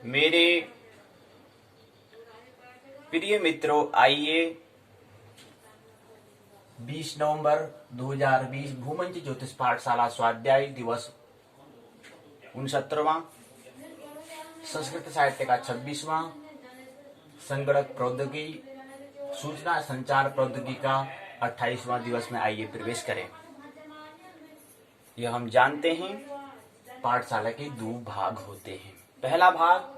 मेरे प्रिय मित्रों, आइए 20 नवंबर 2020 भूमंच ज्योतिष पाठशाला स्वाध्याय दिवस 69वां, संस्कृत साहित्य का 26वां, संगणक प्रौद्योगिकी सूचना संचार प्रौद्योगिकी का 28वां दिवस में आइए प्रवेश करें। यह हम जानते हैं पाठशाला के दो भाग होते हैं। पहला भाग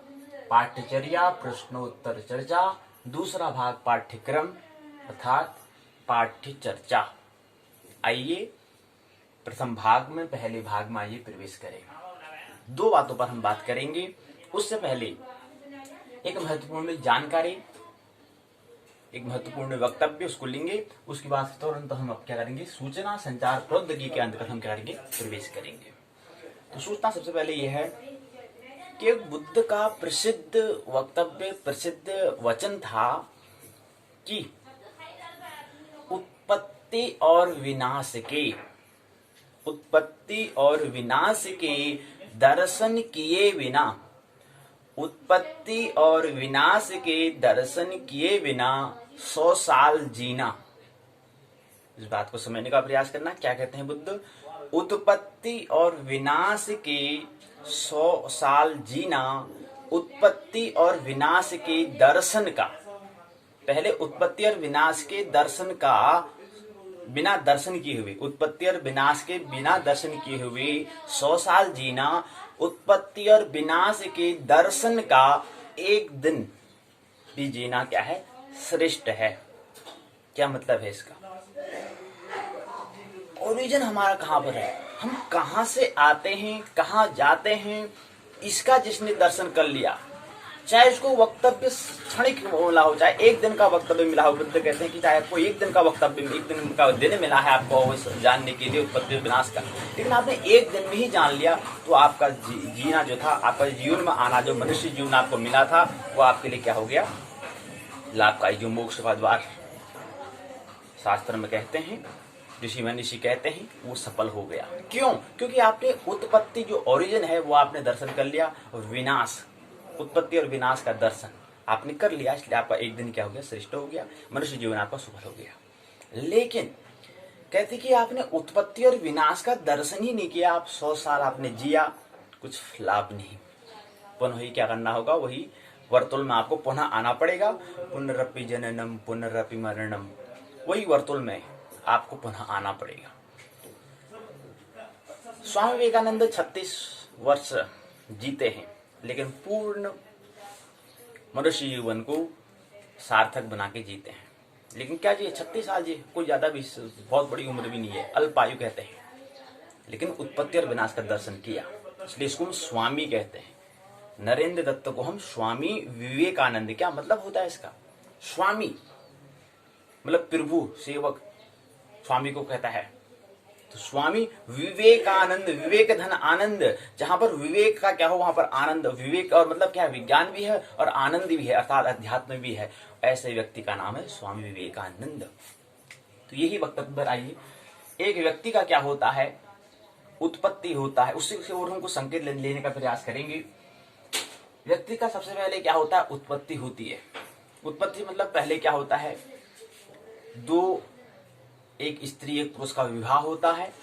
पाठ्यचर्या प्रश्नोत्तर चर्चा, दूसरा भाग पाठ्यक्रम अर्थात पाठ्य चर्चा। आइए प्रथम भाग में पहले भाग में आइए प्रवेश करें। दो बातों पर हम बात करेंगे। उससे पहले एक महत्वपूर्ण जानकारी, एक महत्वपूर्ण वक्तव्य उसको लेंगे। उसके बाद तुरंत हम अब क्या करेंगे, सूचना संचार प्रौद्योगिकी के अंतर्गत हम क्या करेंगे, प्रवेश करेंगे। तो सूचना सबसे पहले यह है कि बुद्ध का प्रसिद्ध वक्तव्य, प्रसिद्ध वचन था कि उत्पत्ति और विनाश के दर्शन किए बिना, उत्पत्ति और विनाश के दर्शन किए बिना 100 साल जीना। इस बात को समझने का प्रयास करना। क्या कहते हैं बुद्ध? उत्पत्ति और विनाश के 100 साल जीना, उत्पत्ति और विनाश के दर्शन का, पहले उत्पत्ति और विनाश के दर्शन का बिना दर्शन किए हुए, उत्पत्ति और विनाश के बिना दर्शन किए हुए 100 साल जीना, उत्पत्ति और विनाश के दर्शन का एक दिन भी जीना क्या है, श्रेष्ठ है। क्या मतलब है इसका? ओरिजिन हमारा कहां पर है, हम कहां से आते हैं, कहां जाते हैं, इसका जिसने दर्शन कर लिया, चाहे उसको वक्तव्य क्षणिक मिला हो, चाहे एक दिन का वक्तव्य मिला हो। बुद्ध कहते हैं कि चाहे आपको एक दिन का वक्तव्य, एक दिन का दिन मिला है आपको जानने के लिए उत्पत्ति विनाश का, लेकिन आपने एक दिन में ही जान लिया तो आपका जीना जो था, आपका जीवन में आना, जो मनुष्य जीवन आपको मिला था, वो आपके लिए क्या हो गया, लाभकारी। जो मोक्ष का द्वार शास्त्र में कहते हैं, ऋषि मनीषी कहते हैं, वो सफल हो गया। क्यों? क्योंकि आपने उत्पत्ति जो ओरिजिन है वो आपने दर्शन कर लिया, और विनाश, उत्पत्ति और विनाश का दर्शन आपने कर लिया, इसलिए आपका एक दिन क्या हो गया, श्रेष्ठ हो गया, मनुष्य जीवन आपका सफल हो गया। लेकिन कहते कि आपने उत्पत्ति और विनाश का दर्शन ही नहीं किया, आप 100 साल आपने जिया, कुछ लाभ नहीं। पुनः ही क्या करना होगा, वही वर्तुल में आपको पुनः आना पड़ेगा। पुनरपि जननम पुनरपि मरणम, वही वर्तुल में आपको पुनः आना पड़ेगा। स्वामी विवेकानंद 36 वर्ष जीते हैं, लेकिन पूर्ण मनुष्य जीवन को सार्थक बना के जीते हैं। लेकिन क्या जी 36 साल जी, कोई ज्यादा भी बहुत बड़ी उम्र भी नहीं है, अल्पायु कहते हैं। लेकिन उत्पत्ति और विनाश का दर्शन किया, इसलिए इसको हम स्वामी कहते हैं। नरेंद्र दत्त को हम स्वामी विवेकानंद, क्या मतलब होता है इसका? स्वामी मतलब प्रभु, सेवक, स्वामी को कहता है। तो स्वामी विवेकानंद, विवेक धन आनंद, जहां पर विवेक का क्या हो वहां पर आनंद, विवेक और मतलब क्या है, विज्ञान भी है और आनंद भी है, अर्थात अध्यात्म भी है। ऐसे व्यक्ति का नाम है स्वामी विवेकानंद। तो यही वक्तव्य पर आइए, एक व्यक्ति का क्या होता है, उत्पत्ति होता है, उससे और हमको संकेत लेने का प्रयास करेंगे। व्यक्ति का सबसे पहले क्या होता है, उत्पत्ति होती है। उत्पत्ति मतलब पहले क्या होता है, दो, एक स्त्री एक पुरुष का विवाह होता है।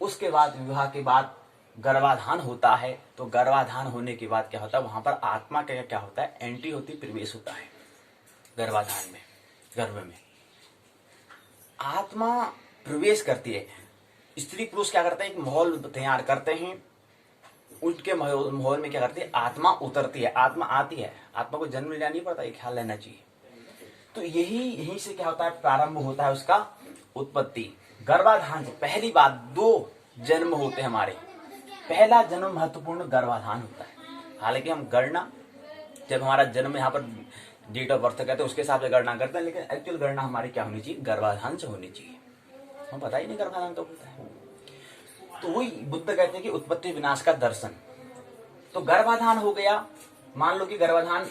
उसके बाद विवाह के बाद गर्भाधान होता है। तो गर्भाधान होने के बाद क्या होता है, वहां पर आत्मा का क्या होता है, एंट्री होती, प्रवेश होता है गर्भाधान में, गर्भ में आत्मा प्रवेश करती है। स्त्री पुरुष क्या करते हैं, एक माहौल तैयार करते हैं, उनके माहौल में क्या करती है, आत्मा उतरती है, आत्मा आती है। आत्मा को जन्म लेना नहीं पड़ता, एक ख्याल रहना चाहिए। तो यहीं से क्या होता है, प्रारंभ होता है उसका उत्पत्ति। गर्भाधान से पहली बात, 2 जन्म होते हैं हमारे। पहला जन्म महत्वपूर्ण गर्भाधान होता है। हालांकि हम गणना, जब हमारा जन्म यहाँ पर डेट ऑफ बर्थ कहते हैं उसके हिसाब से गणना करते हैं, लेकिन एक्चुअल गणना हमारी क्या होनी चाहिए, गर्भाधान से होनी चाहिए। हम पता ही नहीं गर्भाधान तो होता है। तो वही बुद्ध कहते हैं कि उत्पत्ति विनाश का दर्शन। तो गर्भाधान हो गया, मान लो कि गर्भाधान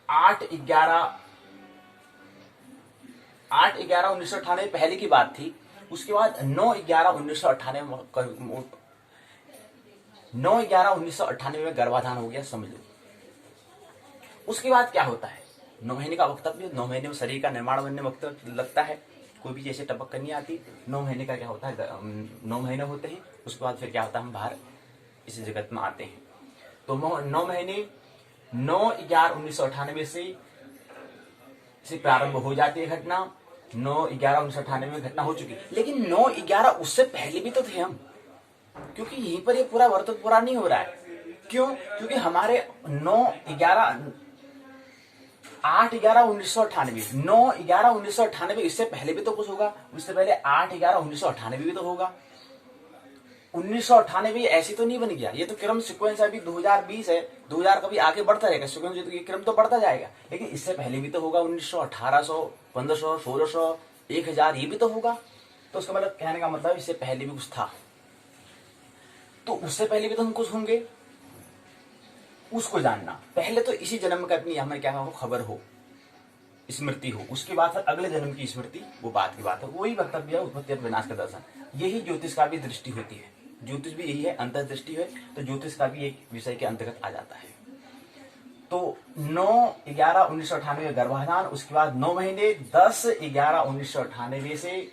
8/11/1998 पहले की बात थी। उसके बाद 9/11/1998 9/11/1998 में गर्भाधान हो गया, समझ लो। उसके बाद क्या होता है, 9 महीने का वक्त, 9 महीने में शरीर का निर्माण बनने में वक्त लगता है, कोई भी जैसे टपक नहीं आती। 9 महीने का क्या होता है, 9 महीने होते हैं। उसके बाद फिर क्या होता है, हम बाहर इस जगत में आते हैं। तो 9 महीने 9/11/1998 से प्रारंभ हो जाती है घटना। 9/11/1998 में घटना हो चुकी, लेकिन 9/11 उससे पहले भी तो थे हम, क्योंकि यहीं पर ये पूरा वर्त पूरा नहीं हो रहा है। क्यों? क्योंकि हमारे 8/11/1998, 9/11/1998, इससे पहले भी तो कुछ होगा। उससे पहले 8/11/1998 भी तो होगा। 1998 ऐसी तो नहीं बन गया, ये तो क्रम सीक्वेंस अभी 2020 है, 2000 कभी आगे बढ़ता रहेगा सीक्वेंस, ये क्रम तो बढ़ता जाएगा। लेकिन इससे पहले भी तो होगा, 1900, 1800, 1500, 1600, 1000, ये भी तो होगा। तो उसका मतलब, कहने का मतलब इससे पहले भी कुछ था, तो उससे पहले भी तो हम कुछ होंगे, उसको जानना। पहले तो इसी जन्म का अपनी हमें क्या हो, खबर हो, स्मृति हो। उसके बाद फिर अगले जन्म की स्मृति, वो बात की बात है। वही वक्तव्य है, उत्पत्ति और विनाश का दर्शन। यही ज्योतिष का भी दृष्टि होती है। ज्योतिष भी यही है, अंतर्दृष्टि है। तो ज्योतिष का भी एक विषय के अंतर्गत आ जाता है। तो 9/11/1998 में गर्भाधान, उसके बाद 9 महीने 10/11/1998 से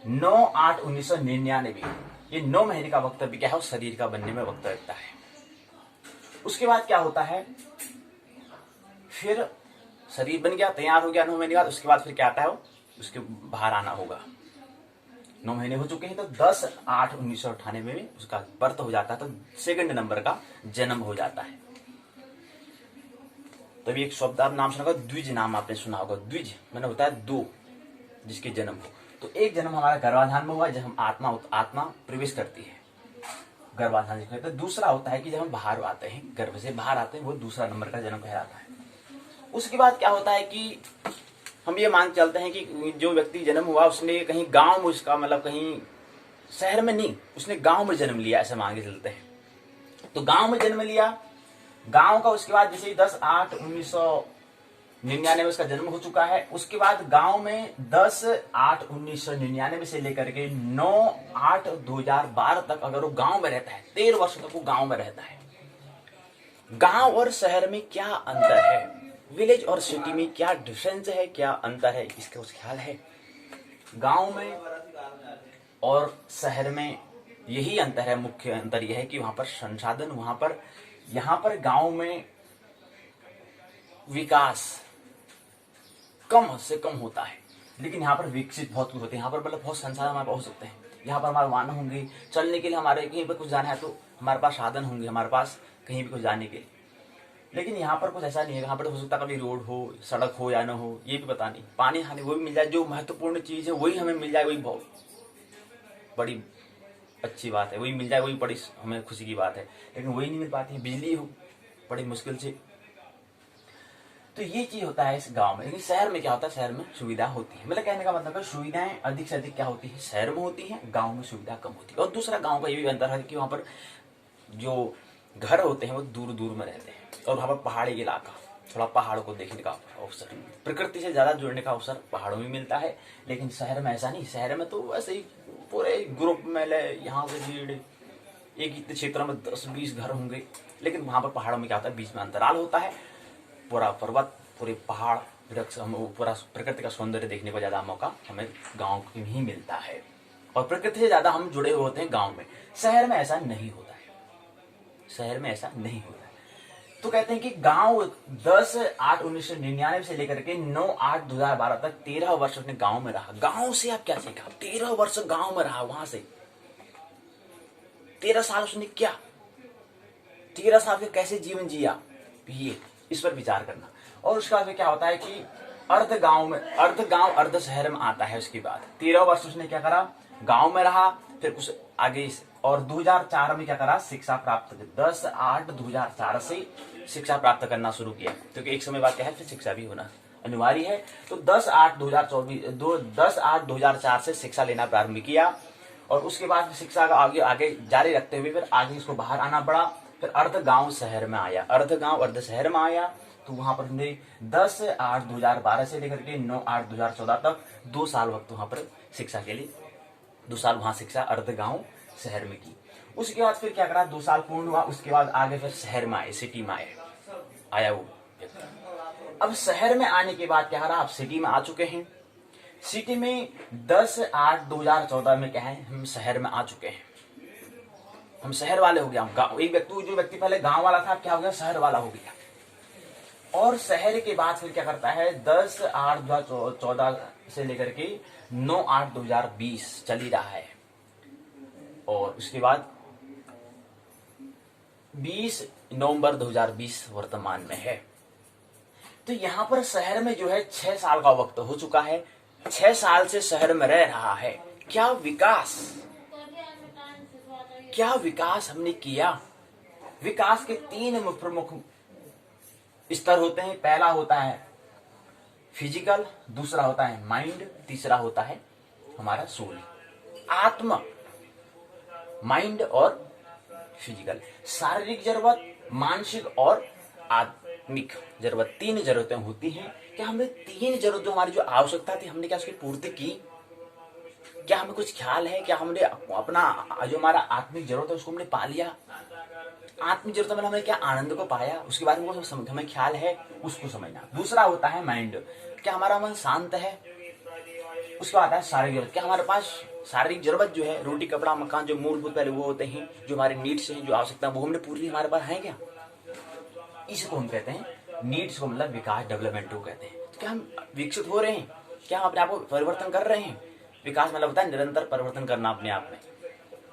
9/8/1999, ये 9 महीने का वक्तव्य क्या है, शरीर का बनने में वक्त लगता है। उसके बाद क्या होता है, फिर शरीर बन गया, तैयार हो गया 9 महीने बाद। उसके बाद फिर क्या आता है, उसके बाहर आना होगा। 9 महीने हो चुके हैं, तो 10/8/1998 में उसका बर्थ हो जाता है, तो सेकंड नंबर का जन्म हो जाता है। तभी एक शब्द आप नाम सुना होगा, द्विज नाम आपने सुना होगा। द्विज मैंने होता है दो, जिसके जन्म हो। तो एक जन्म हमारा गर्भाधान में हुआ, जब हम आत्मा प्रवेश करती है, गर्भाधान जिसको कहते हैं। दूसरा होता है कि जब हम बाहर आते हैं, गर्भ से बाहर आते हैं, वो दूसरा नंबर का जन्म कहलाता है। उसके बाद क्या होता है कि हम ये मान चलते हैं कि जो व्यक्ति जन्म हुआ, उसने कहीं गांव में, उसका मतलब कहीं शहर में नहीं, उसने गांव में जन्म लिया, ऐसे मान के चलते हैं। तो गांव में जन्म लिया, गांव का, उसके बाद जैसे 10/8/1999 में उसका जन्म हो चुका है। उसके बाद गांव में 10/8/1999 से लेकर के 9/8/2012 तक अगर वो गांव में रहता है, 13 वर्ष तक वो गांव में रहता है। गांव और शहर में क्या अंतर है, विलेज और सिटी में क्या डिफरेंस है, क्या अंतर है, इसका कुछ ख्याल है? गांव में और शहर में यही अंतर है, मुख्य अंतर यह है कि वहां पर संसाधन, यहाँ पर गांव में विकास कम से कम होता है, लेकिन यहाँ पर विकसित बहुत कुछ होते हैं। यहाँ पर मतलब बहुत संसाधन हमारे पास हो सकते हैं। यहाँ पर हमारे वाहन होंगे, चलने के लिए, हमारे कहीं पर कुछ जाना है तो हमारे पास साधन होंगे, हमारे पास कहीं भी कुछ जाने के लिए। लेकिन यहाँ पर कुछ ऐसा नहीं है। यहाँ पर हो सकता कभी रोड हो, सड़क हो या ना हो, ये भी पता नहीं। पानी खाने वो भी मिल जाए, जो महत्वपूर्ण चीज है वही हमें मिल जाए, वही बहुत बड़ी अच्छी बात है। वही मिल जाए, वही बड़ी हमें खुशी की बात है। लेकिन वही नहीं मिल पाती। बिजली हो बड़ी मुश्किल से, तो ये चीज होता है इस गांव में। लेकिन शहर में क्या होता है, शहर में सुविधा होती है। मतलब कहने का मतलब है, सुविधाएं अधिक से अधिक क्या होती है, शहर में होती है, गांव में सुविधा कम होती है। और दूसरा, गांव का ये भी अंतर है कि वहां पर जो घर होते हैं वो दूर दूर में रहते हैं, और वहां पर पहाड़ी इलाका, थोड़ा पहाड़ों को देखने का अवसर, प्रकृति से ज्यादा जुड़ने का अवसर पहाड़ों में मिलता है। लेकिन शहर में ऐसा नहीं। शहर में तो वैसे ही पूरे ग्रुप में यहाँ से भीड़, एक ही क्षेत्र में 10-20 घर होंगे। लेकिन वहां पर पहाड़ों में क्या होता है, बीच में अंतराल होता है, पूरा पर्वत, पूरे पहाड़, वृक्ष, हम पूरा प्रकृति का सौंदर्य देखने को ज्यादा मौका हमें गाँव में ही मिलता है। और प्रकृति से ज्यादा हम जुड़े हुए होते हैं गाँव में। शहर में ऐसा नहीं होता है, शहर में ऐसा नहीं होता है। तो कहते हैं कि गांव 10/8/1999 से लेकर के 9/8/2012 तक 13 वर्ष उसने गांव में रहा। गांव से आप क्या सीखा, 13 वर्ष गांव में रहा, वहां से 13 साल उसने क्या, 13 साल के कैसे जीवन जिया, ये इस पर विचार करना। और उसके बाद क्या होता है कि अर्ध गांव अर्ध शहर में आता है। उसके बाद 13 वर्ष उसने क्या करा, गांव में रहा। फिर उस आगे और 2004 में क्या करा, शिक्षा प्राप्त, 10/8/2004 से शिक्षा प्राप्त करना शुरू किया, क्योंकि एक समय बाद क्या है, फिर शिक्षा भी होना अनिवार्य है। तो 10/8/2004 से शिक्षा लेना प्रारंभ किया। और उसके बाद शिक्षा का आगे जारी रखते हुए फिर आगे इसको बाहर आना पड़ा। फिर अर्ध गांव शहर में आया, अर्ध शहर में आया। तो वहां पर 10/8/2012 से लेकर के 9/8/2014 तक 2 साल वक्त वहां पर शिक्षा के लिए, 2 साल वहां शिक्षा अर्ध गांव शहर में की। उसके बाद फिर क्या करा, 2 साल पूर्ण हुआ, उसके बाद आगे फिर शहर में आए, सिटी में आया वो व्यक्ति। अब शहर में आने के बाद क्या करा, आप सिटी में आ चुके हैं। सिटी में 10/8/2014 में क्या है, हम शहर में आ चुके हैं, हम शहर वाले हो गया। एक व्यक्ति, जो व्यक्ति पहले गांव वाला था, अब क्या हो गया, शहर वाला हो गया। और शहर के बाद फिर क्या करता है, 10/8/2014 से लेकर के 9/8/2020 चल ही रहा है, और उसके बाद 20 नवंबर 2020 वर्तमान में है। तो यहां पर शहर में जो है 6 साल का वक्त हो चुका है, 6 साल से शहर में रह रहा है। क्या विकास हमने किया। विकास के 3 प्रमुख स्तर होते हैं। पहला होता है फिजिकल, दूसरा होता है माइंड, तीसरा होता है हमारा सोल, आत्मा। माइंड और फिजिकल, शारीरिक जरूरत, मानसिक और आत्मिक जरूरत, 3 जरूरतें होती हैं। क्या हमने 3 जरूरत, जो हमारी जो आवश्यकता थी, हमने क्या उसकी पूर्ति की? क्या हमें कुछ ख्याल है? क्या हमने अपना जो हमारा आत्मिक जरूरत है उसको हमने पा लिया? आत्मिक जरूरत में हमने क्या आनंद को पाया, उसके बारे में हमें ख्याल है, उसको समझना। दूसरा होता है माइंड, क्या हमारा मन शांत है? उसके बाद आता है शारीरिक जरूरत, क्या हमारे पास शारीरिक जरूरत जो है, रोटी कपड़ा मकान, जो मूलभूत पहले वो होते हैं, जो हमारे नीड्स हैं, जो आवश्यकता, वो हमने पूरी हमारे पास है क्या? इसको हम कहते हैं नीड्स को, मतलब विकास, डेवलपमेंट को कहते हैं। तो क्या हम विकसित हो रहे हैं? क्या हम अपने आप को परिवर्तन कर रहे हैं? विकास मतलब होता है निरंतर परिवर्तन करना अपने आप में,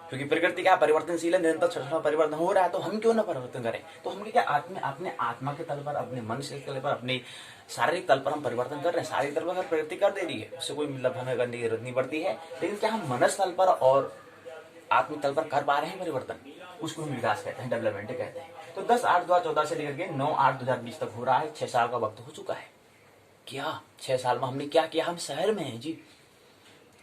क्योंकि प्रकृति क्या परिवर्तनशील है, निरंतर छोटा परिवर्तन हो रहा है, तो हम क्यों ना परिवर्तन करें? तो हम क्या अपने आत्मा के तल पर, अपने मन के तल पर, अपने शारीरिक तल पर हम परिवर्तन कर रहे हैं। शारीरिक तल पर अगर प्रकृति कर दे रही है, उससे कोई मतलब हमें करने की जरूरत नहीं पड़ती है, लेकिन क्या हम मनस तल पर और आत्मिक तल पर कर पा रहे हैं परिवर्तन? उसको हम विकास कहते हैं, डेवलपमेंट कहते हैं। तो 10/8/2014 से लेकर के 9/8/2020 तक हो रहा है, 6 साल का वक्त हो चुका है। क्या 6 साल में हमने क्या किया? हम शहर में हैं जी,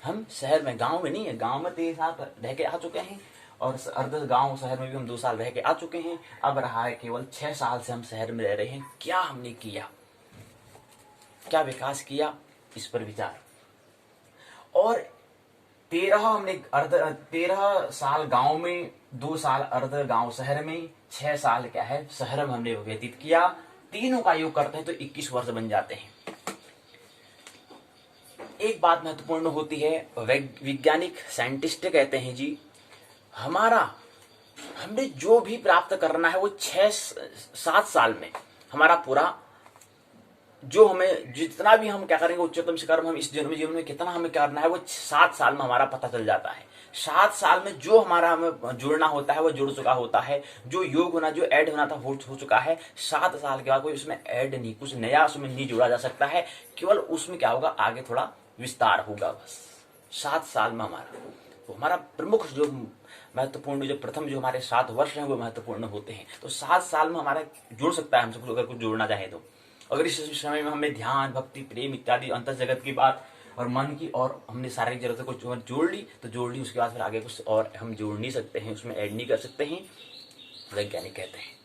हम शहर में, गांव में नहीं है। गांव में 3 साल रह के आ चुके हैं, और अर्ध गांव शहर में भी हम 2 साल रह के आ चुके हैं। अब रहा है केवल 6 साल से हम शहर में रह रहे हैं। क्या हमने किया, क्या विकास किया, इस पर विचार। और 13 साल गांव में, 2 साल अर्ध गांव शहर में, 6 साल क्या है शहर में हमने व्यतीत किया। तीनों का योग करते हैं तो 21 वर्ष बन जाते हैं। एक बात महत्वपूर्ण होती है, वैज्ञानिक साइंटिस्ट कहते हैं जी, हमने जो भी प्राप्त करना है वो 6-7 साल में हमारा पूरा, जो हमें जितना भी हम क्या करेंगे उच्चतम शिखर में, हम इस जीवन में कितना हमें करना है, वो 7 साल में हमारा पता चल जाता है। 7 साल में जो हमारा हमें जुड़ना होता है वो जुड़ चुका होता है, जो योग होना, जो ऐड होना था हो चुका है। 7 साल के बाद कोई उसमें ऐड नहीं, कुछ नया उसमें नहीं जोड़ा जा सकता है, केवल उसमें क्या होगा, आगे थोड़ा विस्तार होगा बस। 7 साल में हमारा, तो हमारा प्रमुख जो महत्वपूर्ण, जो प्रथम जो हमारे 7 वर्ष हैं वो महत्वपूर्ण होते हैं। तो 7 साल में हमारा जुड़ सकता है हमसे कुछ, अगर कुछ जोड़ना चाहे तो। अगर इस समय में हमें ध्यान, भक्ति, प्रेम इत्यादि अंतर जगत की बात और मन की, और हमने शारीरिक जरूरतों को जोड़ ली तो जोड़ ली, उसके बाद फिर आगे कुछ और हम जोड़ नहीं सकते हैं, उसमें ऐड नहीं कर सकते हैं, वैज्ञानिक कहते हैं।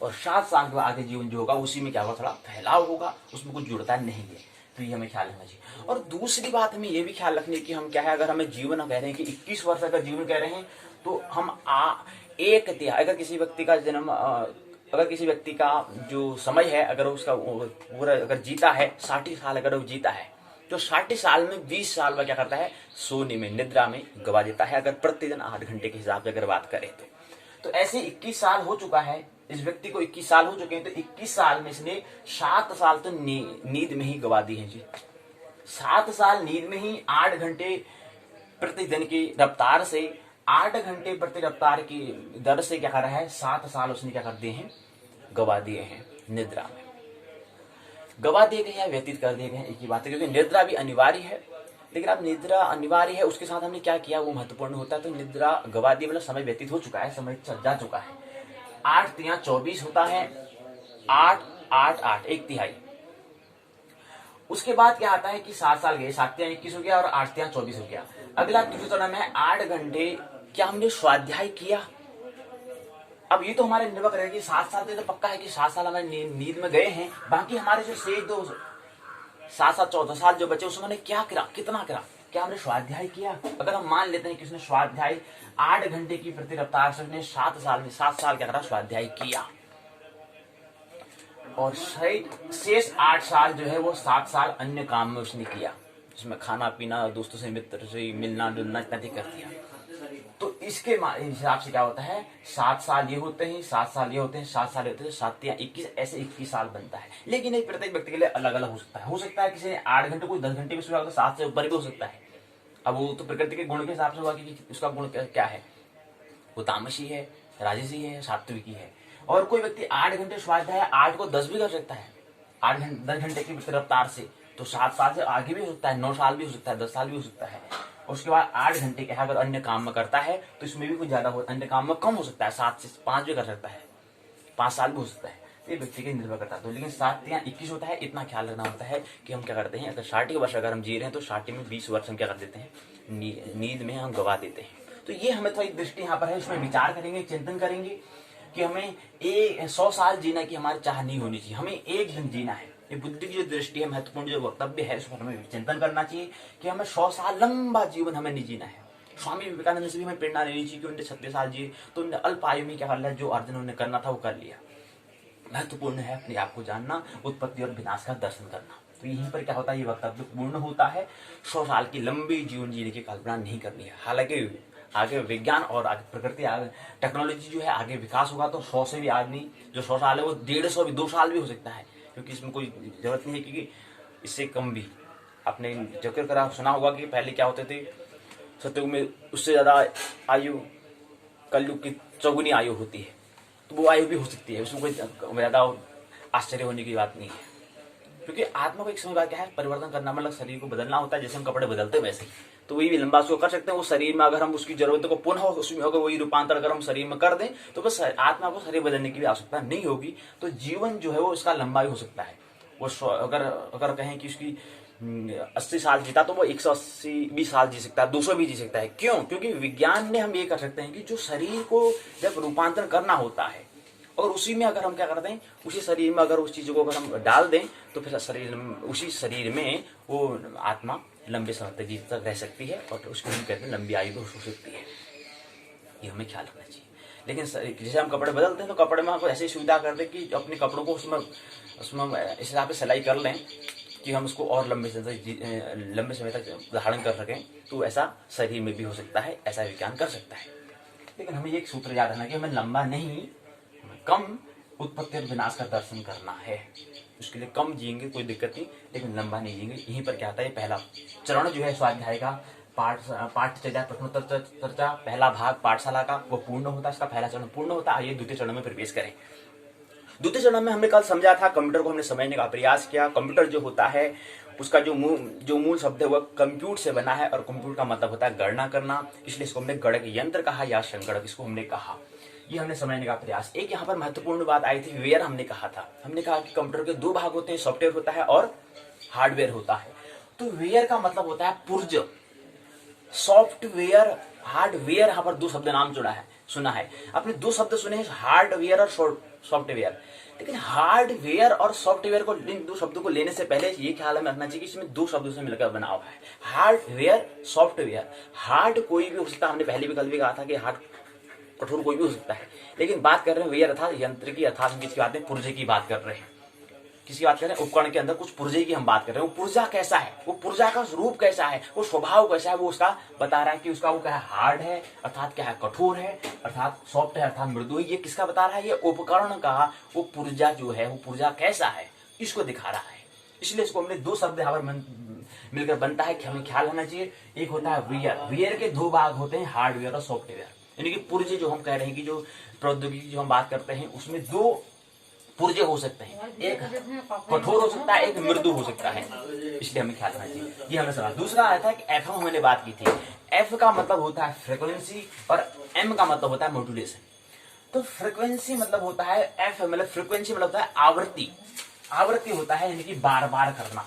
और 7 साल के बाद आगे जीवन जो होगा उसी में क्या होगा, थोड़ा फैलाव होगा, उसमें कुछ जुड़ता नहीं है। तो ये हमें ख्याल रखना चाहिए। और दूसरी बात हमें ये भी ख्याल रखनी है कि हम क्या है, अगर हमें जीवन कह रहे हैं कि 21 वर्ष का जीवन कह रहे हैं, तो हम एक तिहाई, अगर किसी व्यक्ति का जन्म, अगर किसी व्यक्ति का जो समय है, अगर उसका पूरा अगर जीता है 60 साल, अगर वो जीता है तो 60 साल में 20 साल वह क्या करता है, सोने में, निद्रा में गवा देता है, अगर प्रतिदिन 8 घंटे के हिसाब से अगर बात करें तो ऐसे 21 साल हो चुका है इस व्यक्ति को, 21 साल हो चुके हैं। तो 21 साल में इसने 7 साल तो नींद में ही गवा दी है जी। 7 साल नींद में ही, 8 घंटे प्रतिदिन की रफ्तार से, 8 घंटे प्रति रफ्तार की दर से क्या कर रहा है, 7 साल उसने क्या कर दिए हैं, गवा दिए हैं निद्रा में। गवा दिए गए हैं, व्यतीत कर दिए गए हैं, एक ही बात है, क्योंकि निद्रा भी अनिवार्य है। लेकिन अब निद्रा अनिवार्य है, उसके साथ हमने क्या किया वो महत्वपूर्ण होता है। तो निद्रा गवा दी मतलब समय व्यतीत हो चुका है, समय चल जा चुका है। 8 3 24 होता है, 8 8 8 एक तिहाई। उसके बाद क्या आता है कि 7 साल गए, 7 3 21 हो गया और 8 3 24 हो गया। अगला तीसरा चरण है 8 घंटे क्या हमने स्वाध्याय किया। अब ये तो हमारे निर्भर करेगा कि 7 साल तो पक्का है कि 7 साल हमारे नींद में गए हैं, बाकी हमारे जो शेष 2 7 7 14 साल जो बचे उसमें क्या करा, कितना करा, क्या हमने स्वाध्याय किया? अगर हम मान लेते हैं कि उसने स्वाध्याय 8 घंटे की प्रति रफ्तार से उसने 7 साल क्या करा, स्वाध्याय किया, और शेष 8 साल जो है वो 7 साल अन्य काम में उसने किया, जिसमें खाना पीना, दोस्तों से मित्र से मिलना जुलना इत्यादि कर दिया। तो इसके हिसाब से क्या होता है, 7 साल ये होते हैं, 7 साल ये होते हैं, 7 साल ये होते हैं, 7 या 21, ऐसे 21 साल बनता है। लेकिन एक प्रत्येक व्यक्ति के लिए अलग अलग हो सकता है किसी ने 8 घंटे, कोई 10 घंटे भी सोया, 7 से ऊपर भी हो सकता है। अब वो तो प्रकृति के गुण के हिसाब से हुआ कि उसका गुण क्या है, वो तामसी है, राजसी है, सात्विकी है। और कोई व्यक्ति 8 घंटे स्वाध्याय 8 को 10 भी कर सकता है, 10 घंटे की रफ्तार से, तो 7 साल से आगे भी हो सकता है, 9 साल भी हो सकता है, 10 साल भी हो सकता है। उसके बाद 8 घंटे के अगर अन्य काम में करता है तो इसमें भी कुछ ज्यादा हो, अन्य काम में कम हो सकता है, 7 से 5 भी कर सकता है, 5 साल भी हो सकता है, ये व्यक्ति के निर्भर करता है। तो लेकिन 7 या 21 होता है, इतना ख्याल रखना होता है कि हम क्या करते हैं, अगर 60 वर्ष अगर हम जी रहे हैं तो 60 में 20 वर्ष हम क्या कर देते हैं, नींद में हम गवा देते हैं। तो ये हमें थोड़ी दृष्टि यहाँ पर है, उसमें विचार करेंगे, चिंतन करेंगे कि हमें 100 साल जीना की हमारी चाह नहीं होनी चाहिए, हमें एक दिन जीना है। ये बुद्धि की जो दृष्टि है, महत्वपूर्ण जो वक्तव्य है, उसमें हमें चिंतन करना चाहिए कि हमें 100 साल लंबा जीवन हमें नहीं जीना है। स्वामी विवेकानंद से भी हमें प्रेरणा लेनी चाहिए कि उन्होंने 36 साल जिए, तो उन्होंने अल्प आयु में क्या कर लिया, जो अर्जन उन्होंने करना था वो कर लिया। महत्वपूर्ण है अपने आप को जानना, उत्पत्ति और विनाश का दर्शन करना। तो यहीं पर क्या होता है, ये वक्तव्य पूर्ण होता है। 100 साल की लंबी जीवन जीने की कल्पना नहीं करनी है। हालांकि आगे विज्ञान और आगे प्रकृति, आगे टेक्नोलॉजी जो है, आगे विकास होगा तो 100 से भी आदमी जो 100 साल है वो 150 भी, 2 साल भी हो सकता है, क्योंकि इसमें कोई जरूरत नहीं है, क्योंकि इससे कम भी। आपने जिक्र करा सुना होगा कि पहले क्या होते थे, सतयुग में उससे ज्यादा आयु, कलयुग की चौगुनी आयु होती है, तो वो आयु भी हो सकती है, उसमें कोई ज्यादा आश्चर्य होने की बात नहीं है। क्योंकि आत्मा को एक समय बाद क्या है, परिवर्तन करना, मतलब शरीर को बदलना होता है, जैसे हम कपड़े बदलते हैं वैसे ही। तो वही भी लंबा उसको कर सकते हैं, वो शरीर में अगर हम उसकी जरूरतों को पुनः उसमें अगर वही रूपांतर अगर हम शरीर में कर दें तो बस आत्मा को शरीर बदलने की भी आवश्यकता नहीं होगी। तो जीवन जो है वो इसका लंबा भी हो सकता है। वो अगर कहें कि उसकी 80 साल जीता तो वो 180 20 साल जी सकता है, 200 भी जी सकता है। क्यों? क्योंकि विज्ञान ने हम ये कर सकते हैं कि जो शरीर को जब रूपांतरण करना होता है और उसी में अगर हम क्या करते हैं, उसी शरीर में अगर उस चीज को अगर हम डाल दें तो फिर उसी शरीर में वो आत्मा लंबे समय तक रह सकती है और उसको हम कहते हैं लंबी आयु हो सकती है। ये हमें ख्याल रखना चाहिए। लेकिन जैसे हम कपड़े बदलते हैं तो कपड़े में आपको ऐसी सुविधा कर दे कि अपने कपड़ों को उसमें इस हिसाब से सिलाई कर लें कि हम उसको और लंबे समय तक धारण कर सकें। तो ऐसा शरीर में भी हो सकता है, ऐसा विज्ञान कर सकता है। लेकिन हमें एक सूत्र याद रखना कि हमें लंबा नहीं, कम उत्पत्ति और विनाश का दर्शन करना है। उसके लिए कम जिएंगे कोई दिक्कत नहीं, लेकिन लंबा नहीं जिएंगे। यहीं पर क्या आता है, पहला चरण जो है स्वाध्याय का पाठचर्या प्रश्नोत्तर चर्चा पहला भाग पाठशाला का वो पूर्ण होता है, इसका पहला चरण पूर्ण होता है। आइए द्वितीय चरण में प्रवेश करें। द्वितीय चरण में हमने कल समझा था, कंप्यूटर को हमने समझने का प्रयास किया। कंप्यूटर जो होता है उसका जो मूल शब्द है वह कंप्यूट से बना है और कंप्यूट का मतलब होता है गणना करना, इसलिए इसको हमने गणक यंत्र कहा या संगणक इसको हमने कहा। ये हमने समझने का प्रयास। एक यहाँ पर महत्वपूर्ण बात आई थी, वेयर हमने कहा था। हमने कहा कि कंप्यूटर के 2 भाग होते हैं, सॉफ्टवेयर होता है और हार्डवेयर होता है। तो वेयर का मतलब होता है पुर्ज। सॉफ्टवेयर, हार्डवेयर, यहाँ पर 2 शब्द नाम सुना है आपने, 2 शब्द सुने हैं, हार्डवेयर और सॉफ्टवेयर। लेकिन हार्डवेयर और सॉफ्टवेयर को, इन 2 शब्दों को लेने से पहले ये ख्याल में रखना चाहिए कि इसमें 2 शब्दों से मिलकर बना हुआ है, हार्डवेयर सॉफ्टवेयर। हार्ड कोई भी हो सकता है, हमने पहले भी कल भी कहा था कि हार्ड कठोर कोई भी हो सकता है, लेकिन बात कर रहे हैं वेयर अर्थात यंत्र की, अर्थात हम किसकी बात है, पुर्जे की बात कर रहे हैं। किसकी बात कर रहे हैं, उपकरण के अंदर कुछ पुर्जे की हम बात कर रहे हैं। वो पुर्जा कैसा है, वो पुर्जा का रूप कैसा है, वो स्वभाव कैसा है, वो उसका बता रहा है कि उसका वो क्या है, हार्ड है अर्थात क्या है, कठोर है अर्थात सॉफ्ट है अर्थात मृदु है। ये किसका बता रहा है, ये उपकरण का वो पुर्जा जो है, वो पुर्जा कैसा है इसको दिखा रहा है। इसलिए इसको हमने 2 शब्द यहाँ पर मिलकर बनता है कि हमें ख्याल रखना चाहिए। एक होता है वेयर, वेयर के 2 भाग होते हैं, हार्डवेयर और सॉफ्टवेयर। यानी कि पुर्जे जो हम कह रहे हैं कि जो प्रौद्योगिकी जो हम बात करते हैं उसमें 2 पुर्जे हो सकते हैं, एक कठोर हो सकता है, एक मृदु हो सकता है, इसलिए हमें ख्याल रखना चाहिए। ये हमने समझा। दूसरा आया था कि एफएम हमने बात की थी। एफ का मतलब होता है फ्रीक्वेंसी और एम का मतलब होता है मॉड्यूलेशन। तो फ्रीक्वेंसी मतलब होता है, एफ मतलब फ्रीक्वेंसी मतलब होता है आवृत्ति। आवृत्ति होता है यानी कि बार बार करना।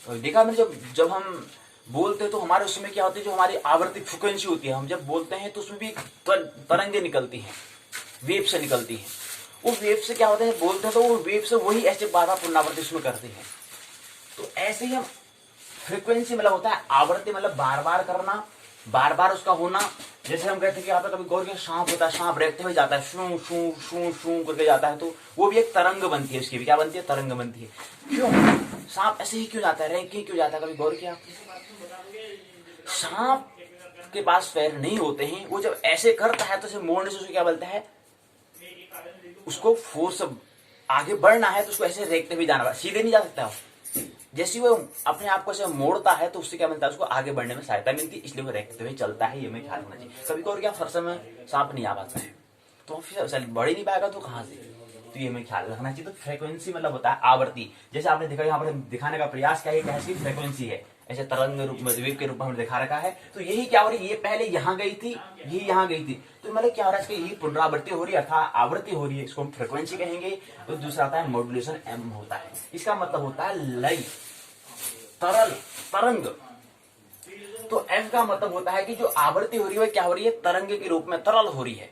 तो देखा मैंने जब हम बोलते हैं तो हमारे उसमें क्या होती है, जो हमारी आवृत्ति फ्रीक्वेंसी होती है, हम जब बोलते हैं तो उसमें भी तरंगे निकलती हैं, वेव से निकलती हैं। वो वेव से क्या होता है, बोलते हैं तो वो वेव से वही ऐसे बार बार पुनरावृत्ति उसमें करते हैं। तो ऐसे ही हम फ्रीक्वेंसी मतलब होता है आवृत्ति, मतलब बार बार करना, बार बार उसका होना। जैसे हम कहते हैं कि यहाँ पे कभी गौर के सांप होता है, सांप रेंगते हुए जाता है, शू शू शू शू करके जाता है, तो वो भी एक तरंग बनती है, उसकी भी क्या बनती है, तरंग बनती है। क्यों सांप ऐसे ही क्यों जाता है, रेंग के क्यों जाता है, कभी गौर किया? सांप के पास पैर नहीं होते हैं, वो जब ऐसे करता है तो उसे मोड़ने से उसे क्या बोलता है, उसको फोर्स आगे बढ़ना है तो उसको ऐसे रेंगते हुए जाना, सीधे नहीं जा सकता। जैसे वो अपने आप को ऐसे मोड़ता है तो उससे क्या मिलता है, उसको आगे बढ़ने में सहायता मिलती है, इसलिए वो रेंगते हुए चलता है। ये में ख्याल होना चाहिए। कभी और क्या फरसा में सांप नहीं आ पाता है तो फिर बढ़ ही नहीं पाएगा तो कहां से, तो ये में ख्याल रखना चाहिए। तो फ्रीक्वेंसी मतलब होता है आवृत्ति। जैसे आपने देखा यहाँ पर दिखाने का प्रयास क्या है, कैसी फ्रीक्वेंसी है, ऐसे तरंग रूप में, वेव के रूप में हमने दिखा रखा है। तो यही क्या हो रही है, ये पहले यहाँ गई थी, ये यहाँ गई थी, तो मतलब क्या हो रहा है, इसकी यही पुनरावृत्ति हो रही है अर्थात आवृत्ति हो रही है, इसको हम फ्रीक्वेंसी कहेंगे। और दूसरा आता है मॉड्यूलेशन, एम होता है, इसका मतलब होता है लय, तरल, तरंग। तो एम का मतलब होता है कि जो आवृत्ति हो रही है क्या हो रही है, तरंग के रूप में तरल हो रही है,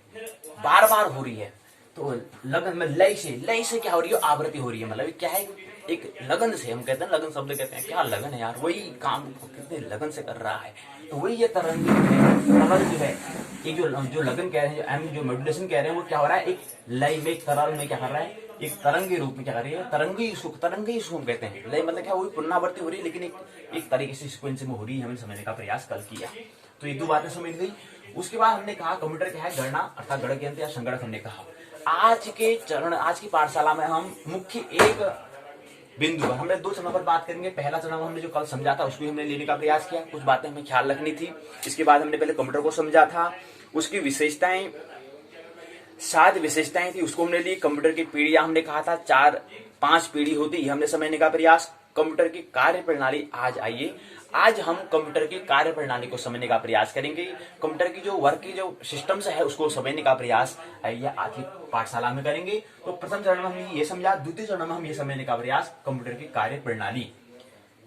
बार बार हो रही है। तो लगन में लय से क्या हो रही है, आवृत्ति हो रही है। मतलब क्या है, एक लगन से, हम कहते हैं लगन शब्द कहते हैं, क्या लगन है यार, वही काम कितने लगन से कर रहा है, तो वही ये तरंग तरल जो है, एक जो लगन कह रहे हैं, जो एम जो मॉड्यूलेशन कह रहे हैं, वो क्या हो रहा है, एक लय में, एक तरल में क्या कर रहा है, एक तरंग के रूप में क्या कर रही है, तरंगी सुख कहते हैं। लय मतलब क्या, वही पुनरावृत्ति हो रही है, लेकिन एक तरीके से सीक्वेंस में हो रही है। हमने समझने का प्रयास कल किया, तो ये दो बातें समझ गई। उसके बाद हमने कहा कंप्यूटर क्या है, गणना अर्थात गणक यंत्र या संगणक हमने कहा। आज की पाठशाला में हम मुख्य एक बिंदु पर, हमने 2 चरणों पर बात करेंगे। पहला चरण हमने जो कल समझा था उसको हमने लेने का प्रयास किया, कुछ बातें हमें ख्याल रखनी थी। इसके बाद हमने पहले कंप्यूटर को समझा था, उसकी विशेषताएं, 7 विशेषताएं थी, उसको हमने ली। कंप्यूटर की पीढ़ियां हमने कहा था 4-5 पीढ़ी होती, हमने समझने का प्रयास। कंप्यूटर की कार्य प्रणाली, आज हम कंप्यूटर की कार्य प्रणाली को समझने का प्रयास करेंगे। कंप्यूटर की जो वर्क की जो सिस्टम्स है उसको समझने का प्रयास ये आज की पाठशाला में करेंगे। तो प्रथम चरण में हमने ये समझा, द्वितीय चरण में हम ये समझने का प्रयास कंप्यूटर की कार्य प्रणाली,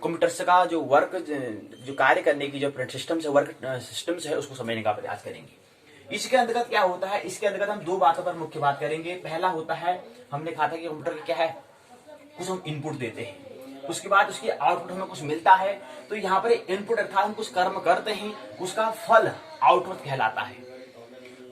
कंप्यूटर का जो वर्क, जो कार्य करने की जो सिस्टम्स है, वर्क सिस्टम्स है, उसको समझने का प्रयास करेंगे। इसके अंतर्गत क्या होता है, इसके अंतर्गत हम 2 बातों पर मुख्य बात करेंगे। पहला होता है, हमने कहा था कि कंप्यूटर क्या है, कुछ हम इनपुट देते हैं, उसके बाद उसकी आउटपुट हमें कुछ मिलता है। तो यहाँ पर इनपुट अर्थात हम कुछ कर्म करते हैं, उसका फल आउटपुट कहलाता है।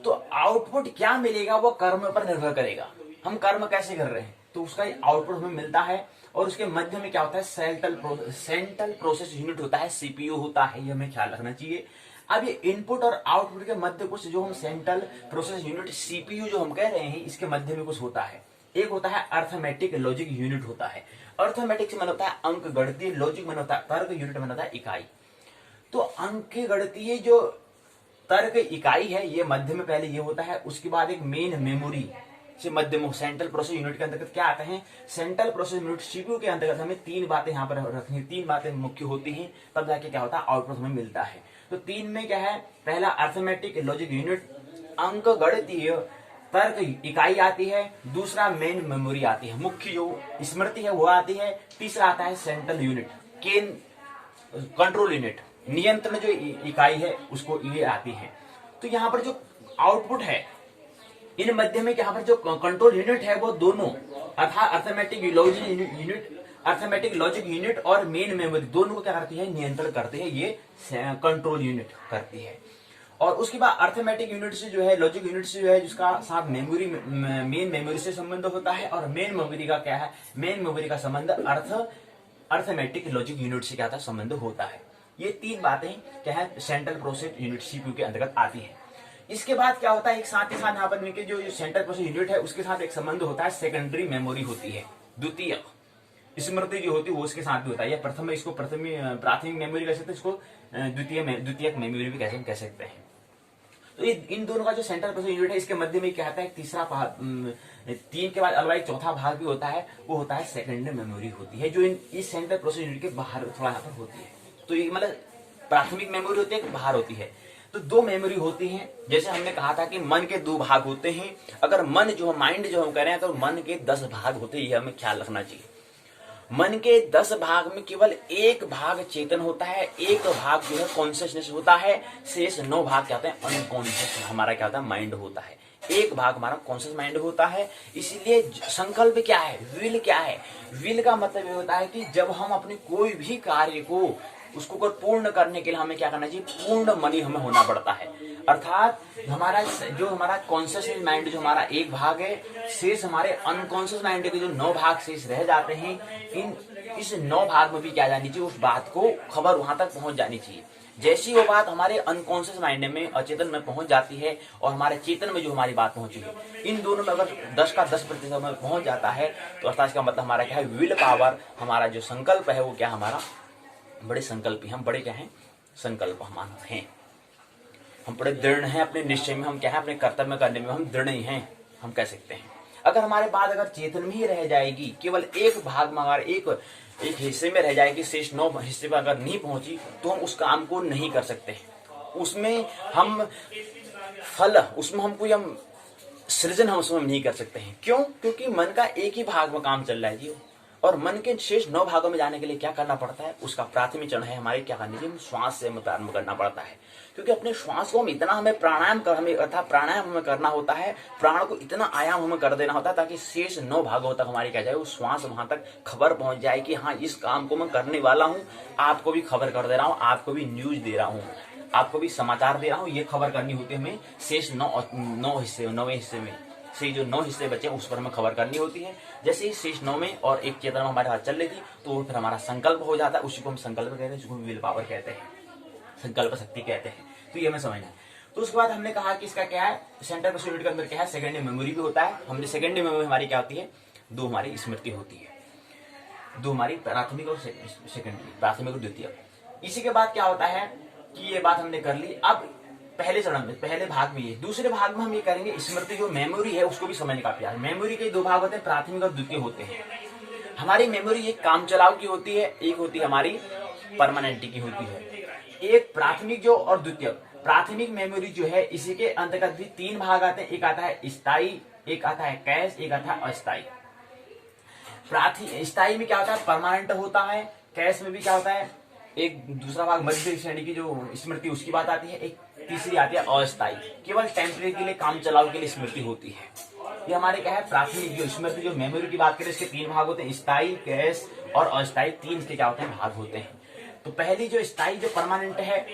तो आउटपुट क्या मिलेगा वो कर्म पर निर्भर करेगा, हम कर्म कैसे कर रहे हैं, तो उसका आउटपुट हमें मिलता है। और उसके मध्य में क्या होता है, सेंट्रल प्रोसेस यूनिट होता है, सीपीयू होता है, ये हमें ख्याल रखना चाहिए। अब ये इनपुट और आउटपुट के मध्य कुछ जो हम सेंट्रल प्रोसेस यूनिट, सीपीयू जो हम कह रहे हैं, इसके मध्य में कुछ होता है। एक होता है अर्थमेटिक लॉजिक यूनिट होता है। अर्थमेटिक से मन होता है अंक गणितीय, लॉजिक मन होता है तर्क, यूनिट मन होता है इकाई। तो अंक गणितीय जो तर्क इकाई है ये मध्य में पहले ये होता है, उसके बाद एक मेन मेमोरी से मध्य में सेंट्रल प्रोसेस यूनिट के अंतर्गत क्या आते हैं, सेंट्रल प्रोसेस यूनिट सीपीयू के अंतर्गत हमें 3 बातें यहाँ पर रखनी, 3 बातें मुख्य होती हैं, तब जाके क्या होता है आउटपुट हमें मिलता है। तो 3 में क्या है, पहला अर्थमेटिक लॉजिक यूनिट, अंक गणितीय तर्क इकाई आती है, दूसरा मेन मेमोरी आती है, मुख्य जो स्मृति है वो आती है, तीसरा आता है सेंट्रल यूनिट, कंट्रोल यूनिट, नियंत्रण जो इकाई है उसको ये आती है। तो यहाँ पर जो आउटपुट है, इन मध्य में यहाँ पर जो कंट्रोल यूनिट है वो दोनों अर्थात अर्थमेटिक लॉजिक यूनिट और मेन मेमोरी दोनों को क्या करती है, नियंत्रण करती है, ये कंट्रोल यूनिट करती है। और उसके बाद अर्थमेटिक यूनिट से जो है, लॉजिक यूनिट से जो है, जिसका साथ मेमोरी, मेन मेमोरी से संबंध होता है, और मेन मेमोरी का क्या है, मेन मेमोरी का संबंध अर्थमेटिक लॉजिक यूनिट से क्या था, संबंध होता है। ये 3 बातें क्या है, सेंट्रल प्रोसेस यूनिट सीपीयू के अंतर्गत आती है। इसके बाद क्या होता है, एक साथ ही साथ यहाँ पर जो सेंट्रल प्रोसेस यूनिट है उसके साथ एक संबंध होता है, सेकेंडरी मेमोरी होती है, द्वितीय स्मृति जो होती है वो उसके साथ भी होता है। या प्रथम, इसको प्राथमिक मेमोरी कह सकते हैं, इसको द्वितीयक मेमोरी भी कह सकते हैं। तो इन दोनों का जो सेंट्रल प्रोसेस यूनिट है इसके मध्य में क्या आता है, तीसरा भाग, 3 के बाद अलग चौथा भाग भी होता है, वो होता है सेकेंडरी मेमोरी होती है, जो इस सेंट्रल प्रोसेस यूनिट के बाहर थोड़ा यहाँ पर होती है। तो ये मतलब प्राथमिक मेमोरी होती है, बाहर होती है। तो 2 मेमोरी होती हैं। जैसे हमने कहा था कि मन के 2 भाग होते हैं, अगर मन जो है, माइंड जो हम कह रहे हैं, तो मन के 10 भाग होते हैं, ये हमें ख्याल रखना चाहिए। मन के 10 भाग में केवल 1 भाग चेतन होता है, 1 भाग जो है कॉन्शियसनेस होता है, शेष 9 भाग क्या होते हैं, अनकॉन्शियस हमारा क्या होता है, माइंड होता है। 1 भाग हमारा कॉन्शियस माइंड होता है। इसीलिए संकल्प क्या है, विल क्या है, विल का मतलब ये होता है कि जब हम अपने कोई भी कार्य को उसको को पूर्ण करने के लिए हमें क्या करना चाहिए, पूर्ण मनी हमें होना पड़ता है। अर्थात हमारा कॉन्शियस माइंड जो हमारा एक भाग है, शेष हमारे अनकॉन्शियस माइंड के जो 9 भाग शेष रह जाते हैं, इस 9 भाग में भी क्या जानी चाहिए, उस बात को खबर वहां तक पहुंच जानी चाहिए। जैसी वो बात हमारे अनकॉन्शियस माइंड में, अचेतन में पहुंच जाती है और हमारे चेतन में जो हमारी बात पहुंची है, इन दोनों में अगर 10 का 10% में पहुंच जाता है तो अर्थात इसका मतलब हमारा क्या है, विल पावर, हमारा जो संकल्प है वो क्या, हमारा बड़े संकल्पी, हम बड़े क्या हैं, संकल्प हम हैं, हम बड़े दृढ़ हैं अपने निश्चय में, हम क्या है, अपने कर्तव्य करने में हम दृढ़ ही हैं, हम कह सकते हैं। अगर हमारे बात अगर चेतन में ही रह जाएगी, केवल एक भाग में अगर एक हिस्से में रह जाएगी, शेष 9 हिस्से पर अगर नहीं पहुंची तो हम उस काम को नहीं कर सकते, उसमें हम फल, उसमें हम कोई सृजन हम उसमें नहीं कर सकते हैं। क्यों? क्योंकि मन का एक ही भाग में काम चल रहा है जी, और मन के शेष 9 भागों में जाने के लिए क्या करना पड़ता है, उसका प्राथमिक चरण है हमारे क्या करने चाहिए, श्वास से हमें प्रारंभ करना पड़ता है। क्योंकि अपने श्वास को हमें प्राणायाम हमें करना होता है, प्राण को इतना आयाम हमें कर देना होता है ताकि शेष 9 भागों तक हमारी क्या जाए, वो श्वास वहां तक खबर पहुंच जाए कि हाँ, इस काम को मैं करने वाला हूँ, आपको भी खबर कर दे रहा हूँ, आपको भी न्यूज दे रहा हूँ, आपको भी समाचार दे रहा हूँ। ये खबर करनी होती है हमें शेष 9 हिस्से में से जो 9 हिस्से बचे उस पर हमें खबर करनी होती है। जैसे ही शेष 9 में और एक चेतना हमारे हाथ चल रही थी तो फिर हमारा संकल्प हो जाता है, उसी को हम संकल्प कहते हैं, जिसको विल पावर कहते हैं, संकल्प शक्ति कहते हैं। तो ये हमें समझना है। तो उसके बाद हमने कहा कि इसका क्या है, सेंट्रल पर्सन यूनिट के अंदर क्या है, सेकेंडरी मेमोरी भी होता है। हमने सेकेंडरी मेमोरी हमारी क्या होती है, 2 हमारी स्मृति होती है, 2 हमारी प्राथमिक और सेकेंडरी, प्राथमिक और द्वितीय। इसी के बाद क्या होता है कि ये बात हमने कर ली। अब पहले चरण में, पहले भाग में, ये दूसरे भाग में हम ये करेंगे, स्मृति जो मेमोरी है उसको भी समझने का प्रयास। मेमोरी के 2 भाग होते हैं, प्राथमिक और द्वितीय होते हैं। हमारी मेमोरी एक काम चलाव की होती है, एक होती है हमारी परमानेंट की होती है। एक प्राथमिक जो और द्वितीय, प्राथमिक मेमोरी जो है इसी के अंतर्गत भी 3 भाग आते हैं, एक आता है स्थायी, एक आता है कैश, एक आता है अस्थायी। स्थायी में क्या होता है, परमानेंट होता है। कैश में भी क्या होता है, एक दूसरा भाग मध्य श्रेणी की जो स्मृति उसकी बात आती है, एक तीसरी आती है अस्थायी, केवल टेम्परेरी के लिए, काम चलाव के लिए स्मृति होती है। ये हमारे क्या है, प्राथमिक जो स्मृति जो मेमोरी की बात करें, इसके 3 भाग होते हैं, स्थायी, कैश और अस्थायी, 3 इसके क्या होते हैं, भाग होते हैं। तो पहली जो स्थायी जो परमानेंट है,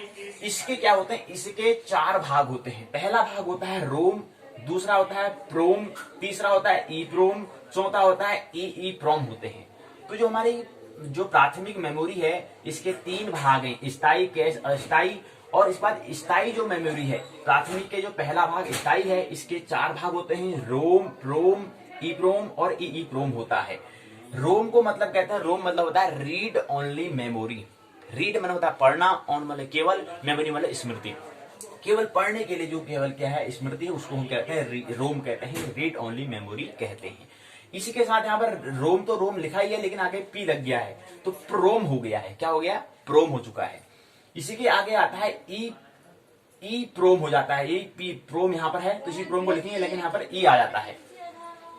इसके क्या होते हैं, इसके 4 भाग होते हैं। पहला भाग होता है रोम, दूसरा होता है प्रोम, तीसरा होता है ई प्रोम, चौथा होता है ई प्रोम होते हैं। तो जो हमारी जो प्राथमिक मेमोरी है इसके 3 भाग हैं, स्थायी, कैश, अस्थायी। और इस बात स्थायी जो मेमोरी है, प्राथमिक के जो पहला भाग स्थायी है, इसके 4 भाग होते हैं, रोम, प्रोम, ई प्रोम और ई प्रोम होता है। रोम को मतलब कहते हैं, रोम मतलब होता है रीड ओनली मेमोरी। रीड मतलब होता है पढ़ना, ऑन मतलब केवल, मेमोरी मतलब स्मृति, केवल पढ़ने के लिए जो केवल क्या है स्मृति है, उसको हम कहते हैं रोम कहते हैं, रीड ओनली मेमोरी कहते हैं। इसी के साथ यहाँ पर रोम तो रोम लिखा ही है लेकिन आगे पी लग गया है तो प्रोम हो गया है। क्या हो गया, प्रोम हो चुका है। इसी के आगे आता है ई प्रोम हो जाता है, पी प्रोम यहाँ पर है तो इसी प्रोम को लिखेंगे लेकिन यहाँ पर ई आ जाता है।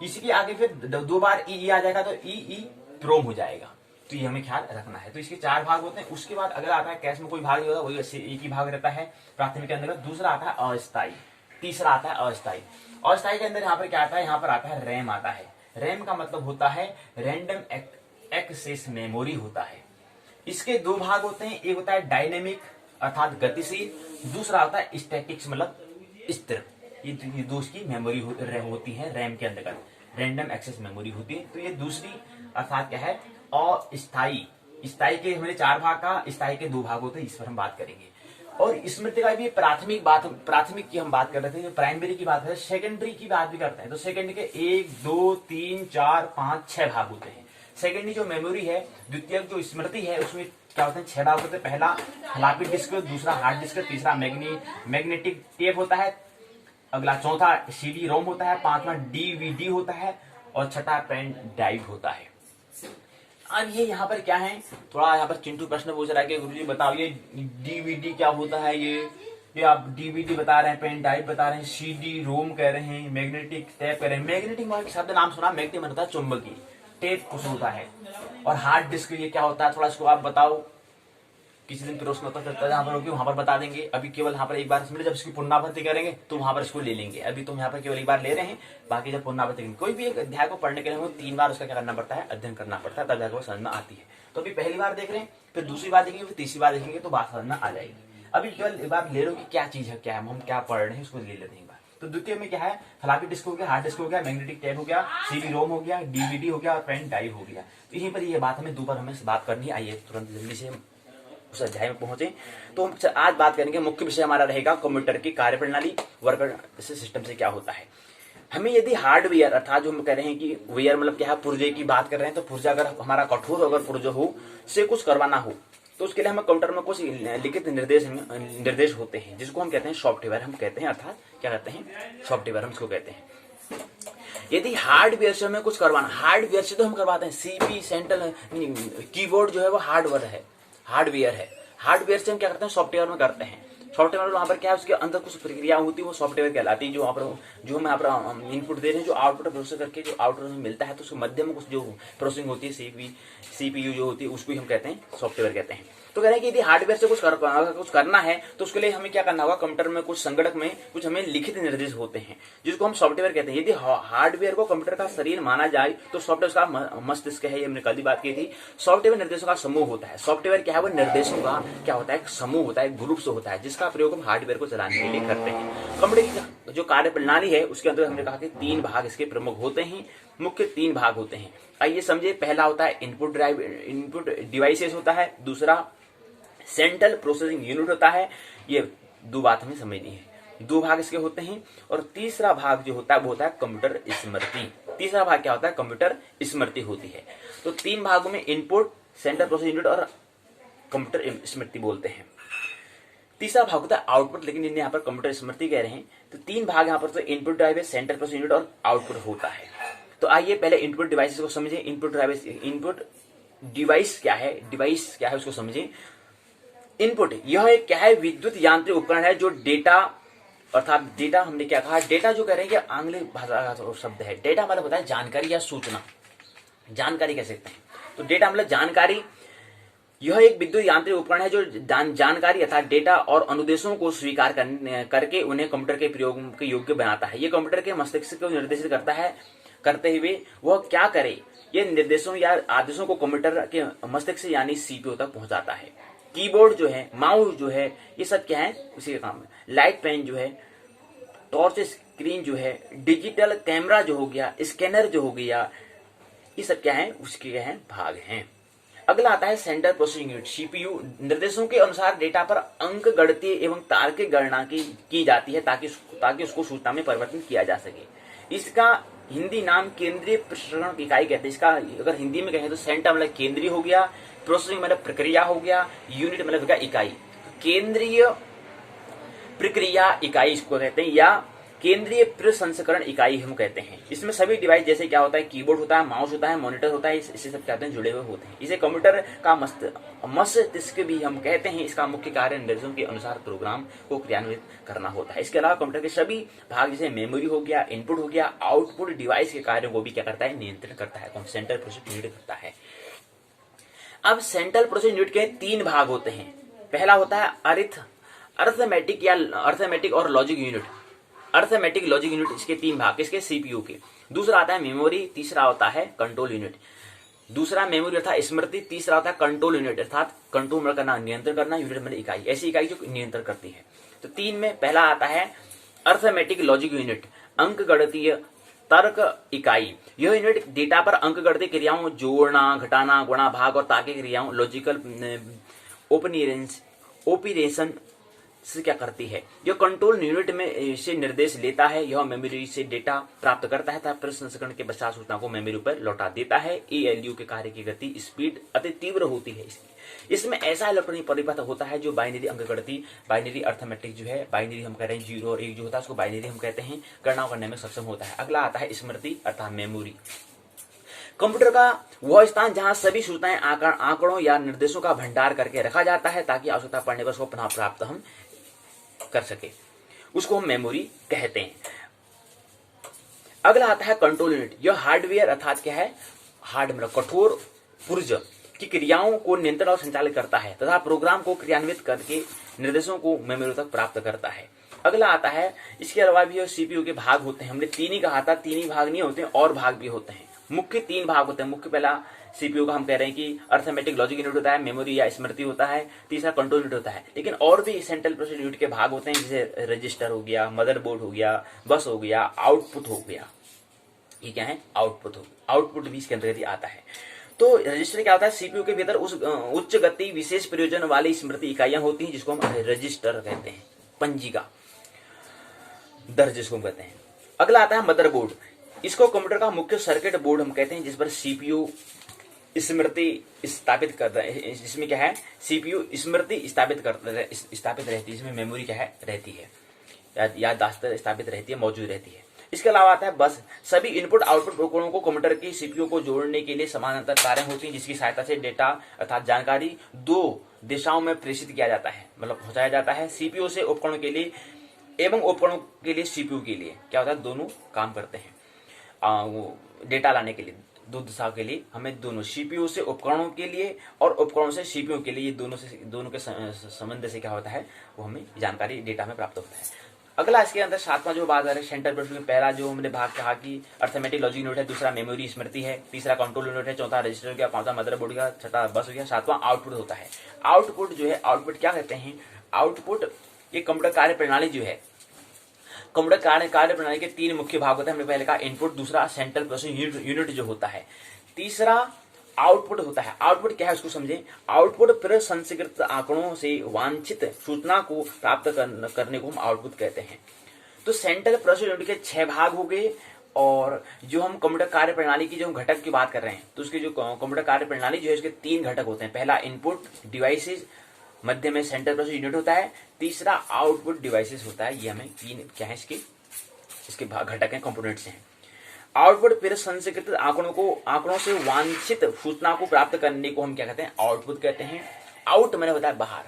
इसी के आगे फिर 2 बार ई आ जाएगा तो ई प्रोम हो जाएगा। तो ये हमें ख्याल रखना है। तो इसके 4 भाग होते हैं। उसके बाद अगर आता है कैश में कोई भाग नहीं होता, वही एक ही भाग रहता है प्राथमिक के अंदर। दूसरा आता है अस्थायी, तीसरा आता है अस्थायी। अस्थायी के अंदर यहाँ पर क्या आता है, यहाँ पर आता है रैम आता है। रैम का मतलब होता है रैंडम एक्सेस मेमोरी होता है। इसके 2 भाग होते हैं, एक होता है डायनेमिक अर्थात गतिशील, दूसरा होता है स्टैटिक्स मतलब स्थिर। ये 2 की मेमोरी होती है रैम के अंतर्गत, रैंडम एक्सेस मेमोरी होती है। तो ये दूसरी अर्थात क्या है अस्थायी। स्थायी के हमारे 4 भाग का, स्थायी के 2 भाग होते हैं, इस पर हम बात करेंगे। और स्मृति का भी प्राथमिक की हम बात कर रहे थे, प्राइमरी की बात है, सेकेंडरी की बात भी करते हैं। तो सेकेंडरी के 1 2 3 4 5 6 भाग होते हैं। सेकेंडरी जो मेमोरी है, द्वितीय जो स्मृति है, उसमें क्या होते हैं 6 भाग होते हैं। पहला फ्लॉपी डिस्क, दूसरा हार्ड डिस्क, तीसरा मैग्नेटिक टेप होता है, अगला चौथा सीडी रोम होता है, 5वां डीवीडी होता है और 6ठा पेन ड्राइव होता है। अब ये यहाँ पर क्या है, थोड़ा यहाँ पर चिंटू प्रश्न पूछ रहा है कि गुरुजी बताओ ये डीवीडी क्या होता है। ये आप डीवीडी बता रहे हैं, पेन ड्राइव बता रहे हैं, सीडी रोम कह रहे हैं, मैग्नेटिक टेप कह रहे हैं। मैग्नेटिक शब्द नाम सुना, मैग्नेटिक होता है चुंबकीय, टेप कुछ होता है। और हार्ड डिस्क ये क्या होता है, थोड़ा इसको आप बताओ किसी दिन प्रश्न होता है जहाँ पर होगी वहां पर बता देंगे। अभी केवल यहाँ पर एक बार समझे, जब इसकी पुनरावृत्ति करेंगे तो वहां पर इसको ले लेंगे। अभी तुम यहाँ पर केवल एक बार ले रहे हैं, बाकी जब पुनरावृत्ति करेंगे। कोई भी एक अध्याय को पढ़ने के लिए 3 बार उसका क्या करना पड़ता है, अध्ययन करना पड़ता है, तब जाकर वो समझ में आती है। तो अभी पहली बार देख रहे हैं, फिर दूसरी बार देखेंगे, फिर तीसरी बार देखेंगे तो बात समझ में आ जाएगी। अभी केवल एक बार ले लो कि क्या चीज है, क्या है, हम क्या पढ़ रहे हैं, उसको ले लेते हैं। तो द्वितीय में क्या है, फ्लॉपी डिस्क हो गया, हार्ड डिस्क हो गया, मैग्नेटिक टेप हो गया, सीडी रोम हो गया, डीवीडी हो गया और पेन ड्राइव हो गया। तो यहीं पर ये बात हमें दो बार हमें बात करनी है। आइए तुरंत जल्दी से उस अध्याय में पहुंचे। तो हम आज बात करेंगे, मुख्य विषय हमारा रहेगा कंप्यूटर की कार्यप्रणाली, वर्कर सिस्टम से क्या होता है। हमें यदि हार्डवेयर अर्थात जो हम कह रहे हैं कि वेयर मतलब क्या है, पुर्जे की बात कर रहे हैं, तो पुर्जा अगर हमारा कठोर अगर पुर्जा हो से कुछ करवाना हो तो उसके लिए हमें कंप्यूटर में कुछ लिखित निर्देश होते हैं, जिसको हम कहते हैं सॉफ्टवेयर हम कहते हैं, अर्थात क्या कहते हैं, सॉफ्टवेयर हम इसको कहते हैं। यदि हार्डवेयर से हमें कुछ करवाना, हार्डवेयर से तो हम करवाते हैं, सीपी सेंट्रल कीबोर्ड जो है वो हार्डवेयर है। हार्डवेयर से हम क्या करते हैं, सॉफ्टवेयर में करते हैं। सॉफ्टवेयर वहां पर क्या है, उसके अंदर कुछ प्रक्रिया होती है, वो सॉफ्टवेयर कहलाती है। जो वहां पर जो हम यहाँ पर इनपुट दे रहे हैं, जो आउटपुट प्रोसेस करके जो आउटपुट मिलता है, तो उसके मध्य में कुछ जो प्रोसेसिंग होती है, सीपीयू जो होती है, उसको हम कहते हैं सॉफ्टवेयर कहते हैं। तो कह रहे हैं कि यदि हार्डवेयर से कुछ करना है तो उसके लिए हमें क्या करना होगा, कंप्यूटर में कुछ संगणक में कुछ हमें लिखित निर्देश होते हैं, जिसको हम सॉफ्टवेयर कहते हैं। यदि हार्डवेयर को कंप्यूटर का शरीर माना जाए तो सॉफ्टवेयर का मस्तिष्क है, ये हमने कल ही बात की थी। सॉफ्टवेयर निर्देशों का समूह होता है। सॉफ्टवेयर क्या है, वो निर्देशों का क्या होता है, एक समूह होता है, ग्रुप से होता है, जिसका प्रयोग हम हार्डवेयर को चलाने के लिए करते हैं। कंप्यूटर की जो कार्यप्रणाली है उसके अंदर हमने कहा कि 3 भाग इसके प्रमुख होते हैं, मुख्य 3 भाग होते हैं। आइए समझे। पहला होता है इनपुट डिवाइसेस होता है, दूसरा सेंट्रल प्रोसेसिंग यूनिट होता है। ये 2 बात हमें समझनी है, 2 भाग इसके होते हैं। और तीसरा भाग जो होता है वो होता है कंप्यूटर स्मृति। तीसरा भाग क्या होता है, कंप्यूटर स्मृति होती है। तो 3 भागों में इनपुट, सेंट्रल प्रोसेसिंग यूनिट और कंप्यूटर स्मृति बोलते हैं। तीसरा भाग होता है आउटपुट, लेकिन इन्हें यहाँ पर कंप्यूटर स्मृति कह रहे हैं। तो 3 भाग यहाँ पर तो input device, central processing unit और आउटपुट होता है। तो आइए पहले इनपुट डिवाइस को समझे। इनपुट डिवाइस क्या है, डिवाइस क्या है उसको समझे। इनपुट यह एक क्या है, विद्युत यांत्रिक उपकरण है जो डेटा, अर्थात डेटा हमने क्या कहा, डेटा जो कह रहे हैं कि आंग्ल भाषा का शब्द है। डेटा मतलब होता है जानकारी या सूचना, जानकारी कह सकते हैं। तो डेटा मतलब जानकारी। यह एक विद्युत यांत्रिक उपकरण है जो जानकारी अर्थात डेटा और अनुदेशों को स्वीकार करके उन्हें कंप्यूटर के प्रयोग के योग्य बनाता है। यह कंप्यूटर के मस्तिष्क को निर्देशित करता है, करते हुए वह क्या करे, ये निर्देशों या आदेशों को कंप्यूटर के मस्तिष्क यानी सीपीयू तक पहुंचाता है। कीबोर्ड जो है, माउस जो है, ये सब क्या है, उसी का काम है। लाइट पेन जो है, टॉर्च स्क्रीन जो है, डिजिटल कैमरा जो हो गया, स्कैनर जो हो गया, ये सब क्या है, उसके क्या है, भाग हैं। अगला आता है सेंट्रल प्रोसेसिंग यूनिट, सीपीयू। निर्देशों के अनुसार डेटा पर अंक गणितीय एवं तार्किक गणना की जाती है ताकि उसको सूचना में परिवर्तन किया जा सके। इसका हिंदी नाम केंद्रीय प्रसंस्करण इकाई कहते हैं। इसका अगर हिंदी में कहें तो सेंटर मतलब केंद्रीय हो गया, प्रोसेसिंग मतलब प्रक्रिया हो गया, यूनिट मतलब क्या, इकाई। केंद्रीय प्रक्रिया इकाई इसको कहते हैं, या केंद्रीय प्रसंस्करण इकाई हम कहते हैं। इसमें सभी डिवाइस जैसे क्या होता है, कीबोर्ड होता है, माउस होता है, मॉनिटर होता है, इसे सब कहते हैं, जुड़े हुए होते हैं। इसे कंप्यूटर का मस्तिष्क भी हम कहते हैं। इसका मुख्य कार्य निर्देशों के अनुसार प्रोग्राम को क्रियान्वित करना होता है। इसके अलावा कंप्यूटर के सभी भाग जैसे मेमोरी हो गया, इनपुट हो गया, आउटपुट डिवाइस के कार्यों को भी क्या करता है, नियंत्रण करता है, सेंट्रल प्रोसेसिंग यूनिट करता है। अब सेंट्रल प्रोसेसिंग यूनिट के 3 भाग होते हैं। पहला होता है अर्थमेटिक और logic unit. Arithmetic logic unit, इसके 3 भाग, इसके सीपीयू के। दूसरा आता है मेमोरी, तीसरा होता है कंट्रोल यूनिट। दूसरा मेमोरी अर्थात स्मृति, तीसरा होता है कंट्रोल यूनिट अर्थात कंट्रोल करना, नियंत्रण करना, यूनिट मतलब इकाई, ऐसी इकाई जो नियंत्रण करती है। तो 3 में पहला आता है अर्थमेटिक लॉजिक यूनिट, अंक गणितीय तर्क इकाई। यह यूनिट डेटा पर अंक गणितीय क्रियाओं, जोड़ना, घटाना, गुणा, भाग और तार्किक क्रियाओं, लॉजिकल ऑपरेशन से क्या करती है। यह कंट्रोल यूनिट में से निर्देश लेता है। यह मेमोरी से डेटा प्राप्त करता है तथा प्रसंस्करण के पश्चात सूचना को मेमोरी पर लौटा देता है। एएलयू के कार्य की गति स्पीड अति तीव्र होती है। इसमें ऐसा इलेक्ट्रॉनिक परिपथ होता है जो बाइनरी अंक गणितीय, बाइनरी अर्थमेटिक जो है, बाइनरी हम कह रहे हैं 0 और 1 जो होता है उसको बाइनरी हम कहते हैं, गणना करने में सक्षम होता है। अगला आता है स्मृति अर्थात मेमोरी। कंप्यूटर का वह स्थान जहां सभी सूचनाएं, आंकड़ों या निर्देशों का भंडार करके रखा जाता है ताकि आवश्यकता पड़ने पर उसको पुनः प्राप्त हम कर सके, उसको हम मेमोरी कहते हैं। अगला आता है कंट्रोल यूनिट। यह हार्डवेयर अर्थात क्या है, हार्ड मतलब कठोर पुर्ज की क्रियाओं को नियंत्रण और संचालित करता है तथा प्रोग्राम को क्रियान्वित करके निर्देशों को मेमोरी तक प्राप्त करता है। अगला आता है, इसके अलावा भी सीपीयू के भाग होते हैं। हमने तीन ही कहा था, तीन ही भाग नहीं होते हैं, और भाग भी होते हैं। मुख्य तीन भाग होते हैं। मुख्य पहला सीपीयू का हम कह रहे हैं कि अर्थमेटिक लॉजिक यूनिट होता है, मेमोरी या स्मृति होता है, तीसरा कंट्रोल यूनिट होता है। लेकिन और भी सेंट्रल प्रोसेसर यूनिट के भाग होते हैं, जैसे रजिस्टर हो गया, मदरबोर्ड हो गया, बस हो गया, आउटपुट हो गया। ये क्या है? आउटपुट भी इसके अंतर्गत आता है। तो रजिस्टर क्या होता है? सीपीयू के भीतर उस उच्च गति विशेष प्रयोजन वाली स्मृति इकाइयां होती हैं जिसको हम रजिस्टर कहते हैं, पंजिका दर्ज जिसको हम कहते हैं। अगला आता है मदरबोर्ड। इसको कंप्यूटर का मुख्य सर्किट बोर्ड हम कहते हैं, जिस पर सीपीयू स्मृति स्थापित करता है। जिसमें क्या है? सीपीयू स्मृति स्थापित रहती है, जिसमें मेमोरी क्या है? रहती है, याददाश्त स्थापित रहती है, मौजूद रहती है। इसके अलावा आता है बस। सभी इनपुट आउटपुट उपकरणों को कंप्यूटर की सीपीयू को जोड़ने के लिए समानांतर तारें होती हैं, जिसकी सहायता से डेटा अर्थात जानकारी दो दिशाओं में प्रेषित किया जाता है, मतलब पहुंचाया जाता है। सीपीयू से उपकरणों के लिए एवं उपकरणों के लिए सीपीयू के लिए क्या होता है? दोनों काम करते हैं। वो डेटा लाने के लिए दो दिशाओं के लिए हमें दोनों, सीपीयू से उपकरणों के लिए और उपकरणों से सीपीयू के लिए, ये दोनों के संबंध से क्या होता है? वो हमें जानकारी डेटा में प्राप्त होता है। अगला इसके अंदर सातवां जो बात है सेंट्रल प्रोसेसर में, पहला जो हमने भाग कहा कि अर्थमेटिक लॉजिक यूनिट है, दूसरा मेमोरी स्मृति है, तीसरा कंट्रोल यूनिट है, चौथा रजिस्टर हो गया, पांचवा मदरबोर्ड का, छठा बस हो गया, सातवां आउटपुट होता है। आउटपुट जो है, आउटपुट क्या कहते हैं? आउटपुट ये कंप्यूटर कार्य प्रणाली जो है, कंप्यूटर कार्य प्रणाली के तीन मुख्य भाग होते हैं। हमने पहले कहा इनपुट, दूसरा सेंट्रल प्रोसेसिंग यूनिट जो होता है, तीसरा आउटपुट होता है। आउटपुट क्या है उसको समझें। आउटपुट प्रसंस्कृत आंकड़ों से वांछित सूचना को प्राप्त करने को हम आउटपुट कहते हैं। तो सेंट्रल प्रोसेसिंग यूनिट के 6 भाग हो गए, और जो हम कंप्यूटर कार्य प्रणाली की जो हम घटक की बात कर रहे हैं, तो उसके जो कंप्यूटर कार्य प्रणाली जो है उसके 3 घटक होते हैं। पहला इनपुट डिवाइसेज, मध्य में सेंट्रल प्रोसेसिंग यूनिट होता है, तीसरा आउटपुट डिवाइसेस होता है। ये हमें तीन क्या है? इसके घटक हैं, कंपोनेंट्स हैं। आउटपुट फिर संस्कृत आंकड़ों से वांछित सूचना को प्राप्त करने को हम क्या कहते हैं? आउटपुट कहते हैं। आउट मैंने बताया बाहर,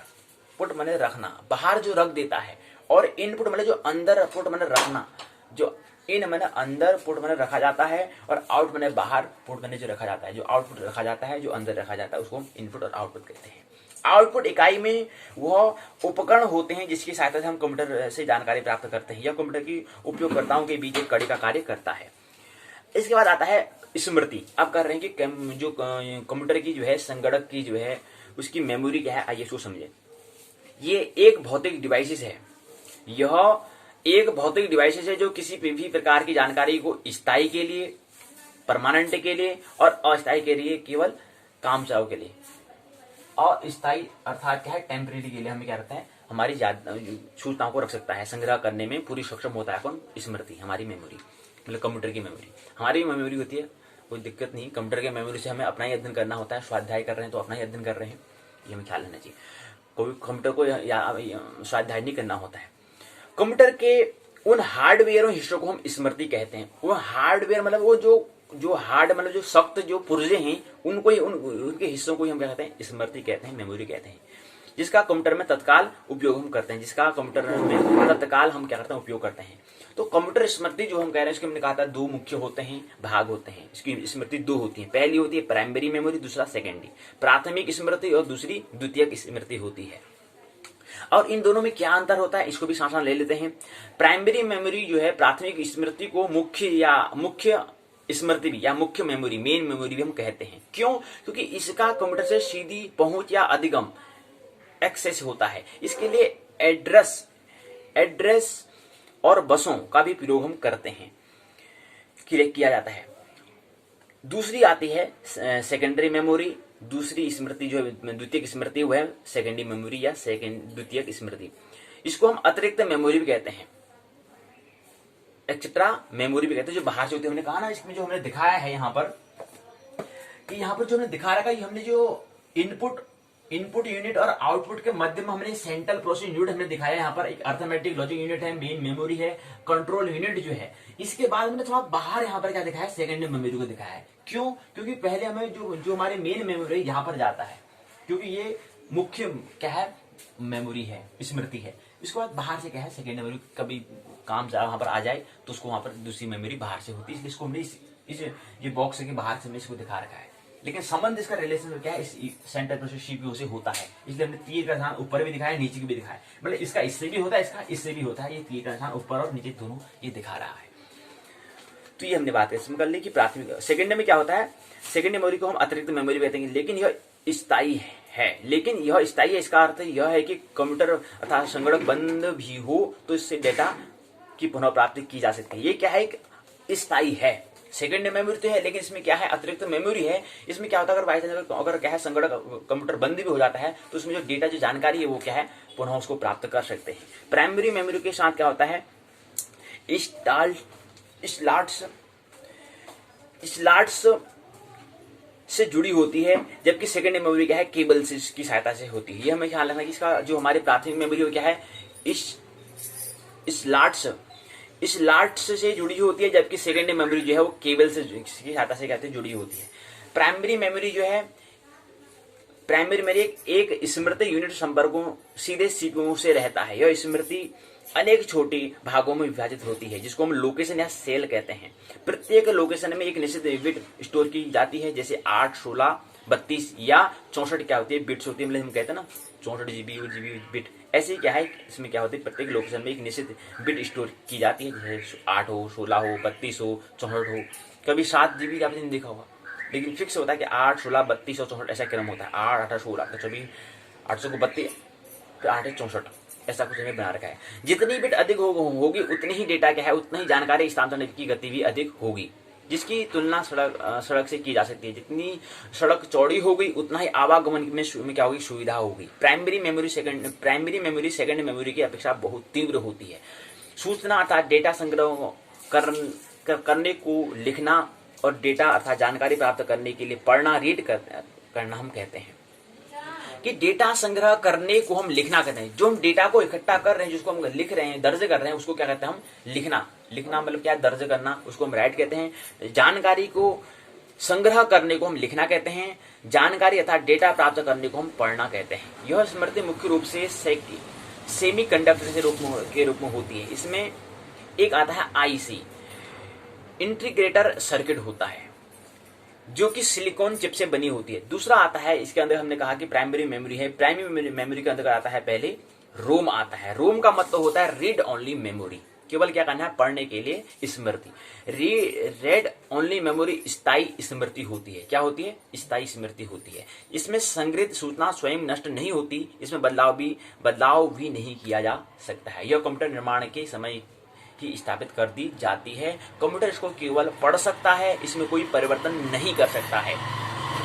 पुट मैंने रखना, बाहर जो रख देता है, और इनपुट मैंने जो अंदर, पुट मैंने रखना, जो इन मैंने अंदर, पुट मैंने रखा जाता है, और आउट मैंने बाहर, पुट मैंने जो रखा जाता है। जो आउटपुट रखा जाता है, जो अंदर रखा जाता है, उसको हम इनपुट और आउटपुट कहते हैं। आउटपुट इकाई में वह उपकरण होते हैं जिसकी सहायता से हम कंप्यूटर से जानकारी प्राप्त करते हैं, या कंप्यूटर की उपयोगकर्ताओं के बीच एक कड़ी का कार्य करता है। इसके बाद आता है स्मृति। अब कर रहे हैं कि जो कंप्यूटर की जो है, संगणक की जो है, उसकी मेमोरी क्या है? आइए इसको समझे। ये एक भौतिक डिवाइसेस है, यह एक भौतिक डिवाइसेस है जो किसी भी प्रकार की जानकारी को स्थायी के लिए, परमानेंट के लिए, और अस्थायी के लिए, केवल काम चाव के लिए, अस्थायी अर्थात क्या है? टेम्परेरी के लिए हमें क्या करता है? हमारी सूचनाओं को रख सकता है, संग्रह करने में पूरी सक्षम होता है। कौन? स्मृति, हमारी मेमोरी, मतलब कंप्यूटर की मेमोरी। हमारी मेमोरी होती है, कोई दिक्कत नहीं। कंप्यूटर की मेमोरी से हमें अपना ही अध्ययन करना होता है, स्वाध्याय कर रहे हैं तो अपना ही अध्ययन कर रहे हैं, ये हमें ख्याल रखना चाहिए। कोई कंप्यूटर को स्वाध्याय नहीं करना होता है। कंप्यूटर के उन हार्डवेयर हिस्सों को हम स्मृति कहते हैं। वो हार्डवेयर मतलब वो जो हार्ड मतलब जो सख्त जो पुर्जे हैं, उनको ही उनके हिस्सों को ही हम क्या कहते हैं? स्मृति कहते हैं, मेमोरी कहते हैं, जिसका कंप्यूटर में तत्काल उपयोग हम करते हैं, जिसका कंप्यूटर में तत्काल हम क्या करते हैं? उपयोग करते हैं। तो कंप्यूटर स्मृति जो हम कह रहे हैं, इसके हमने कहा था 2 मुख्य होते हैं, भाग होते हैं। इसकी स्मृति 2 होती है। पहली होती है प्राइमरी मेमोरी, दूसरा सेकेंडरी, प्राथमिक स्मृति, और दूसरी द्वितीयक स्मृति होती है। और इन दोनों में क्या अंतर होता है, इसको भी साथ ले लेते हैं। प्राइमरी मेमोरी जो है, प्राथमिक स्मृति को मुख्य स्मृति भी या मुख्य मेमोरी, मेन मेमोरी भी हम कहते हैं। क्यों? क्योंकि इसका कंप्यूटर से सीधी पहुंच या अधिगम, एक्सेस होता है। इसके लिए एड्रेस और बसों का भी प्रयोग हम करते हैं, किया जाता है। दूसरी आती है सेकेंडरी मेमोरी। दूसरी स्मृति जो है, द्वितीयक स्मृति, वो है सेकेंडरी मेमोरी या द्वितीयक स्मृति। इसको हम अतिरिक्त मेमोरी भी कहते हैं, एक्स्ट्रा मेमोरी भी कहते हैं, जो बाहर से होती है। हमने कहा ना, इसमें जो हमने दिखाया है यहाँ पर, कि यहाँ पर जो हमने दिखा रखा है, हमने जो इनपुट यूनिट और आउटपुट के मध्य में हमने सेंट्रल प्रोसेसिंग यूनिट हमने दिखाया है। यहाँ पर एक अर्थमेटिक लॉजिक यूनिट है, मेन मेमोरी है, कंट्रोल यूनिट जो है। इसके बाद हमने थोड़ा बाहर यहाँ पर क्या दिखाया है? सेकेंडरी मेमोरी को दिखाया है। क्यों? क्योंकि पहले हमें जो हमारे मेन मेमोरी यहाँ पर जाता है, क्योंकि ये मुख्य क्या है? मेमोरी है, स्मृति है। इसके बाद बाहर से क्या है? Secondary memory. कभी काम वहां पर आ जाए तो उसको वहां पर दूसरी मेमोरी बाहर से होती है, इसलिए इसको हमने ये बॉक्स के बाहर से हमने इसको दिखा रखा है। लेकिन संबंध इसका रिलेशन क्या है, इस सेंट्रल प्रोसेस सीपीयू से होता है। इसलिए हमने तीर का निशान ऊपर भी दिखाया, नीचे भी दिखाया, मतलब इसका इससे भी होता है, इसका इससे भी होता है। ये तीर का निशान ऊपर और नीचे दोनों ये दिखा रहा है। तो ये हमने बात कर ली कि प्राथमिक। सेकेंडरी में क्या होता है, सेकेंडरी मेमोरी को हम अतिरिक्त मेमोरी कहते हैं, लेकिन यह स्थायी है। लेकिन यह स्थायी है, इसका अर्थ यह है कि कंप्यूटर अर्थात संगणक बंद भी हो तो इससे डेटा की पुनः प्राप्ति की जा सकती है। ये क्या है, एक स्थायी है। सेकेंडरी मेमोरी तो है, लेकिन इसमें क्या है, अतिरिक्त मेमोरी है। इसमें क्या होता है, अगर बाई चांस अगर क्या है संगणक कंप्यूटर बंद भी हो जाता है तो उसमें जो डेटा, जो जानकारी है वो क्या है, पुनः उसको प्राप्त कर सकते हैं। प्राइमरी मेमोरी के साथ क्या होता है, स्लॉट्स से जुड़ी होती है, जबकि सेकेंडरी मेमोरी क्या है, केबल से की सहायता से होती है। ये हमें ख्याल रखना कि इसका जो हमारी प्राथमिक मेमोरी क्या है, स्लॉट्स से जुड़ी होती है, जबकि सेकेंडरी मेमोरी जो है वो केबल से की सहायता से कहते हैं जुड़ी होती है। प्राइमरी मेमोरी जो है, प्राइमरी मेमोरी एक स्मृति यूनिट संपर्कों सीधे सीपीयू से रहता है। यह स्मृति अनेक छोटे भागों में विभाजित होती है, जिसको हम लोकेशन या सेल कहते हैं। प्रत्येक लोकेशन में एक निश्चित बिट स्टोर की जाती है, जैसे 8, 16, 32 या 64 क्या होती है, बिट्स होती है, मतलब हम कहते हैं ना 64 जीबी बिट। ऐसे ही क्या है, इसमें क्या होती है, प्रत्येक लोकेशन में एक निश्चित बिट स्टोर की जाती है, जैसे 8 हो, 16 हो, 32 हो, 64 हो। कभी 7 जीबी आपने देखा होगा, लेकिन फिक्स होता है कि 8, 16, 32 और 64 ऐसा क्रम होता है। 8, 8, 16 तो 24, 800 को 32, फिर 8, 64 ऐसा कुछ हमें बना रखा है। जितनी बिट अधिक होगी उतनी ही डेटा क्या है, उतनी ही जानकारी स्थानांतरण की गति भी अधिक होगी, जिसकी तुलना सड़क से की जा सकती है। जितनी सड़क चौड़ी होगी उतना ही आवागमन में क्या होगी, सुविधा होगी। प्राइमरी मेमोरी सेकेंडरी मेमोरी की अपेक्षा बहुत तीव्र होती है। सूचना अर्थात डेटा संग्रह करने को लिखना और डेटा अर्थात जानकारी प्राप्त करने के लिए पढ़ना, रीड करना हम कहते हैं। कि डेटा संग्रह करने को हम लिखना कहते हैं। जो हम डेटा को इकट्ठा कर रहे हैं, जिसको हम लिख रहे हैं, दर्ज कर रहे हैं, उसको क्या कहते हैं हम, लिखना। लिखना मतलब क्या, दर्ज करना, उसको हम राइट कहते हैं। जानकारी को संग्रह करने को हम लिखना कहते हैं। जानकारी अर्थात डेटा प्राप्त करने को हम पढ़ना कहते हैं। यह स्मृति मुख्य रूप से सेमी कंडक्टर के रूप में होती है। इसमें एक आता है आईसी, इंटीग्रेटर सर्किट होता है, जो कि सिलिकॉन चिप से बनी होती है। दूसरा आता है, इसके अंदर हमने कहा कि प्राइमरी मेमोरी है। प्राइमरी मेमोरी के अंदर आता है पहले रोम आता है। रोम का मतलब होता है रीड ओनली मेमोरी, केवल क्या करना है, पढ़ने के लिए स्मृति। रीड ओनली मेमोरी स्थायी स्मृति होती है। क्या होती है, स्थायी स्मृति होती है। इसमें संग्रहित सूचना स्वयं नष्ट नहीं होती, इसमें बदलाव भी नहीं किया जा सकता है। यह कंप्यूटर निर्माण के समय की स्थापित कर दी जाती है। कंप्यूटर इसको केवल पढ़ सकता है, इसमें कोई परिवर्तन नहीं कर सकता है।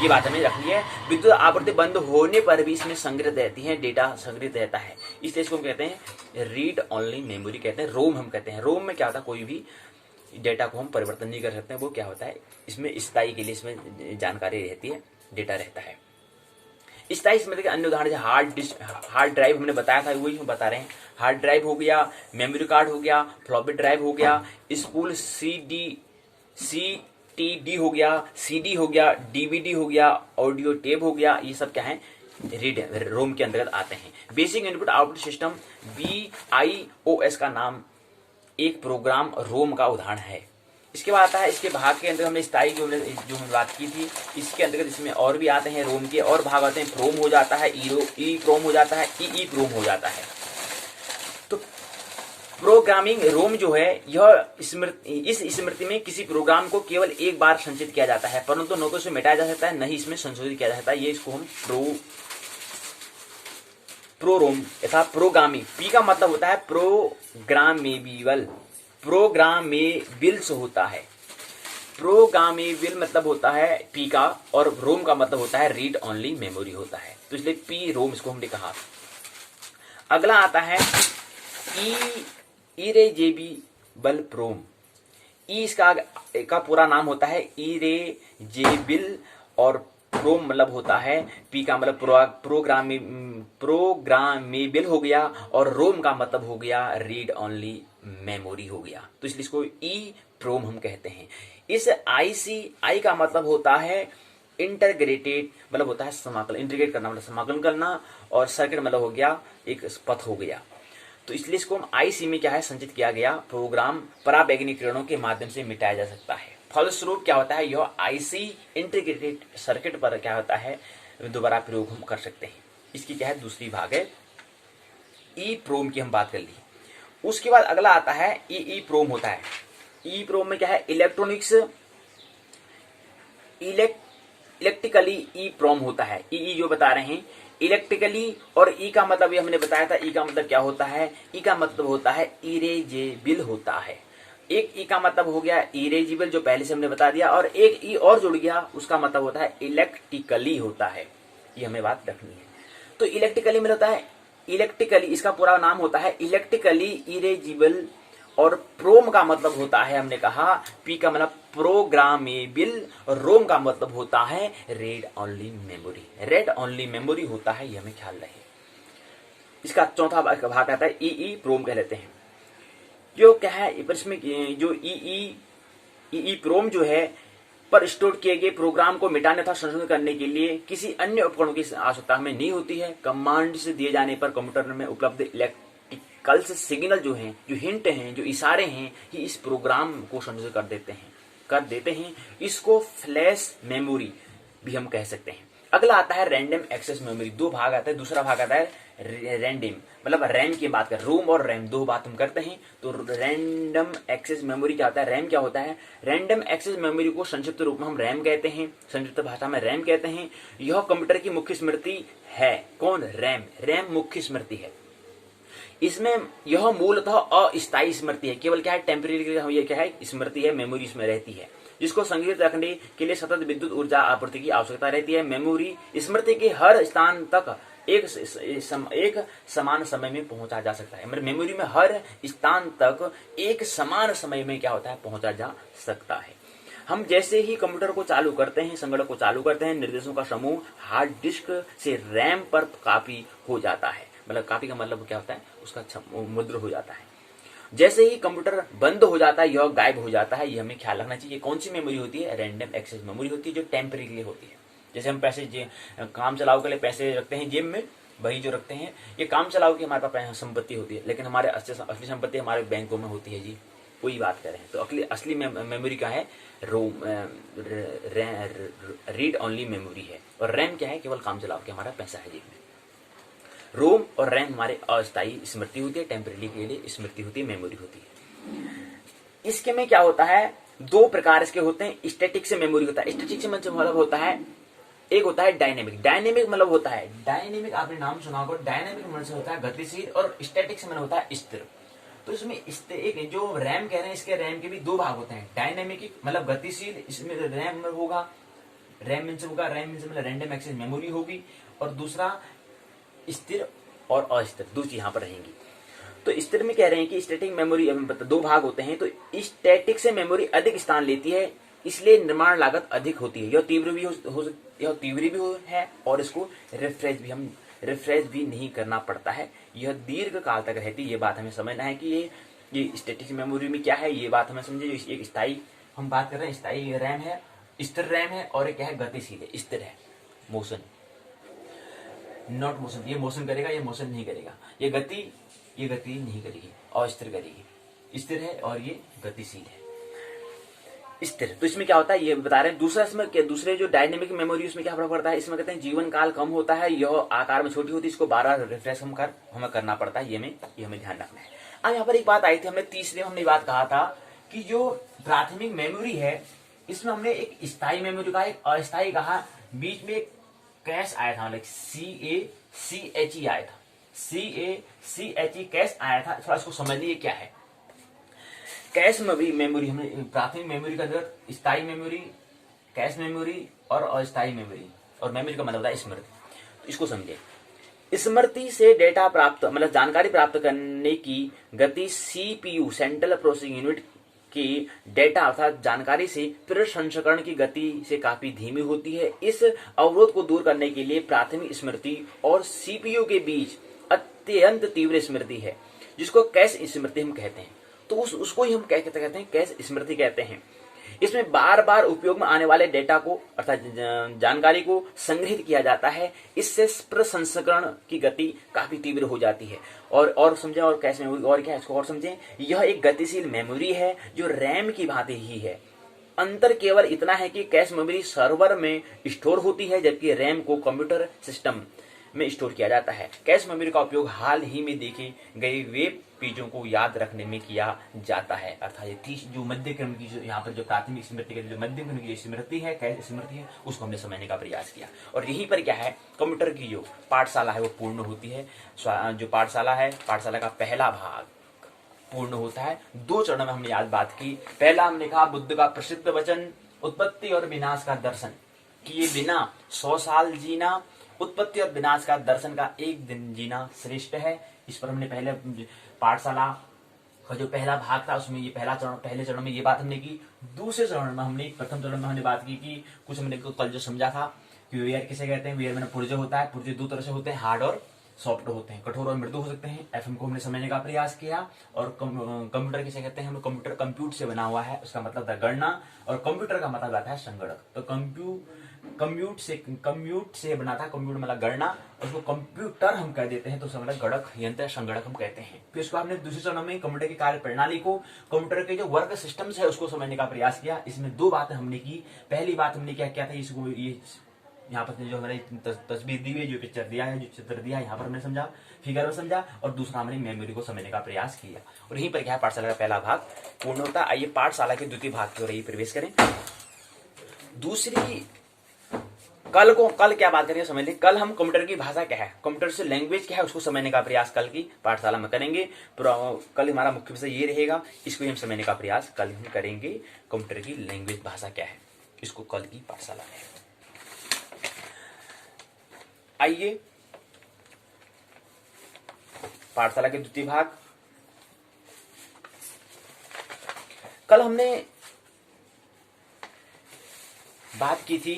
ये बात हमें रखनी है। विद्युत आपूर्ति बंद होने पर भी इसमें संग्रहित रहती है, डेटा संग्रहित रहता है, इसलिए इसको हम कहते हैं रीड ओनली मेमोरी कहते हैं। रोम हम कहते हैं। रोम में क्या होता है, कोई भी डेटा को हम परिवर्तन नहीं कर सकते हैं। वो क्या होता है, इसमें स्थायी के लिए इसमें जानकारी रहती है, डेटा रहता है। स्थायी स्मृति के अन्य उदाहरण हार्ड ड्राइव हमने बताया था, वही हम बता रहे हैं। हार्ड ड्राइव हो गया, मेमोरी कार्ड हो गया, फ्लॉपी ड्राइव हो गया, स्पूल सीटीडी हो गया, सीडी हो गया, डीवीडी हो गया, ऑडियो टेप हो गया। ये सब क्या है, रीड रोम के अंतर्गत आते हैं। Basic input output system BIOS का नाम एक प्रोग्राम रोम का उदाहरण है। इसके बाद आता है, इसके भाग के अंदर हमने स्थायी जो हमने बात की थी, इसके अंतर्गत इसमें और भी आते हैं रोम के और भाग आते हैं। प्रोम हो जाता है, ई प्रोम हो जाता है, ई प्रोम हो जाता है। तो प्रोग्रामिंग रोम जो है, यह इस स्मृति में किसी प्रोग्राम को केवल एक बार संचित किया जाता है, परंतु न तो इसे मिटाया जा सकता है, न ही इसमें संशोधित किया जा सकता है। ये इसको हम प्रोरोम तथा प्रोग्रामिंग। पी का मतलब होता है प्रोग्रामेबल्स होता है। प्रोग्रामेबल मतलब होता है पी का, और रोम का मतलब होता है रीड ओनली मेमोरी होता है। तो इसलिए पी रोम इसको हमने कहा। अगला आता है इरेजेबल प्रोम। इसका पूरा नाम होता है इरेजेबल, और प्रोम मतलब होता है, पी का मतलब प्रोग्रामेबल हो गया, और रोम का मतलब हो गया रीड ओनली मेमोरी हो गया। तो इसलिए इसको ई प्रोम हम कहते हैं। इस आई का मतलब होता है इंटीग्रेटेड, मतलब होता है समाकलन। इंटीग्रेट करना मतलब समाकलन करना, और सर्किट मतलब हो गया एक पथ हो गया। तो इसलिए इसको हम आईसी में क्या है, संचित किया गया प्रोग्राम पराबैंगनी किरणों के माध्यम से मिटाया जा सकता है। फलस्वरूप क्या होता है, यह आईसी इंटीग्रेटेड सर्किट पर क्या होता है, दोबारा प्रयोग हम कर सकते हैं। इसकी क्या है, दूसरी भाग है। ई प्रोम की हम बात कर ली। उसके बाद अगला आता है ई प्रोम होता है। ई प्रोम में क्या है, इलेक्ट्रॉनिक्स इलेक्ट्रिकली ई प्रोम होता है। ई जो बता रहे हैं इलेक्ट्रिकली, और ई का मतलब ये हमने बताया था, ई का मतलब क्या होता है, ई का मतलब होता है इरेजेबल होता है। एक ई का मतलब हो गया इरेजिबल, जो पहले से हमने बता दिया, और एक ई और जुड़ गया, उसका मतलब होता है इलेक्ट्रिकली होता है। ये हमें बात रखनी है। तो इलेक्ट्रिकली में होता है इलेक्ट्रिकली, इसका पूरा नाम होता है इलेक्ट्रिकली इरेजिबल, और प्रोम का मतलब होता है, हमने कहा पी का मतलब प्रोग्रामेबल, और रोम का मतलब होता है red only memory. Red only memory होता है, ये हमें ख्याल रहे। इसका चौथा भाग आता है ई प्रोम कह लेते हैं। जो क्या है, इसमें जो ई प्रोम जो है पर स्टोर किए गए प्रोग्राम को मिटाने तथा संशोधन करने के लिए किसी अन्य उपकरणों की आवश्यकता हमें नहीं होती है। कमांड से दिए जाने पर कंप्यूटर में उपलब्ध इलेक्ट्रिकल सिग्नल जो हैं, जो हिंट हैं, जो इशारे हैं, ही इस प्रोग्राम को संशोधित कर देते हैं। इसको फ्लैश मेमोरी भी हम कह सकते हैं। अगला आता है रैंडम एक्सेस मेमोरी। दो भाग आता है, दूसरा भाग आता है रैंडम, मतलब रैम की बात कर, रोम और रैम दो बात हम करते हैं। तो रैंडम एक्सेस मेमोरी क्या होता है, रैम क्या होता है। रैंडम एक्सेस मेमोरी को संक्षिप्त रूप में हम रैम कहते हैं, संक्षिप्त भाषा में रैम कहते हैं। यह कंप्यूटर की मुख्य स्मृति है। कौन, रैम। रैम मुख्य स्मृति है। इसमें यह मूलतः अस्थायी स्मृति है, केवल क्या है, टेम्परेरी ये क्या है, स्मृति है, मेमोरी इसमें रहती है, जिसको संग्रहित रखने के लिए सतत विद्युत ऊर्जा आपूर्ति की आवश्यकता रहती है। मेमोरी स्मृति के हर स्थान तक एक समान समय में पहुंचा जा सकता है। मतलब मेमोरी में हर स्थान तक एक समान समय में क्या होता है, पहुंचा जा सकता है। हम जैसे ही कंप्यूटर को चालू करते हैं, संगणक को चालू करते हैं, निर्देशों का समूह हार्ड डिस्क से रैम पर कॉपी हो जाता है। मतलब कॉपी का मतलब क्या होता है, उसका मुद्र हो जाता है। जैसे ही कंप्यूटर बंद हो जाता है, यह गायब हो जाता है। यह हमें ख्याल रखना चाहिए। कौन सी मेमोरी होती है, रैंडम एक्सेस मेमोरी होती है, जो टेम्परेरी होती है। जैसे हम पैसे काम चलाओ के लिए पैसे रखते हैं जेब में, वही जो रखते हैं, ये काम चलाओ की हमारे पास संपत्ति होती है, लेकिन हमारे असली संपत्ति हमारे बैंकों में होती है जी। कोई बात करें तो असली मेमोरी क्या है, रोम रीड ओनली मेमोरी है। और रैम क्या है, केवल काम चलाओ के हमारा पैसा है जेब में। रोम और रैम हमारे अस्थायी स्मृति होती है, टेम्परेरी के लिए स्मृति होती है, मेमोरी होती है। इसके में क्या होता है, दो प्रकार इसके होते हैं। स्टैटिक से मेमोरी होता है। स्टैटिक से मतलब होता है, एक होता है डायनेमिक। डायनेमिक मतलब होता है, डायनेमिक आपने नाम सुना होगा, डायनेमिक मतलब से होता है गतिशील, और स्टैटिक से मतलब होता है स्थिर। तो इसमें एक जो रैम कह रहे हैं, इसके रैम के भी दो भाग होते हैं। डायनेमिक मतलब गतिशील, इसमें रैम होगा, रैम मतलब रैंडम एक्सेस मेमोरी होगी, और दूसरा स्थिर और अस्थिर, दो चीज यहाँ पर रहेंगी। तो स्थिर में कह रहे हैं कि स्टैटिक मेमोरी दो भाग होते हैं। तो स्टैटिक से मेमोरी अधिक स्थान लेती है, इसलिए निर्माण लागत अधिक होती है। यह तीव्र भी है, और इसको रिफ्रेश भी नहीं करना पड़ता है। यह दीर्घ काल तक रहती है। ये बात हमें समझना है कि ये स्टैटिक मेमोरी में क्या है, ये बात हमें समझे। जो एक स्थायी हम बात कर रहे हैं, स्थायी रैम है, स्थिर रैम है, और एक क्या है, गतिशील है, स्थिर है, मोशन नॉट मोशन। ये मोशन करेगा, ये मोशन नहीं करेगा, ये गति नहीं करेगी, अस्थिर करेगी। स्थिर है और ये गतिशील है, स्थिर। तो इसमें क्या होता है, ये बता रहे हैं। दूसरे जो डायनेमिक मेमोरी, उसमें क्या फर्क पड़ता है, इसमें कहते हैं जीवन काल कम होता है, यह आकार में छोटी होती है, इसको बार रिफ्रेश हमें करना पड़ता है। ये हमें ध्यान रखना है। अब यहाँ पर एक बात आई थी, हमने तीसरे हमने बात कहा था कि जो प्राथमिक मेमोरी है, इसमें हमने एक स्थायी मेमोरी कहा, एक अस्थायी कहा, बीच में एक कैश आया था, मतलब CACHE आया था, CACHE कैश आया था। थोड़ा इसको समझ लीजिए क्या है कैश मेमोरी। हमने प्राथमिक मेमोरी का अंदर स्थायी मेमोरी, कैश मेमोरी और अस्थायी मेमोरी, और मेमोरी का मतलब होता है स्मृति। तो इसको समझिए, स्मृति से डेटा प्राप्त मतलब जानकारी प्राप्त करने की गति CPU सेंट्रल प्रोसेसिंग यूनिट की डेटा अर्थात जानकारी से प्रसंस्करण की गति से काफी धीमी होती है। इस अवरोध को दूर करने के लिए प्राथमिक स्मृति और CPU के बीच अत्यंत तीव्र स्मृति है, जिसको कैश स्मृति हम कहते हैं। तो उसको ही हम कहते हैं कैश स्मृति कहते हैं। इसमें बार बार उपयोग में आने वाले डेटा को अर्थात जानकारी को संग्रहित किया जाता है। इससे प्रसंस्करण की गति काफी तीव्र हो जाती है। और समझें, और कैश मेमोरी और क्या है, इसको और समझें। यह एक गतिशील मेमोरी है जो रैम की भांति ही है। अंतर केवल इतना है कि कैश मेमोरी सर्वर में स्टोर होती है जबकि रैम को कंप्यूटर सिस्टम में स्टोर किया जाता है। कैश मेमोरी का उपयोग हाल ही में देखे गए वेब पेजों को याद रखने में किया जाता है। अर्थात ये 30 जो मध्य क्रम की जो यहाँ पर जो प्राथमिक स्मृति की जो मध्य क्रम की स्मृति है, कैश स्मृति है, उसको हमने समझने का प्रयास किया। और यहीं पर क्या है, कंप्यूटर की जो पाठशाला है वो पूर्ण होती है। जो पाठशाला है, पाठशाला का पहला भाग पूर्ण होता है। 2 चरणों में हमने आज बात की। पहला हमने कहा बुद्ध का प्रसिद्ध वचन उत्पत्ति और विनाश का दर्शन, कि ये बिना 100 साल जीना, उत्पत्ति और विनाश का दर्शन का एक दिन जीना श्रेष्ठ है। इस पर हमने पहले पाठशाला का जो पहला भाग था उसमें ये पहले चरण में ये बात हमने की। दूसरे चरण में हमने प्रथम चरण में हमने बात की कि कुछ हमने कल जो समझा था कि वेयर किसे कहते हैं। वेयर में पुर्जे होता है, पुर्जे 2 तरह से होते हैं, हार्ड और सॉफ्ट होते हैं, कठोर और मृदु हो सकते हैं। एफएम को हमने समझने का प्रयास किया। और कंप्यूटर किसे कहते हैं, हम कंप्यूटर कंप्यूट से बना हुआ है, उसका मतलब था गणना, और कंप्यूटर का मतलब आता है संगणक। तो कंप्यूट से बना था, कंप्यूटर मतलब गणना, उसको कंप्यूटर हम कह देते हैं, तो उसका मतलब गणक यंत्र संगणक हम कहते हैं। फिर उसको हमने दूसरे चरण में कंप्यूटर की कार्य प्रणाली को, कंप्यूटर के जो वर्क सिस्टम्स है उसको समझने का प्रयास किया। इसमें 2 बातें हमने की। पहली बात हमने क्या किया था, इसको ये यहाँ पर जो हमारी तस्वीर दी हुई, जो पिक्चर दिया है, जो चित्र दिया है, यहाँ पर हमने समझा, फिगर में समझा, और दूसरा हमने मेमोरी को समझने का प्रयास किया। और यहीं पर क्या है, पाठशाला का पहला भाग पूर्ण होता है। आइए पाठशाला के द्वितीय भाग की ओर प्रवेश करें। दूसरी कल क्या बात करेंगे समझ लें। कल हम कंप्यूटर की भाषा क्या है, कंप्यूटर से लैंग्वेज क्या है, उसको समझने का प्रयास कल की पाठशाला में करेंगे। कल हमारा मुख्य विषय ये रहेगा, इसको हम समझने का प्रयास कल हम करेंगे। कंप्यूटर की लैंग्वेज भाषा क्या है, इसको कल की पाठशाला में। आइए पाठशाला के द्वितीय भाग। कल हमने बात की थी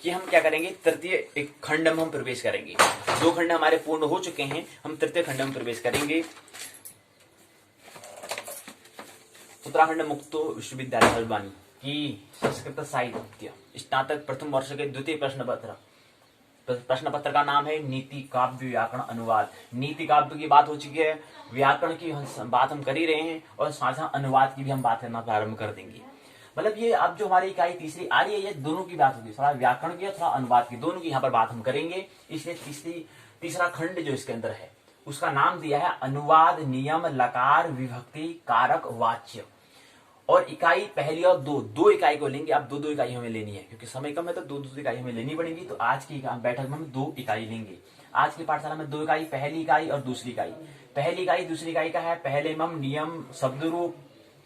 कि हम क्या करेंगे, तृतीय एक खंड में हम प्रवेश करेंगे। 2 खंड हमारे पूर्ण हो चुके हैं, हम तृतीय खंड में प्रवेश करेंगे। उत्तराखंड मुक्तो विश्वविद्यालय हल्द्वानी की संस्कृत साहित्य स्नातक प्रथम वर्ष के द्वितीय प्रश्न पत्र का नाम है नीति काव्य व्याकरण अनुवाद। नीति काव्य की बात हो चुकी है, व्याकरण की बात हम कर ही रहे हैं, और साथ अनुवाद की भी हम बात करना प्रारंभ कर देंगे। मतलब ये अब जो हमारी इकाई तीसरी आ रही है, ये दोनों की बात होगी, थोड़ा व्याकरण की और थोड़ा अनुवाद की, दोनों की यहाँ पर बात हम करेंगे। इसलिए तीसरा खंड जो इसके अंदर है उसका नाम दिया है अनुवाद नियम लकार विभक्ति कारक वाच्य। और इकाई पहली और 2 इकाई को लेंगे। अब 2 इकाई हमें लेनी है, क्योंकि समय कम है तो 2 इकाई हमें लेनी पड़ेगी। तो आज की बैठक में हम 2 इकाई लेंगे। आज की पाठशाला में 2 इकाई, पहली इकाई और दूसरी इकाई। पहली इकाई दूसरी इकाई का है पहले में हम नियम शब्द रूप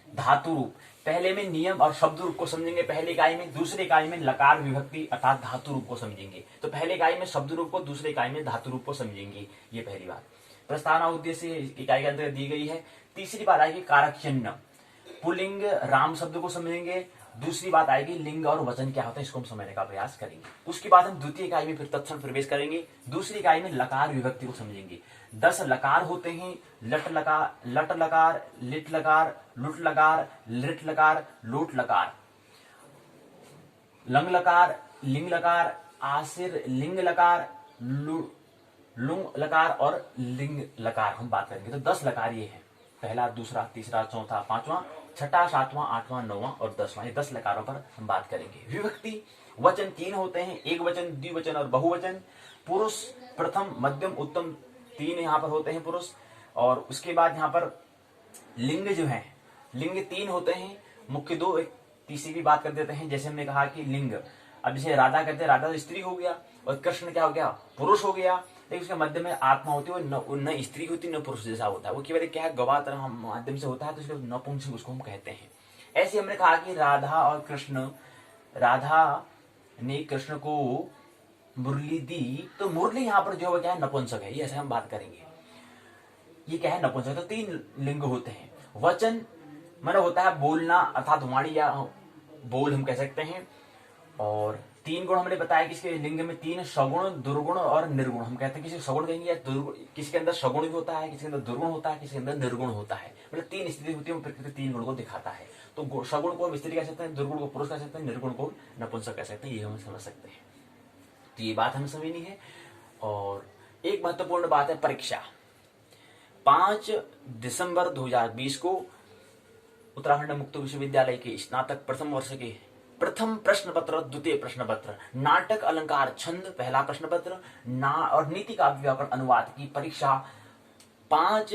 धातु रूप, पहले में नियम और शब्द रूप को समझेंगे पहली इकाई में। दूसरी इकाई में लकार विभक्ति अर्थात धातु रूप को समझेंगे। तो पहली इकाई में शब्द रूप को, दूसरी इकाई में धातु रूप को समझेंगे। ये पहली बात प्रस्तावना उद्देश्य इकाई के अंदर दी गई है। तीसरी बात आएगी कारक चिन्ह, पुल्लिंग राम शब्द को समझेंगे। दूसरी बात आएगी लिंग और वचन क्या होता है, इसको हम समझने का प्रयास करेंगे। उसके बाद हम द्वितीय इकाई में फिर तत्क्षण प्रवेश करेंगे। दूसरी इकाई में लकार विभक्ति को समझेंगे। 10 लकार होते हैं, लट लकार, लिट लकार, लुट लकार, लिट लकार, लोट लकार, लंग लकार, लिंग लकार, आसिर लिंग लकार, लुंग लकार और लिंग लकार हम बात करेंगे। तो 10 लकार ये है, पहला, दूसरा, तीसरा, चौथा, पांचवा, छठा, सातवां, आठवां, नौवां और 10वां। ये 10 लकारों पर हम बात करेंगे। विभक्ति वचन 3 होते हैं, एक वचन, द्विवचन और बहुवचन। पुरुष प्रथम मध्यम उत्तम 3 यहाँ पर होते हैं पुरुष। और उसके बाद यहाँ पर लिंग जो है, लिंग 3 होते हैं, मुख्य 2, एक तीसरी भी बात कर देते हैं। जैसे हमने कहा कि लिंग, अब जैसे राधा कहते हैं, राधा तो स्त्री हो गया, और कृष्ण क्या हो गया, पुरुष हो गया। लेकिन उसके मध्य में आत्मा होती है, न स्त्री होती न पुरुष जैसा होता है, वो केवल क्या है गवाह तरह माध्यम से होता है, तो इसको नपुंसक उसको हम कहते हैं। ऐसे हमने कहा कि राधा और कृष्ण, राधा ने कृष्ण को मुरली दी, तो मुरली यहाँ पर जो है क्या है नपुंसक है, ये ऐसे हम बात करेंगे। ये क्या है नपुंसक। तो 3 लिंग होते हैं। वचन मतलब होता है बोलना अर्थात वाणी या बोल हम कह सकते हैं। और 3 गुण हमने बताया कि इसके लिंग में 3 सगुण, दुर्गुण और निर्गुण हम कहते हैं। किसी सगुण कहेंगे या दुर्गुण, किसी के अंदर सगुण भी होता है, किसी के अंदर दुर्गुण होता है, किसी के अंदर निर्गुण होता है। मतलब 3 स्थिति होती है, प्रकृति 3 गुण को दिखाता है। तो सगुण को हम स्त्री कह सकते हैं, दुर्गुण को पुरुष कह सकते हैं, निर्गुण को नपुंसक कह सकते हैं। ये हम समझ सकते हैं। तो ये बात हमें समझनी है। और एक महत्वपूर्ण बात है परीक्षा। 5 दिसंबर 2020 को उत्तराखंड मुक्त विश्वविद्यालय के स्नातक प्रथम वर्ष के प्रथम प्रश्न पत्र, द्वितीय प्रश्न पत्र, नाटक अलंकार छंद पहला प्रश्न पत्र और नीति का व्याकरण अनुवाद की परीक्षा 5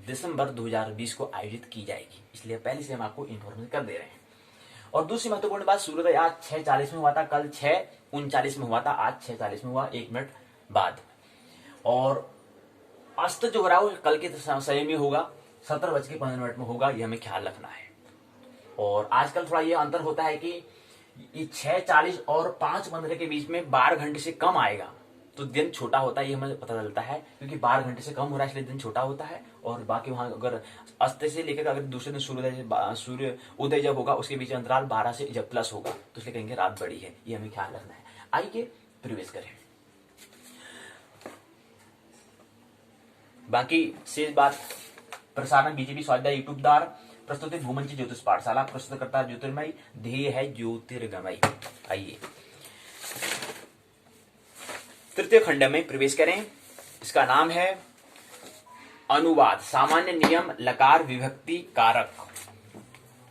दिसंबर 2020 को आयोजित की जाएगी। इसलिए पहले से हम आपको इन्फॉर्मेशन कर दे रहे हैं। और दूसरी महत्वपूर्ण बात, सूर्योदय आज 6:40 में हुआ था, कल 6:39 में हुआ था, आज 6:40 में हुआ, 1 मिनट बाद। और अस्त जो हो रहा है वो कल के समय में होगा, 17:15 में होगा, ये हमें ख्याल रखना है। और आजकल थोड़ा ये अंतर होता है कि ये 6:40 और 5:15 के बीच में 12 घंटे से कम आएगा तो दिन छोटा होता है, ये हमें पता चलता है, क्योंकि 12 घंटे से कम हो रहा है इसलिए दिन छोटा होता है। और बाकी वहां अगर अस्त से लेकर अगर दूसरे दिन सूर्य उदय जब होगा उसके बीच अंतराल 12 से जब प्लस होगा तो इसलिए कहेंगे रात बड़ी है, ये हमें ख्याल रखना है। आइए प्रवेश करें। बाकी शेष बात, प्रसारण बीजेपी स्वाध्याय यूट्यूब द्वारा, प्रस्तुति भूमंची ज्योतिष पाठशाला, प्रस्तुतकर्ता ज्योतिर्मय, ध्येय है ज्योतिर्गमय। आइए तृतीय खंड में प्रवेश करें। इसका नाम है अनुवाद, सामान्य नियम, लकार, विभक्ति, कारक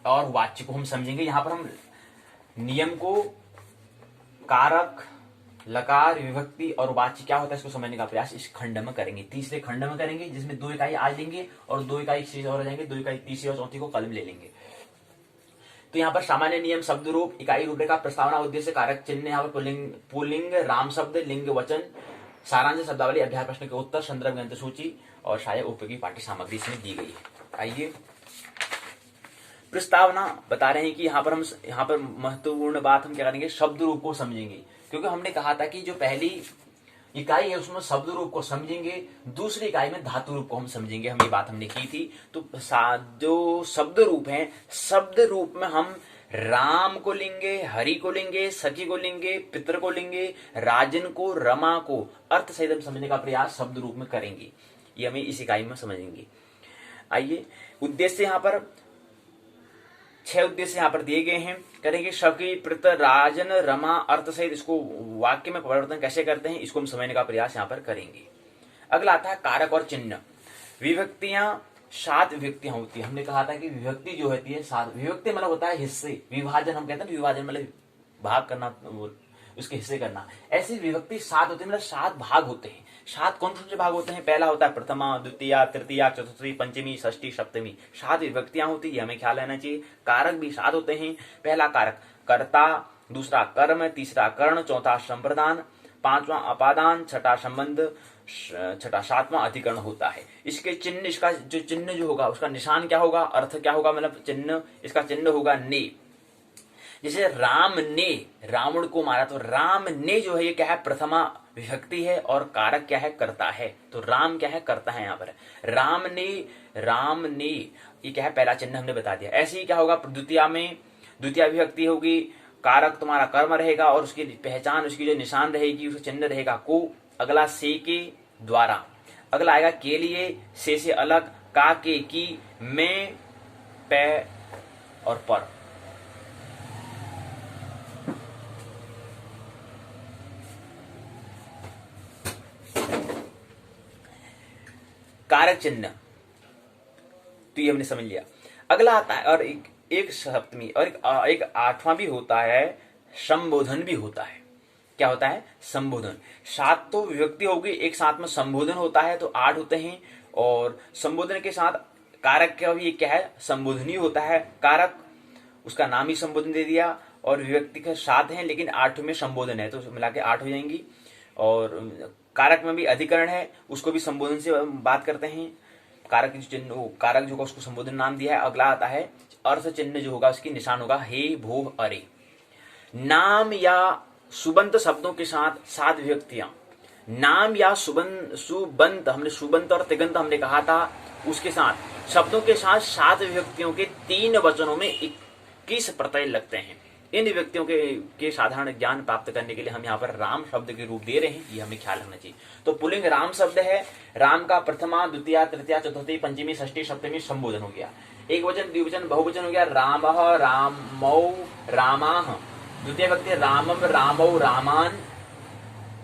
और वाच्य को हम समझेंगे। यहां पर हम नियम को, कारक, लकार, विभक्ति और वाच्य क्या होता है इसको समझने का प्रयास इस खंड में करेंगे। तीसरे खंड में करेंगे, जिसमें 2 इकाई आज लेंगे और 2 इकाई शेष और जाएंगे, 2 इकाई तीसरी और चौथी को कल में ले लेंगे। तो यहाँ पर सामान्य नियम, शब्द रूप, इकाई रूपरेखा, प्रस्तावना, उद्देश्य, कारक चिन्ह, यहाँ पर पुल्लिंग, राम शब्द, लिंग वचन, सारांश, शब्दावली, अध्याय प्रश्न के उत्तर, संदर्भ ग्रंथ सूची और शायद उपयोगी पाठ्य सामग्री इसमें दी गई है। आइए प्रस्तावना बता रहे हैं कि यहाँ पर महत्वपूर्ण बात हम क्या करेंगे, शब्द रूप को समझेंगे, क्योंकि हमने कहा था कि जो पहली इकाई है उसमें शब्द रूप को समझेंगे, दूसरी इकाई में धातु रूप को हम समझेंगे, हम ये बात हमने की थी। तो जो शब्द रूप है, शब्द रूप में हम राम को लेंगे, हरि को लेंगे, सखी को लेंगे, पितर को लेंगे, राजन को, रमा को अर्थ सहित हम समझने का प्रयास शब्द रूप में करेंगे। ये हमें इस इकाई में समझेंगे। आइए उद्देश्य, यहाँ पर 6 उद्देश्य यहाँ पर दिए गए हैं। करेंगे सखी, पितर, राजन, रमा अर्थ सहित इसको वाक्य में परिवर्तन कैसे करते हैं इसको हम समझने का प्रयास यहाँ पर करेंगे। अगला आता है कारक और चिन्ह। विभक्तियां 7 विभक्तियां होती है। हमने कहा था कि विभक्ति जो होती है 7, विभक्ति मतलब होता है हिस्से, विभाजन हम कहते हैं, विभाजन मतलब भाग करना, उसके हिस्से करना। ऐसी विभक्ति 7 होती है, मतलब 7 भाग होते हैं। 7 कौन से भाग होते हैं? पहला होता है प्रथमा, द्वितीया, तृतीया, चतुर्थी, पंचमी, षष्ठी, सप्तमी। 7 विभक्तियां होती है, हमें ख्याल रहना चाहिए। कारक भी 7 होते हैं। पहला कारक कर्ता, दूसरा कर्म, तीसरा कर्ण, चौथा संप्रदान, 5वां अपादान, छठा संबंध, छठा 7वां अधिकरण होता है। इसके चिन्ह, इसका जो चिन्ह जो होगा उसका निशान क्या होगा, अर्थ क्या होगा, मतलब चिन्ह, इसका चिन्ह होगा ने। जैसे राम ने रावण को मारा, तो राम ने जो है ये क्या है, प्रथमा विभक्ति है और कारक क्या है, करता है। तो राम क्या है, करता है। यहाँ पर राम ने ये क्या है, पहला चिन्ह हमने बता दिया। ऐसे ही क्या होगा, द्वितीया में द्वितीय विभक्ति होगी, कारक तुम्हारा कर्म रहेगा और उसकी पहचान, उसकी जो निशान रहेगी, उसका चिन्ह रहेगा को। अगला से के द्वारा, अगला आएगा के लिए, से अलग, का के की, में, पे और पर। कारक चिन्ह तो ये हमने समझ लिया। अगला आता है और एक सप्तमी और एक 8वां भी होता है, संबोधन भी होता है। क्या होता है, संबोधन। 7 तो विभक्ति होगी, एक साथ में संबोधन होता है तो 8 होते हैं। और संबोधन के साथ कारक का भी क्या है, संबोधन ही होता है। कारक उसका नाम ही संबोधन दे दिया और विभक्ति के 7 हैं लेकिन 8 में संबोधन है, तो मिला के 8 हो जाएंगी। और कारक में भी अधिकरण है, उसको भी संबोधन से बात करते हैं। कारक चिन्ह, कारक जो उसको संबोधन नाम दिया है। अगला आता है अर्थ चिन्ह, जो होगा उसकी निशान होगा हे, भो, अरे। नाम या सुबंत शब्दों के साथ 7 विभक्तियां, नाम या सुबंत, हमने सुबंत और तिगंत हमने कहा था, उसके साथ शब्दों के साथ 7 विभक्तियों के 3 वचनों में 21 प्रत्यय लगते हैं। इन विभक्तियों के साधारण ज्ञान प्राप्त करने के लिए हम यहाँ पर राम शब्द के रूप दे रहे हैं, ये हमें ख्याल रखना चाहिए। तो पुल्लिंग राम शब्द है। राम का प्रथमा, द्वितीय, तृतीय, चतुर्थी, पंचमी, षष्ठी, सप्तमी संबोधन हो गया। एक वचन, द्विवचन, बहुवचन हो गया, रामः, रामौ, रामाः। द्वितीय व्यक्ति रामम, रामौ, रामान।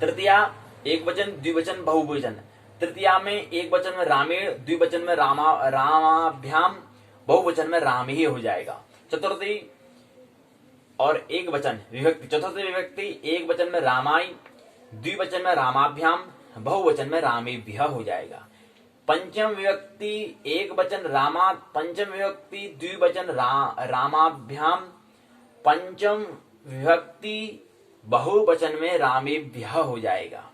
तृतीया एक वचन, द्विवचन, बहुवचन, तृतीया में एक वचन में रामेण, द्विवचन में रामाभ्याम, बहुवचन में राम ही हो जाएगा। चतुर्थी और एक वचन विभक्ति, चतुर्थी विभक्ति एक वचन में रामाय, द्विवचन में रामाभ्याम, बहुवचन में रामेभ्यः हो जाएगा। पंचम विभक्ति एक वचन रामा, पंचम विभक्ति द्विवचन रामाभ्याम, पंचम विभक्ति बहुवचन में रामेभ्यः हो जाएगा।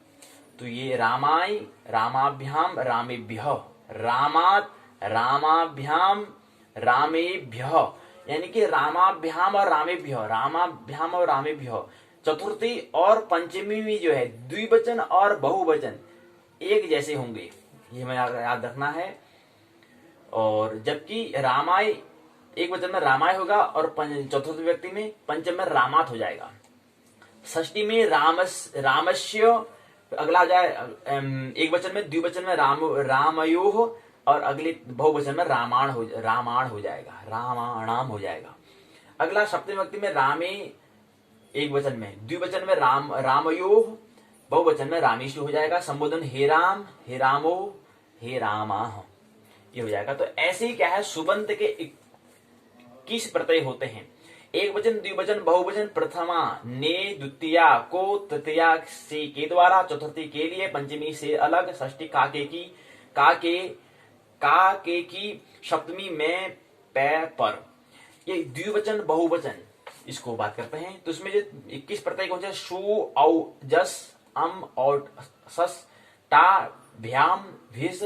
तो ये रामाय, रामाभ्याम, रामेभ्यः, रामात, रामाभ्याम, रामेभ्यः, यानी कि रामाभ्याम और रामेभ्यः, रामाभ्याम और रामेभ्यः। चतुर्थी और पंचमी में जो है द्विवचन और बहुवचन एक जैसे होंगे, ये हमें याद रखना है। और जबकि रामाय एक वचन में रामाय होगा और चतुर्थ व्यक्ति में पंचम में रामात हो जाएगा। षष्ठी में रामस्य, अगला हो जाए एक वचन में, द्विवचन में रामयोः और अगले बहुवचन में रामाण हो जाएगा, रामाणाम हो जाएगा। अगला सप्तमी व्यक्ति में रामे एक वचन में, द्विवचन में रामयोः, बहुवचन में रामेशु हो जाएगा। संबोधन हे राम, हे रामो, हे रामाः, ये हो जाएगा। तो ऐसे ही क्या है, सुबंत के 21 प्रत्यय होते हैं। एक वचन, द्विवचन, बहुवचन प्रथमा ने, द्वितीया को, तृतीया से के द्वारा, चतुर्थी के लिए, पंचमी से अलग, षष्ठी काके की, काके की, सप्तमी में पै पर। ये द्विवचन बहुवचन इसको बात करते हैं। तो इसमें जो 21 प्रत्यय कौन से, शु, औ, जस, अम और सस, टा, भ्याम, भिस,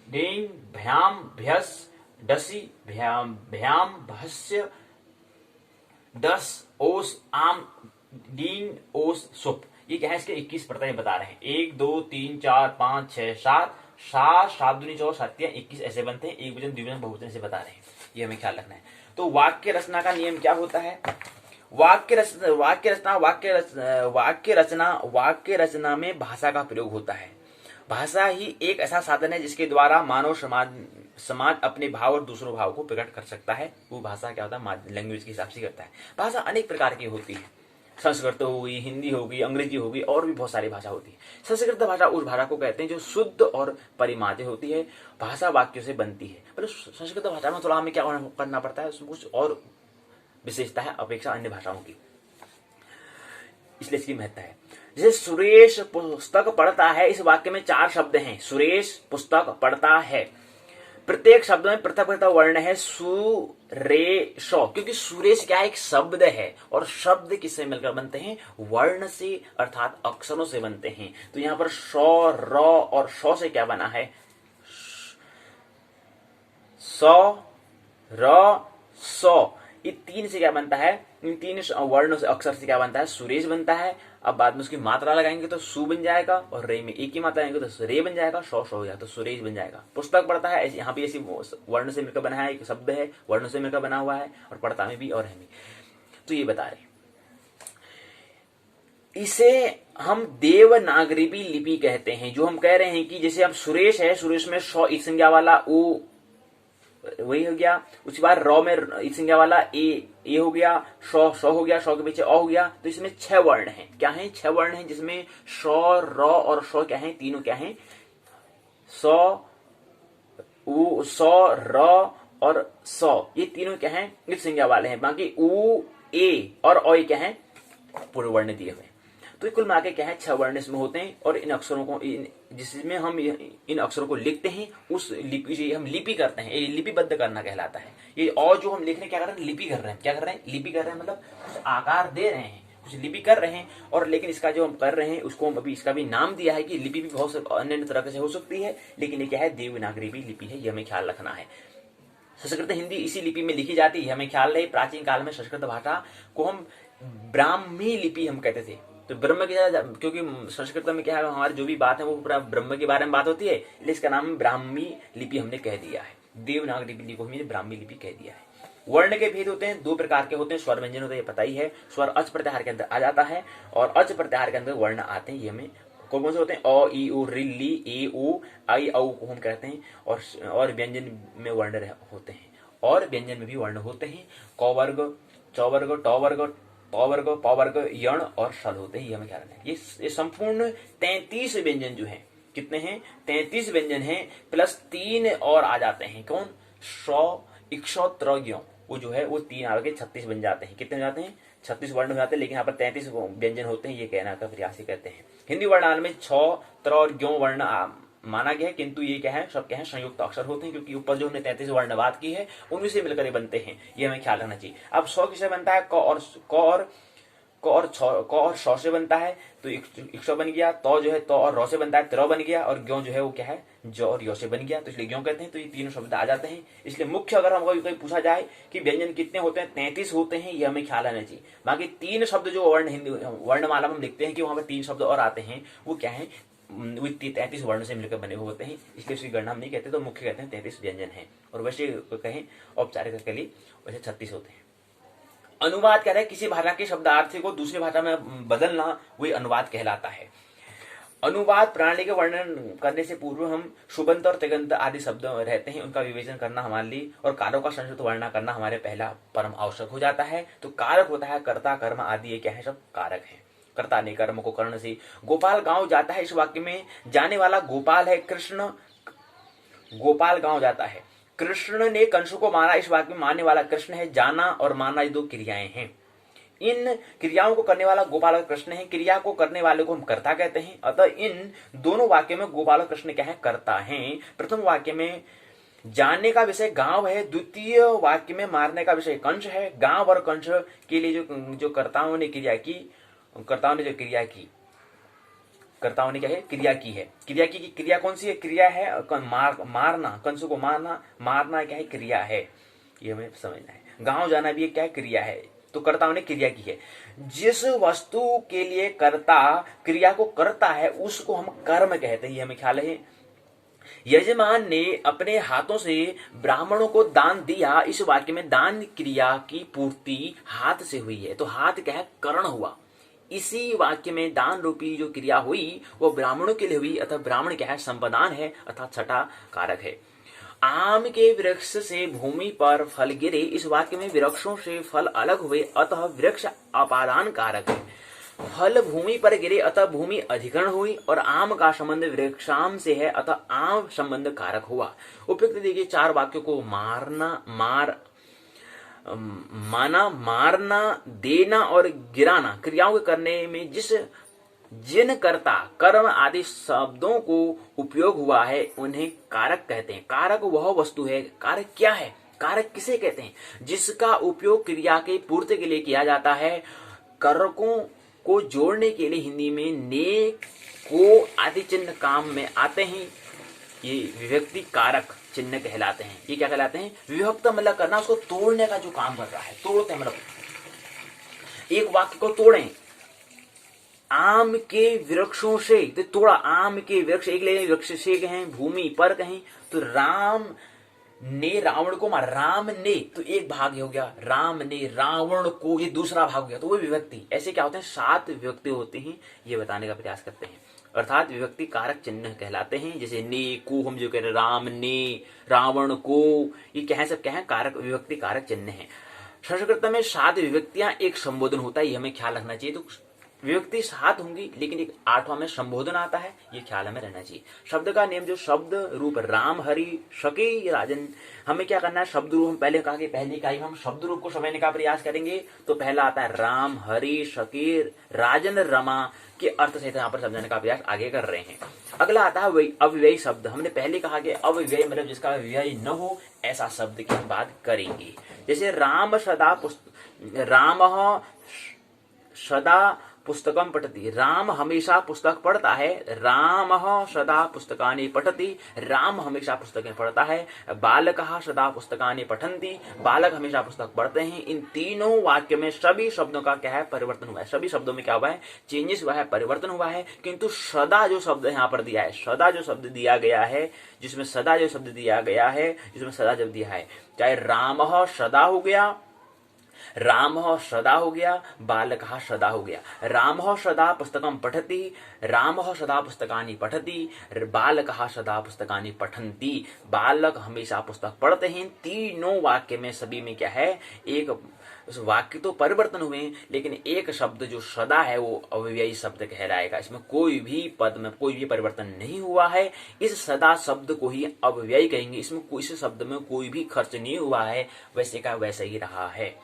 डेंग, भ्याम, भ्यस, डसी, भ्याम, भस्य, दस, ओस, आम, डीन, ओस, सुप। ये क्या है, इसके 21 प्रत्यय बता रहे हैं। 1 2 3 4 5 6 7, सात दूनी 4, 7 21 ऐसे बनते हैं। एक वचन, द्विवचन, बहुवचन से बता रहे हैं, ये हमें ख्याल रखना है। तो वाक्य रचना का नियम क्या होता है? वाक्य रचना में भाषा का प्रयोग होता है। भाषा ही एक ऐसा साधन है जिसके द्वारा मानव समाज अपने भाव और दूसरों भाव को प्रकट कर सकता है। वो भाषा क्या होता है, लैंग्वेज के हिसाब से करता है। भाषा अनेक प्रकार की होती है, संस्कृत होगी, हिंदी होगी, अंग्रेजी होगी, और भी बहुत सारी भाषा होती है। संस्कृत भाषा उस भाषा को कहते हैं जो शुद्ध और परिमार्जित होती है। भाषा वाक्यों से बनती है। मतलब संस्कृत भाषा में थोड़ा हमें क्या करना पड़ता है, उसमें कुछ और विशेषता है अपेक्षा अन्य भाषाओं की, इसलिए इसकी महत्ता है। जैसे सुरेश पुस्तक पढ़ता है, इस वाक्य में 4 शब्द हैं। सुरेश पुस्तक पढ़ता है, प्रत्येक शब्द में पृथक पृथक वर्ण है, सु, रे, शो, क्योंकि सुरेश क्या एक शब्द है और शब्द किससे मिलकर बनते हैं, वर्ण से अर्थात अक्षरों से बनते हैं। तो यहां पर शो, र और शो से क्या बना है, सौ, र, सौ, ये 3 से क्या बनता है, इन 3 वर्णों से अक्षर से क्या बनता है, सुरेश बनता है। अब बाद में उसकी मात्रा लगाएंगे तो सु बन जाएगा, और रे में एक ही मात्रा लगाएंगे तो रे बन जाएगा, शौ हो जाएगा तो सुरेश बन जाएगा। पुस्तक पढ़ता है, यहाँ भी ऐसी वर्ण से मिलकर बना है, एक शब्द है, वर्ण से मिलकर बना हुआ है, और पढ़ता में भी और है भी। तो ये बता रहे, इसे हम देवनागरी लिपि कहते हैं। जो हम कह रहे हैं कि जैसे अब सुरेश है, सुरेश में शौ एक संज्ञा वाला उ वही हो गया, उसके बाद रॉ में एक संज्ञा वाला ए हो गया, शौ हो गया, शौ के पीछे अ हो गया। तो इसमें 6 वर्ण हैं। क्या हैं? 6 वर्ण हैं, जिसमें शौ, रॉ और शौ क्या हैं, तीनों क्या हैं, सौ, र और सौ, ये तीनों क्या हैं, एक संज्ञा वाले हैं। बाकी उ, ए और ओ क्या हैं, पूरे वर्ण दिए हुए। तो कुल मिला के क्या है, 6 वर्ण इसमें होते हैं। और इन अक्षरों को जिसमें हम इन अक्षरों को लिखते हैं, उस लिपि से हम लिपि करते हैं। ये लिपिबद्ध करना कहलाता है। ये और जो हम लिख रहे हैं क्या कर रहे हैं, लिपि कर रहे हैं। क्या कर रहे हैं, लिपि कर रहे हैं, मतलब कुछ आकार दे रहे हैं, कुछ लिपि कर रहे हैं। और लेकिन इसका जो हम कर रहे हैं उसको हम अभी इसका भी नाम दिया है कि लिपि भी बहुत अन्य तरह से हो सकती है, लेकिन ये क्या है, देवनागरी लिपि है, ये हमें ख्याल रखना है। संस्कृत हिंदी इसी लिपि में लिखी जाती है, हमें ख्याल रहे। प्राचीन काल में संस्कृत भाषा को हम ब्राह्मी लिपि हम कहते थे। तो ब्रह्म की, क्योंकि संस्कृत में क्या है, हमारी जो भी बात है वो पूरा ब्रह्म के बारे में बात होती है, इसलिए इसका नाम ब्राह्मी लिपि हमने कह दिया है। देवनागरी लिपि को हमने ब्राह्मी लिपि कह दिया है। वर्ण के भेद होते हैं, 2 प्रकार के होते हैं। स्वर व्यंजन होते हैं, ये पता ही है। स्वर अच प्रत्याहार के अंदर आ जाता है और अच प्रत्याहार के अंदर वर्ण आते हैं। ये हमें कौन से होते हैं, अ, ई, उ, रि, ली, ए, उ, आई, औ को हम कहते हैं। और व्यंजन में वर्ण होते हैं, और व्यंजन में भी वर्ण होते हैं। क वर्ग, च वर्ग, ट वर्ग, प वर्ग, प वर्ग, यण और शल होते हैं। ये हमें ख्याल रखना है। ये संपूर्ण 33 व्यंजन जो है, कितने हैं? 33 व्यंजन हैं, प्लस 3 और आ जाते हैं। कौन? शौ, इक्षौ, त्र, ज्ञ, वो जो है वो 3 आ के 36 बन जाते हैं। कितने हो जाते हैं? 36 वर्ण हो जाते हैं, लेकिन यहाँ पर 33 व्यंजन होते हैं, ये कहना का प्रयास ही करते हैं। हिंदी वर्णमाला में छ, त्र और ज्ञ वर्ण माना गया है, किंतु ये क्या है? सब क्या है? संयुक्त अक्षर होते हैं, क्योंकि ऊपर जो हमने 33 वर्ण बात की है उनमें से मिलकर बनते हैं, ये हमें ख्याल रखना चाहिए। अब 100 किससे बनता है? क और शौ से बनता है, तो 100 बन गया। तो जो है तो और रौ से बनता है, त्र बन गया। और ज्ञ जो है वो क्या है? ज और यो से बन गया, तो इसलिए ज्ञ कहते हैं। तो ये तीनों शब्द आ जाते हैं। इसलिए मुख्य अगर हमको कहीं पूछा जाए कि व्यंजन कितने होते हैं, 33 होते हैं, ये हमें ख्याल रहना चाहिए। बाकी 3 शब्द जो वर्ण हिंदी वर्णमाला में हम लिखते हैं कि वहां पर 3 शब्द और आते हैं, वो क्या है? वो 33 वर्ण से मिलकर बने हुए होते हैं, इसलिए उसकी गणना हम नहीं कहते, तो मुख्य कहते हैं 33 व्यंजन है। और वैसे कहें औपचारिक के लिए वैसे 36 होते हैं। अनुवाद कहता है किसी भाषा के शब्दार्थ को दूसरी भाषा में बदलना, वही अनुवाद कहलाता है। अनुवाद प्रणाली के वर्णन करने से पूर्व हम शुभंत और तिगंत आदि शब्द रहते हैं, उनका विवेचन करना हमारे लिए और कारक का संस्कृत वर्णन करना हमारे पहला परम आवश्यक हो जाता है। तो कारक होता है कर्ता, कर्म आदि, ये क्या है? सब कारक है। कर्ता ने कर्म को कर्ण से। गोपाल गांव जाता है, इस वाक्य में जाने वाला गोपाल है कृष्ण। गोपाल गांव जाता है। कृष्ण ने कंस को मारा, इस वाक्य में मारने वाला कृष्ण है। जाना और मारना ये 2 क्रियाएं हैं। इन क्रियाओं को करने वाला गोपाल और कृष्ण है, क्रिया को करने वाले को हम कर्ता कहते हैं। अतः इन दोनों वाक्य में गोपाल और कृष्ण क्या है? कर्ता हैं। प्रथम वाक्य में जानने का विषय गांव है, द्वितीय वाक्य में मारने का विषय कंस है। गांव और कंस के लिए जो कर्ताओं ने क्रिया की, कर्ताओं ने क्या है? क्रिया की है। क्रिया कौन सी है? क्रिया है मारना, कंस को मारना क्या है? क्रिया है, ये हमें समझना है। गांव जाना भी क्या है? क्रिया है। तो कर्ताओं ने क्रिया की है। जिस वस्तु के लिए कर्ता क्रिया को करता है उसको हम कर्म कहते हैं, ये हमें ख्याल है। यजमान ने अपने हाथों से ब्राह्मणों को दान दिया, इस वाक्य में दान क्रिया की पूर्ति हाथ से हुई है, तो हाथ क्या है? करण हुआ। इसी वाक्य में दान रूपी जो क्रिया हुई वो ब्राह्मणों के लिए हुई, अतः ब्राह्मण क्या है? संपदान है, अर्थात छठा कारक है। आम के वृक्ष से भूमि पर फल गिरे, इस वाक्य में वृक्षों से फल अलग हुए, अतः वृक्ष अपादान कारक है। फल भूमि पर गिरे, अतः भूमि अधिकरण हुई, और आम का संबंध वृक्षाम से है, अतः आम संबंध कारक हुआ। उपयुक्त देखिए 4 वाक्यों को माना, मारना, देना और गिराना क्रियाओं के करने में जिन कर्ता कर्म आदि शब्दों को उपयोग हुआ है उन्हें कारक कहते हैं। कारक वह वस्तु है। कारक क्या है? कारक किसे कहते हैं? जिसका उपयोग क्रिया के पूर्ति के लिए किया जाता है। कारकों को जोड़ने के लिए हिंदी में ने, को आदि चिन्ह काम में आते हैं, ये विभक्ति कारक चिन्ह कहलाते हैं। ये क्या कहलाते हैं? विभक्त मतलब करना, उसको तोड़ने का जो काम कर रहा है, तोड़ते मतलब एक वाक्य को तोड़ें। आम के वृक्षों से, तो तोड़ा, आम के वृक्ष एक ले, वृक्ष से कहें, भूमि पर कहें, तो राम ने रावण को मार, राम ने तो एक भाग हो गया, राम ने रावण को ये दूसरा भाग हो गया, तो वो विभक्ति। ऐसे क्या होते हैं? 7 विभक्ति होती हैं, ये बताने का प्रयास करते हैं, अर्थात विभक्ति कारक चिन्ह कहलाते हैं। जैसे ने को हम जो कह रहे, राम ने रावण को, ये क्या है? सब क्या है? कारक, विभक्ति कारक चिन्ह है। संस्कृत में 7 विभक्तियां एक संबोधन होता है, ये हमें ख्याल रखना चाहिए। तो विभक्ति 7 होंगी, लेकिन एक 8वां में संबोधन आता है, ये ख्याल हमें रहना चाहिए। शब्द का नियम, जो शब्द रूप राम हरि शकी राजन, हमें क्या करना है? शब्द रूप, हम पहले कहा कि पहली इकाई हम शब्द रूप को समझने का प्रयास करेंगे, तो पहला आता है राम हरि शकी राजन रमा के अर्थ से यहाँ पर समझने का प्रयास आगे कर रहे हैं। अगला आता है अव्ययी शब्द। हमने पहले कहा कि अव्यय मतलब जिसका व्यय न हो, ऐसा शब्द की हम बात करेंगे। जैसे राम सदा पुस्तकम पठति, राम हमेशा पुस्तक पढ़ता है। राम सदा पुस्तकानि पठति, राम हमेशा पुस्तकें पढ़ता है। बालकः सदा पुस्तकानि पठन्ति, बालक हमेशा पुस्तक पढ़ते हैं। इन तीनों वाक्य में सभी शब्दों का क्या है? परिवर्तन हुआ है। सभी शब्दों में क्या हुआ है? चेंजेस हुआ है, परिवर्तन हुआ है। किंतु सदा जो शब्द यहाँ पर दिया है, सदा जो शब्द दिया गया है, जिसमें सदा जो शब्द दिया गया है, जिसमें सदा जब दिया है, चाहे राम सदा हो गया, राम सदा हो गया, बालक सदा हो गया। राम सदा पुस्तकम पठति, राम सदा पुस्तकानि पठति, बालक सदा पुस्तकानि पठन्ति, बालक हमेशा पुस्तक पढ़ते हैं। तीनों वाक्य में सभी में क्या है? एक उस वाक्य तो परिवर्तन हुए हैं, लेकिन एक शब्द जो सदा है वो अव्ययी शब्द कहलाएगा। इसमें कोई भी पद में कोई भी परिवर्तन नहीं हुआ है, इस सदा शब्द को ही अव्ययी कहेंगे। इसमें इस शब्द में कोई भी खर्च नहीं हुआ है, वैसे का वैसा ही रहा है,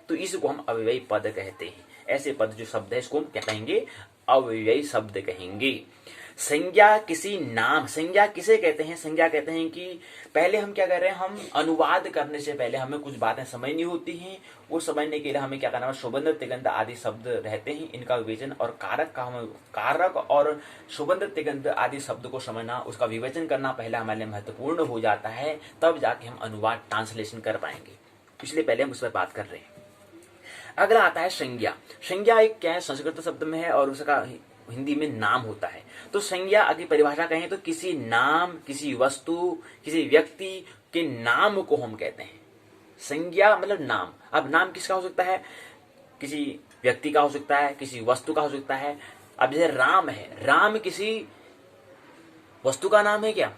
तो इसको हम अव्ययी पद कहते हैं। ऐसे पद जो शब्द है इसको हम क्या कहेंगे? अव्ययी शब्द कहेंगे। संज्ञा किसी नाम, संज्ञा किसे कहते हैं? संज्ञा कहते हैं कि पहले हम क्या कर रहे हैं, हम अनुवाद करने से पहले हमें कुछ बातें समझनी होती हैं। वो समझने के लिए हमें क्या करना है? सुबंध तिगंध आदि शब्द रहते हैं, इनका विवेचन और कारक और सुबंध तिगंध आदि शब्द को समझना, उसका विवेचन करना पहले हमारे लिए महत्वपूर्ण हो जाता है, तब जाके हम अनुवाद ट्रांसलेशन कर पाएंगे। इसलिए पहले हम उस पर बात कर रहे हैं। अगला आता है संज्ञा। संज्ञा एक क्या है? संस्कृत शब्द में है और उसका हिंदी में नाम होता है। तो संज्ञा अगर परिभाषा कहें तो किसी नाम, किसी वस्तु, किसी व्यक्ति के नाम को हम कहते हैं। संज्ञा मतलब नाम। अब नाम किसका हो सकता है? किसी व्यक्ति का हो सकता है, किसी वस्तु का हो सकता है। अब जैसे राम है, राम किसी वस्तु का नाम है क्या,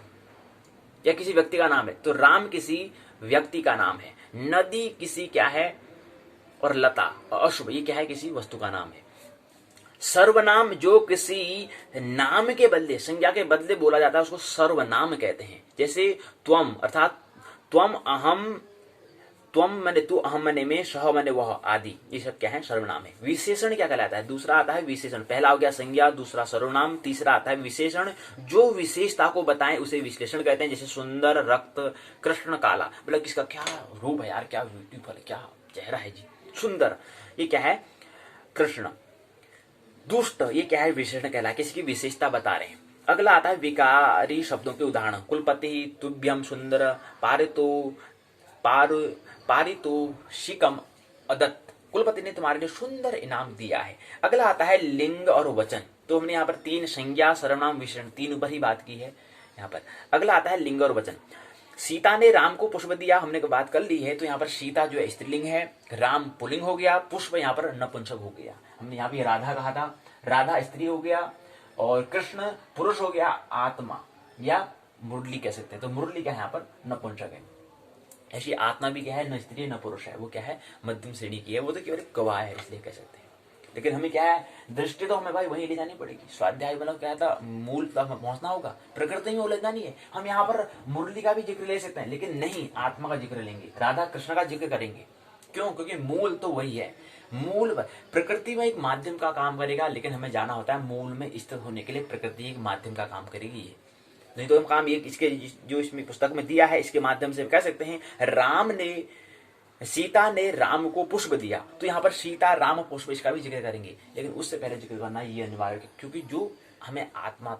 या किसी व्यक्ति का नाम है? तो राम किसी व्यक्ति का नाम है। नदी किसी क्या है? और लता और अशुभ ये क्या है? किसी वस्तु का नाम है। सर्वनाम जो किसी नाम के बदले, संज्ञा के बदले बोला जाता है, उसको सर्वनाम कहते हैं। जैसे त्वम अर्थात त्वम अहम, त्वम मने तू, अहम मने में, सह मने वह आदि, ये सब क्या है? सर्वनाम है। विशेषण क्या कहलाता है? दूसरा आता है विशेषण। पहला हो गया संज्ञा, दूसरा सर्वनाम, तीसरा आता है विशेषण। जो विशेषता को बताएं उसे विश्लेषण कहते हैं। जैसे सुंदर, रक्त, कृष्ण, काला, मतलब किसका क्या रूप है यार, क्या ब्यूटीफुल, क्या चेहरा है जी। सुंदर ये क्या है? कृष्ण। दुष्ट ये क्या है? विशेषण कहला, किसी की विशेषता बता रहे हैं। अगला आता है विकारी शब्दों के उदाहरण। कुलपति, तुभ्यम, सुंदर, पारितोषिकम, अदत्त, कुलपति ने तुम्हारे लिए सुंदर इनाम दिया है। अगला आता है लिंग और वचन। तो हमने यहाँ पर तीन, संज्ञा, सर्वनाम, विशेषण, तीन पर ही बात की है यहाँ पर। अगला आता है लिंग और वचन। सीता ने राम को पुष्प दिया, हमने बात कर ली है। तो यहाँ पर सीता जो है स्त्रीलिंग है, राम पुल्लिंग हो गया, पुष्प यहाँ पर नपुंसक हो गया। हमने यहाँ भी राधा कहा था, राधा स्त्री हो गया, और कृष्ण पुरुष हो गया, आत्मा या मुरली कह सकते हैं। तो मुरली क्या है? यहाँ पर नपुंसक है। ऐसी आत्मा भी क्या है? न स्त्री न पुरुष है, वो क्या है? मध्यम श्रेणी की है, वो तो केवल गवाह है, इसलिए कह सकते हैं। लेकिन हमें क्या है? दृष्टि तो हमें भाई वहीं ले जानी पड़ेगी। स्वाध्याय मतलब क्या था? मूल तक पहुंचना होगा, प्रकृति में उलझना नहीं है। हम यहाँ पर मुरली का भी जिक्र ले सकते हैं, लेकिन नहीं, आत्मा का जिक्र लेंगे, राधा कृष्ण का जिक्र करेंगे। क्यों? क्योंकि मूल तो वही है। मूल प्रकृति में एक माध्यम का काम करेगा, लेकिन हमें जाना होता है मूल में स्थित होने के लिए प्रकृति एक माध्यम का काम करेगी। ये नहीं तो हम काम ये इसके जो इसमें पुस्तक में दिया है इसके माध्यम से कह सकते हैं, सीता ने राम को पुष्प दिया। तो यहाँ पर सीता, राम, पुष्प, इसका भी जिक्र करेंगे, लेकिन उससे पहले जिक्र करना ये अनिवार्य है, क्योंकि जो हमें आत्मा,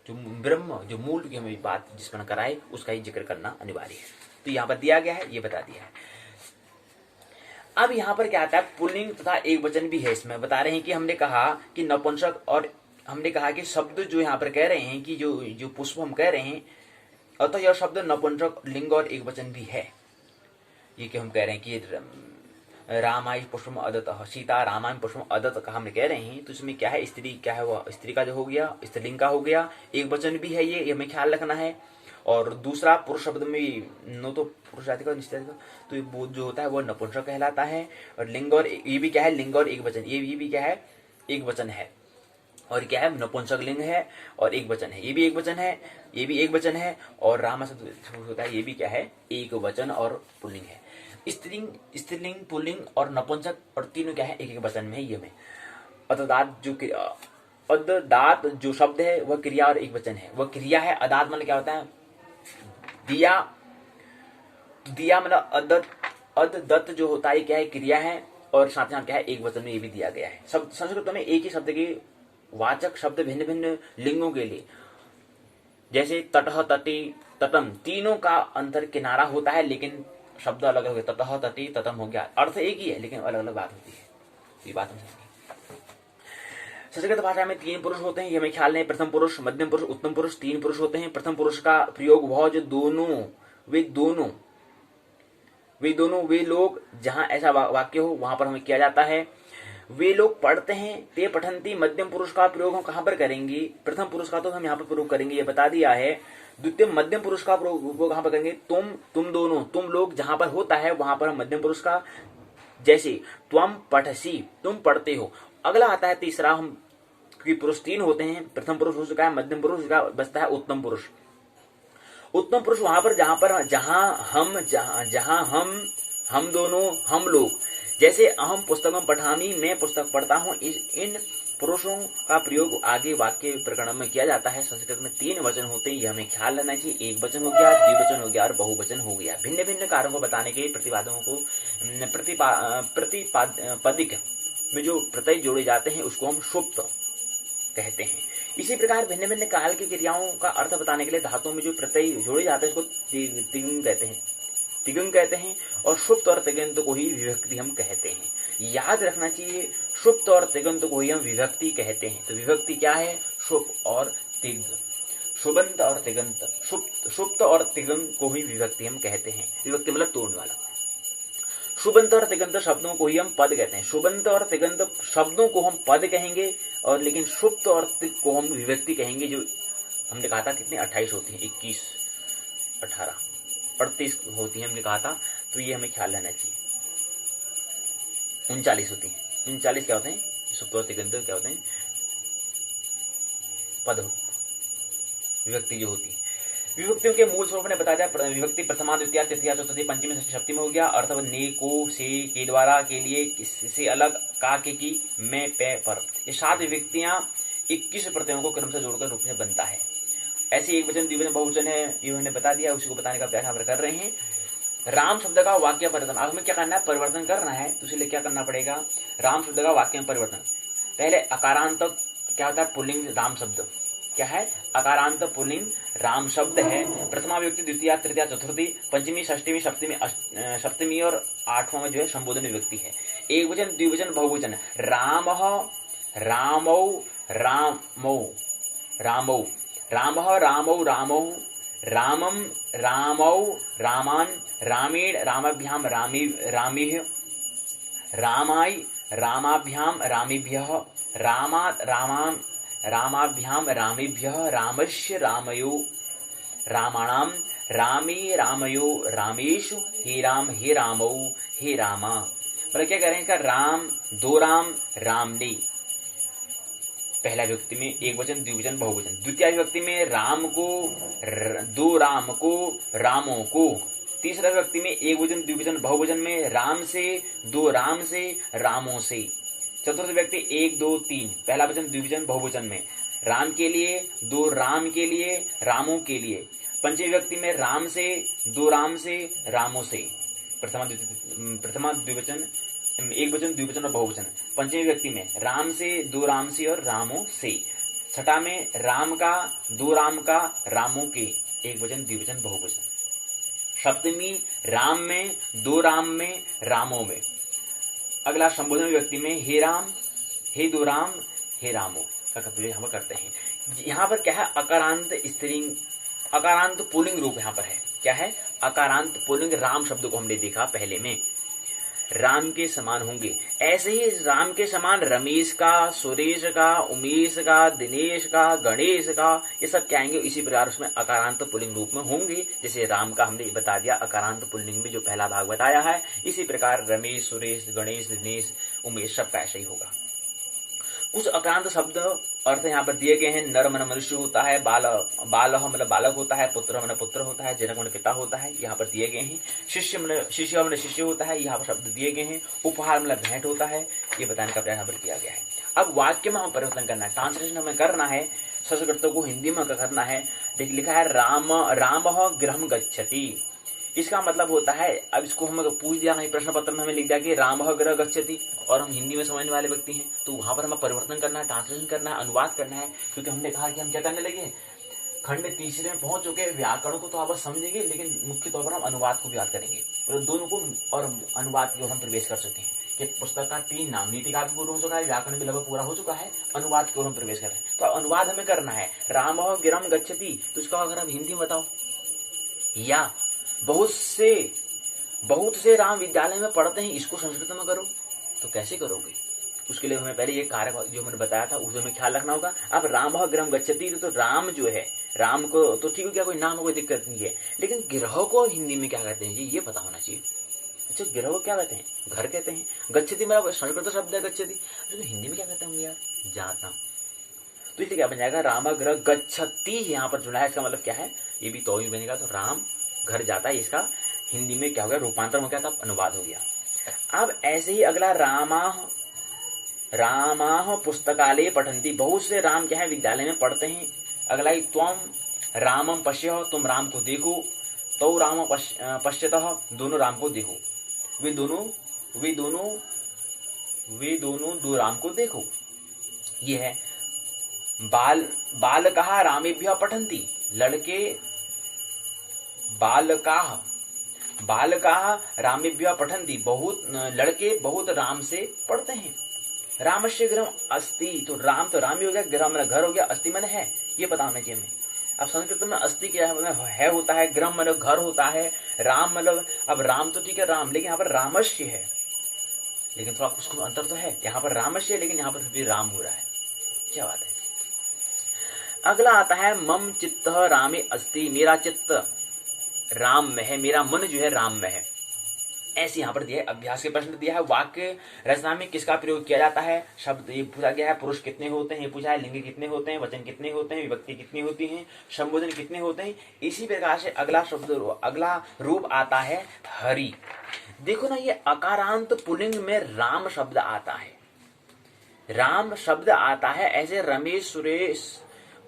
जो ब्रह्म, जो मूल की हमें बात जिस पर कराए, उसका ही जिक्र करना अनिवार्य है। तो यहाँ पर दिया गया है, ये बता दिया है। अब यहाँ पर क्या आता है? पुल्लिंग तथा एक वचन भी है। इसमें बता रहे हैं कि हमने कहा कि नपुंसक, और हमने कहा कि शब्द जो यहाँ पर कह रहे हैं कि जो पुष्प हम कह रहे हैं, अतः यह शब्द नपुंसक, लिंग और एक वचन भी है। ये कि हम कह रहे हैं कि रामाय पुष्पम अदत्त, सीता रामाय पुष्पम अदत्त का हम कह रहे हैं, तो इसमें क्या है? स्त्री क्या है? वह स्त्री का जो हो गया, स्त्रीलिंग का हो गया, एक वचन भी है, ये हमें ख्याल रखना है। और दूसरा पुरुष शब्द में नो तो पुरुष जाति का निश्चय का, तो ये बोध जो होता है वो नपुंसक कहलाता है। और लिंग और ये भी क्या है? लिंग और एक वचन, ये भी क्या है? एक वचन है। और क्या है? नपुंसक लिंग है और एक वचन है, ये भी एक वचन है, ये भी एक वचन है। और राम शब्द होता है, ये भी क्या है? एक वचन और पुल्लिंग है। स्त्रीलिंग, पुल्लिंग और नपुंसक, और तीनों क्या है? एक एक वचन में है। ये में अदात जो शब्द है वह क्रिया और एक वचन है, वह क्रिया है। अदात मतलब क्या होता है? दिया, दिया मतलब अदत्त जो होता है क्या है? क्रिया है, और साथ साथ क्या है? एक वचन में ये भी दिया गया है। शब्द संस्कृत में एक ही शब्द के वाचक शब्द भिन्न भिन्न लिंगों के लिए, जैसे तटह, तटी, तटम, तीनों का अंतर किनारा होता है, लेकिन शब्द अलग हो गया। तटह, तटी, तटम हो गया, अर्थ एक ही है, लेकिन अलग अलग बात होती है। ये बात हम समझेंगे। संस्कृत भाषा में तीन पुरुष होते हैं, ये हमें ख्याल नहीं। प्रथम पुरुष, मध्यम पुरुष, उत्तम पुरुष, तीन पुरुष होते हैं। प्रथम पुरुष का प्रयोग वह जो वे लोग जहां ऐसा वाक्य हो वहां पर हमें किया जाता है। वे लोग पढ़ते हैं, ते पठंती। मध्यम पुरुष का प्रयोग हम कहां पर करेंगे? प्रथम पुरुष का तो हम यहाँ पर प्रयोग करेंगे, ये बता दिया है। द्वितीय मध्यम पुरुष का प्रयोग कहां पर करेंगे? तुम दोनों, तुम लोग जहां पर होता है वहां पर हम मध्यम पुरुष का जैसे त्वम पठसी, तुम पढ़ते हो। अगला आता है तीसरा, हम क्योंकि पुरुष 3 होते हैं, प्रथम पुरुष हो चुका है, मध्यम पुरुष का बचता है उत्तम पुरुष। उत्तम पुरुष वहां पर जहां हम दोनों, हम लोग, जैसे अहम पुस्तकम पठामी, मैं पुस्तक पढ़ता हूं, इन पुरुषों का प्रयोग आगे वाक्य प्रकरण में किया जाता है। संस्कृत में 3 वचन होते हैं, यह हमें ख्याल रखना चाहिए। एक वचन हो गया, द्विवचन हो गया और बहुवचन हो गया। भिन्न भिन्न कार्यों को बताने के प्रतिवादों को प्रतिपादिक में जो प्रत्यय जोड़े जाते हैं उसको हम सुप्त कहते हैं। इसी प्रकार भिन्न भिन्न काल की क्रियाओं का अर्थ बताने के लिए धातुओं में जो प्रत्यय जोड़े जाते हैं उसको तिगंग कहते हैं और सुप्त और तिगंत को ही विभक्ति हम कहते हैं। याद रखना चाहिए, सुप्त और तिगंत को ही हम विभक्ति कहते हैं। तो विभक्ति क्या है? सुप और तिग, सुबंत और तिगंत, सुप्त और तिगंत को ही विभक्ति हम कहते हैं। विभक्ति मतलब तोड़ने वाला। सुबंत और तिगंत शब्दों को ही हम पद कहते हैं। सुबंत और तिगंत शब्दों को हम पद कहेंगे और लेकिन सुप्त और तिग को हम विभक्ति कहेंगे। जो हमने कहा था कितनी 28 होती है, 21, 18, 38 होती है हमने कहा था, तो ये हमें ख्याल रहना चाहिए। 39 होती है। 39 क्या होते हैं? सुप्त और तिगंत क्या होते हैं? पद, विभक्ति जो होती है। विभक्तियों के मूल स्वरूप ने बता दिया। विभक्ति प्रथमा, द्वितीय, तृतीया, चतुर्थी, पंचमी, षष्ठी, सप्तमी हो गया। अर्थ ने, को, से, के द्वारा, के लिए, किससे अलग, का, के, की, में, पे, पर। ये 7 विभक्तियां 21 प्रत्ययों को क्रम से जोड़कर रूप में बनता है। ऐसे एक वचन, द्विवचन, बहुवचन है, ये मैंने बता दिया, उसी को बताने का प्रयास हम कर रहे हैं। राम शब्द का वाक्य परिवर्तन, अब हमें क्या करना है? परिवर्तन करना है, तो इसलिए क्या करना पड़ेगा? राम शब्द का वाक्य में परिवर्तन। पहले अकारांत क्या होता है? पुल्लिंग राम शब्द क्या है? अकारांत पुल्लिंग राम शब्द है। प्रथमा विभक्ति, द्वितीय, तृतीय, चतुर्थी, पंचमी, षष्ठी, सप्तमी और 8वां में जो है संबोधन विभक्ति है। एक वचन, द्विवचन, बहुवचन। रामः, रामौ, रामौ, रामौ, रामः, रामौ, रामौ, रामम, रामौ, रामान, रामेण, रामाभ्याम, रामीः, रामाय, रामाभ्याम, रामेभ्यः, रामात्, रामाभ्याम, रामेभ्यः, रामस्य, रामयो, रामाणाम, रामे, रामयो, रामेषु, हे राम, हे रामौ, हे रामा। मतलब क्या करें इसका? राम, 2 राम, राम ने। पहला विभक्ति में एक वचन, द्विवचन, बहुवचन। द्वितीय विभक्ति में राम को, 2 राम को, रामों को। तीसरा विभक्ति में एक वचन, द्विवचन, बहुवचन में राम से, 2 राम से, रामों से। चतुर्थ व्यक्ति 1, 2, 3, पहला वचन, द्विवचन, बहुवचन में राम के लिए, 2 राम के लिए, रामों के लिए। पंचमी व्यक्ति में राम से, 2 राम से, रामों से। प्रथमा द्विवचन, एक वचन, द्विवचन और बहुवचन। पंचमी व्यक्ति में राम से, 2 राम से और रामों से। छठा में राम का, 2 राम का, रामों के, एक वचन, द्विवचन, बहुवचन। सप्तमी राम में, 2 राम में, रामों में। अगला संबोधन व्यक्ति में हे राम, हे 2 राम, हे रामो का प्रयोग यहाँ पर करते हैं। यहाँ पर क्या है? अकारांत स्त्रीलिंग, अकारांत पुल्लिंग रूप यहाँ पर है। क्या है? अकारांत पुल्लिंग राम शब्द को हमने देखा पहले में। राम के समान होंगे, ऐसे ही राम के समान रमेश का, सुरेश का, उमेश का, दिनेश का, गणेश का, ये सब क्या आएंगे? इसी प्रकार उसमें अकारांत पुल्लिंग रूप में होंगे। जैसे राम का हमने बता दिया अकारांत पुल्लिंग में जो पहला भाग बताया है, इसी प्रकार रमेश, सुरेश, गणेश, दिनेश, उमेश सबका ऐसा ही होगा। कुछ अक्रांत शब्द अर्थ यहाँ पर दिए गए हैं। नर मन मनुष्य होता है, बालह मतलब बालक होता है, पुत्र मन पुत्र होता है, जनक मन पिता होता है, यहाँ पर दिए गए हैं। शिष्य मन शिष्य होता है, यहाँ पर शब्द दिए गए हैं। उपहार मतलब भेंट होता है, ये बताने का प्रयास यहाँ पर किया गया है। अब वाक्य में हम परिवर्तन करना है, ट्रांसलेशन हमें करना है, संस्कृत को हिंदी में करना है। लिखा है रामः गृहं गच्छति, इसका मतलब होता है, अब इसको हम पूछ दिया नहीं, प्रश्न पत्र में हमें लिख दिया कि रामः गृह गच्छति, और हम हिंदी में समझने वाले व्यक्ति हैं, तो वहां पर हमें परिवर्तन करना है, ट्रांसलेशन करना है, अनुवाद करना है। क्योंकि हमने कहा कि हम क्या करने लगे, खंड तीसरे में पहुंच चुके हैं। व्याकरण को तो आप समझेंगे, लेकिन मुख्य तौर पर हम अनुवाद को भी याद करेंगे, तो दोनों को और अनुवाद की ओर हम प्रवेश कर चुके हैं। कि पुस्तक का 3 नाम, नीति का भी पूरा हो चुका है, व्याकरण भी लगभग पूरा हो चुका है, अनुवाद की ओर हम प्रवेश कर रहे हैं। तो अनुवाद हमें करना है, रामः गिरम गच्छति, तो इसका अगर आप हिंदी में बताओ, या बहुत से राम विद्यालय में पढ़ते हैं, इसको संस्कृत में करो, तो कैसे करोगे? उसके लिए हमें पहले ये कार्य जो मैंने बताया था उसमें हमें ख्याल रखना होगा। अब रामः गृहं गच्छति, तो राम जो है, राम को तो ठीक है, क्या कोई नाम हो, कोई दिक्कत नहीं है, लेकिन गिरह को हिंदी में क्या कहते हैं जी, ये पता होना चाहिए। अच्छा गिरह को क्या कहते हैं? घर कहते हैं। गच्छति मेरा संस्कृत शब्द है गच्छति, तो हिंदी में क्या कहते होंगे यार? जाता। तो इसलिए क्या बन जाएगा? राम ग्रह गच्छति यहाँ पर जुड़ा है, इसका मतलब क्या है? ये भी तो ही बनेगा, तो राम घर जाता है, इसका हिंदी में क्या हो गया? रूपांतर हो गया था, अनुवाद हो गया। अब ऐसे ही अगला रामाह पुस्तकालय पठंती, बहुत से राम क्या है विद्यालय में पढ़ते हैं। अगला ही त्वम रामम पश्य, तुम राम को देखो। तो राम पश्यतः, दोनों राम को देखो। वे दोनों दो राम को देखो। ये है बालकाः रामेभ्यः पठन्ति, लड़के बालकाः रामेभ्यः पठन्ति, बहुत लड़के बहुत राम से पढ़ते हैं। रामस्य गृहम् अस्ति, तो राम ही हो गया, गृह मेरा घर हो गया, अस्ति मन है, ये पता होना चाहिए हमें। अब संस्कृत में अस्ति क्या है होता है, गृह मतलब घर होता है, राम मतलब, अब राम तो ठीक है राम, लेकिन यहाँ पर रामस्य है, लेकिन थोड़ा कुछ अंतर तो है। यहाँ पर रामस्य है, लेकिन यहाँ पर भी राम हो रहा है, क्या बात है। अगला आता है मम चित्त रामे अस्ति, मेरा चित्त राम में है, मेरा मन जो है राम में है। ऐसे यहाँ पर दिया है, अभ्यास के प्रश्न दिया है। वाक्य रचना में किसका प्रयोग किया जाता है? शब्द ये पूछा गया है। पुरुष कितने होते हैं ये पूछा है, लिंग कितने होते हैं, वचन कितने होते हैं, विभक्ति कितनी होती है, संबोधन कितने होते हैं। इसी प्रकार से अगला रूप आता है हरि। देखो ना, ये अकारांत पुल्लिंग में राम शब्द आता है, राम शब्द आता है। ऐसे रमेश, सुरेश,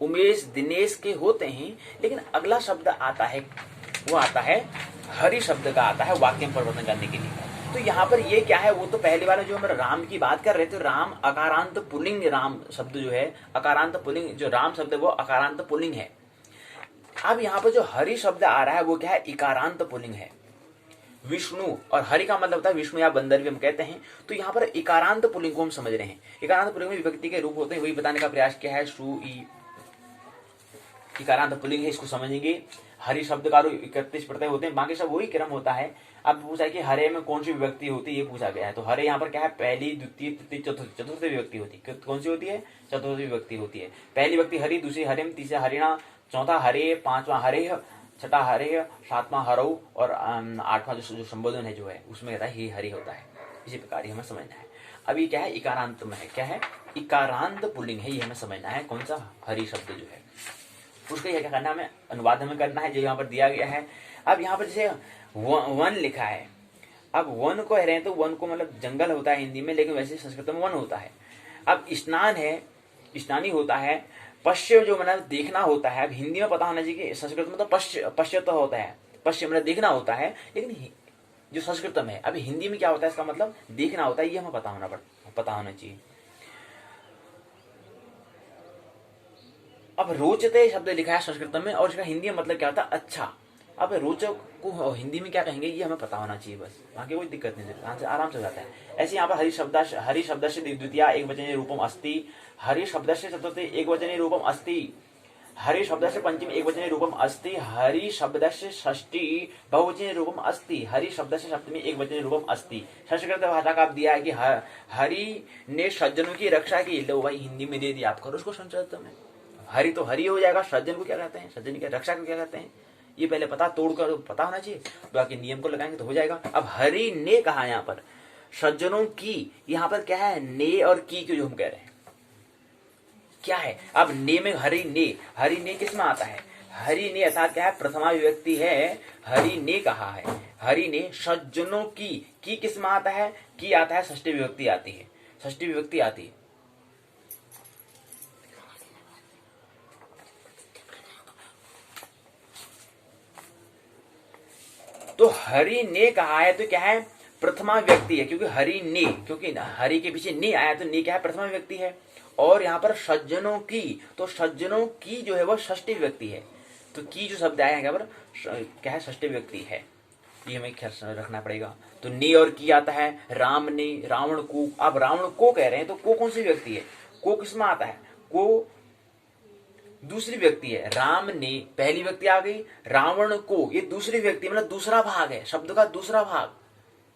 उमेश, दिनेश के होते हैं, लेकिन अगला शब्द आता है, वो आता है हरि शब्द का आता है वाक्य में परिवर्तन करने के लिए। तो यहाँ पर ये क्या है, वो तो पहले वाले जो हम राम की बात कर रहे थे, राम अकारांत पुल्लिंग, राम शब्द जो है अकारांत पुल्लिंग, जो राम शब्द है वो अकारांत पुल्लिंग है। अब यहाँ पर जो हरि शब्द आ रहा है वो क्या है? इकारांत पुल्लिंग है। विष्णु और हरि का मतलब होता है विष्णु या बंदर भी हम कहते हैं। तो यहाँ पर इकारांत पुल्लिंग को हम समझ रहे हैं। इकारांत पुल्लिंग में विभक्ति के रूप होते हैं, वही बताने का प्रयास किया है। इकारांत पुल्लिंग है, इसको समझेंगे। हरि शब्द का 31 प्रत्यय होते हैं, बाकी सब वही क्रम होता है। अब पूछा है कि हरे में कौन सी विभक्ति होती है, ये पूछा गया है। तो हरे यहाँ पर क्या है? पहली, द्वितीय, तृतीय, चतुर्थी विभक्ति होती है। कौन सी होती है? चतुर्थी विभक्ति होती है। पहली विभक्ति हरि, दूसरी हरिम, तीसरा हरिणा, चौथा हरे, पांचवा हरे, छठा हरे, सातवां हरऊ, और आठवां जो संबोधन है जो है उसमें कहता है ये हरि होता है। इसी प्रकार हमें समझना है। अब ये क्या है? इकारांत में है। क्या है? इकारांत पुल्लिंग है, ये हमें समझना है। कौन सा? हरि शब्द जो है उसका क्या करना है? हमें अनुवाद हमें करना है, जो यहाँ पर दिया गया है। अब यहाँ पर जैसे वन लिखा है, अब वन को कह रहे हैं तो वन को मतलब जंगल होता है हिंदी में, लेकिन वैसे संस्कृत में वन होता है। अब स्नान है, स्नानी होता है। पश्य जो मतलब देखना होता है, अब हिंदी में पता होना चाहिए कि संस्कृत में तो पश्य तो होता है, पश्य मतलब देखना होता है, लेकिन जो संस्कृत में है, अभी हिंदी में क्या होता है, इसका मतलब देखना होता है, ये हमें पता होना चाहिए। अब रोचते शब्द लिखा है संस्कृत में, और इसका हिंदी में मतलब क्या होता है? अच्छा। अब रोचक को हिंदी में क्या कहेंगे, ये हमें पता होना चाहिए, बस बाकी कोई दिक्कत नहीं, आराम से हो जाता है। ऐसे यहाँ पर हरि शब्द से द्वितीय एक वचन रूपम अस्ति, हरि शब्द से चतुर्थी एक वचन रूपम अस्ति, हरि शब्द से पंचमी एक वचन रूपम अस्ति, हरि शब्द से षष्ठी बहुवचन रूपम अस्ति, हरि शब्द से सप्तमी एक वचन रूपम अस्ति। संस्कृत भाषा का आप दिया है कि हरि ने सज्जनों की रक्षा की, लो भाई हिंदी में दे दिया, आप करो उसको संस्कृत में। हरि तो हरि हो जाएगा, सज्जन को क्या कहते हैं, सज्जन की रक्षा को क्या कहते हैं, ये पहले तोड़कर पता होना चाहिए, बाकी नियम को लगाएंगे तो हो जाएगा। अब हरि ने कहा यहाँ पर सज्जनों की, यहाँ पर क्या है? ने और की जो हम कह रहे हैं क्या है? अब ने में हरि ने किस में आता है? हरि ने अर्थात क्या है? प्रथमा विभक्ति है। हरि ने कहा है, हरि ने सज्जनों की किस में आता है? की आता है, षष्ठी विभक्ति आती है, षष्ठी विभक्ति आती है। तो हरि ने कहा है तो क्या है? प्रथमा व्यक्ति है, क्योंकि हरि के पीछे ने आया तो ने क्या है? प्रथमा व्यक्ति है। और यहाँ पर सज्जनों की, तो सज्जनों की जो है वह षष्ठी व्यक्ति है। तो की जो शब्द आया है यहाँ पर क्या है? षष्ठी व्यक्ति है, ये हमें ख्याल रखना पड़ेगा। तो ने और की आता है। राम ने, रावण को, अब रावण को कह रहे हैं तो को कौन सी व्यक्ति है? को किसमें आता है? को दूसरी व्यक्ति है। राम ने पहली व्यक्ति आ गई, रावण को ये दूसरी व्यक्ति मतलब दूसरा भाग है, शब्द का दूसरा भाग।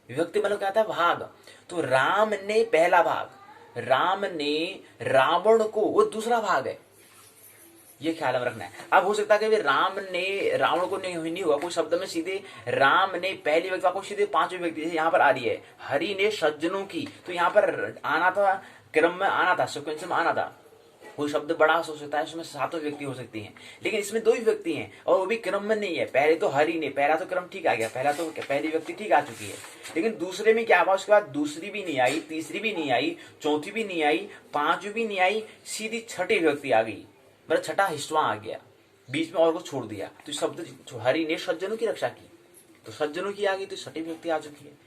विभक्ति मतलब क्या आता है? भाग। तो राम ने पहला भाग, राम ने रावण को वो दूसरा भाग है। ये ख्याल में रखना है। अब हो सकता है कि राम ने रावण को नहीं हुआ कोई शब्द में सीधे राम ने पहली व्यक्ति को सीधे पांचवें व्यक्ति, जैसे यहाँ पर आ रही है हरि ने सज्जनों की, तो यहाँ पर आना था, क्रम में आना था, सिक्वेंस में आना था। कोई शब्द बड़ा हो सकता है, उसमें सातों व्यक्ति हो सकती हैं, लेकिन इसमें दो ही व्यक्ति हैं और वो भी क्रम में नहीं है। पहले तो हरि ने, पहला तो क्रम ठीक आ गया, पहली व्यक्ति ठीक आ चुकी है, लेकिन दूसरे में क्या हुआ, उसके बाद दूसरी भी नहीं आई, तीसरी भी नहीं आई, चौथी भी नहीं आई, पांचवी भी नहीं आई, सीधी छठी व्यक्ति आ गई, मतलब छठा हिस्सा आ गया, बीच में और को छोड़ दिया। तो शब्द हरि ने सज्जनों की रक्षा की, तो सज्जनों की आ गई, तो छठी व्यक्ति आ चुकी है।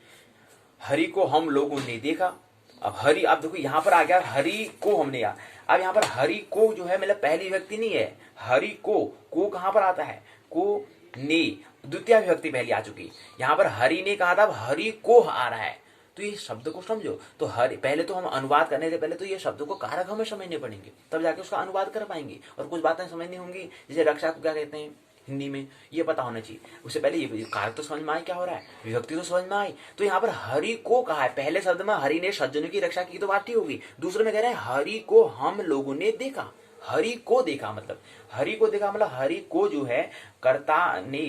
हरि को हम लोगों ने देखा, अब हरि, आप देखो यहाँ पर आ गया हरि को हमने आ, अब यहाँ पर हरि को जो है मतलब पहली व्यक्ति नहीं है, हरि को कहां पर आता है, को ने द्वितीय विभक्ति पहली आ चुकी। यहाँ पर हरि ने कहा था, अब हरि को आ रहा है, तो ये शब्द को समझो। तो हरि, पहले तो हम अनुवाद करने से पहले तो ये शब्द को कारक हमें समझने पड़ेंगे, तब जाके उसका अनुवाद कर पाएंगे। और कुछ बातें समझनी होंगी, जैसे रक्षा को क्या कहते हैं हिंदी में, ये पता होना चाहिए। उससे पहले ये कारक तो समझ में आए क्या हो रहा है, विभक्ति तो समझ में आई। तो यहाँ पर हरि को कहा है, पहले शब्द में हरि ने सज्जनों की रक्षा की तो बात ठीक होगी, दूसरे में कह रहे हैं हरि को हम लोगों ने देखा। हरि को देखा मतलब, हरि को देखा मतलब हरि को जो है कर्ता ने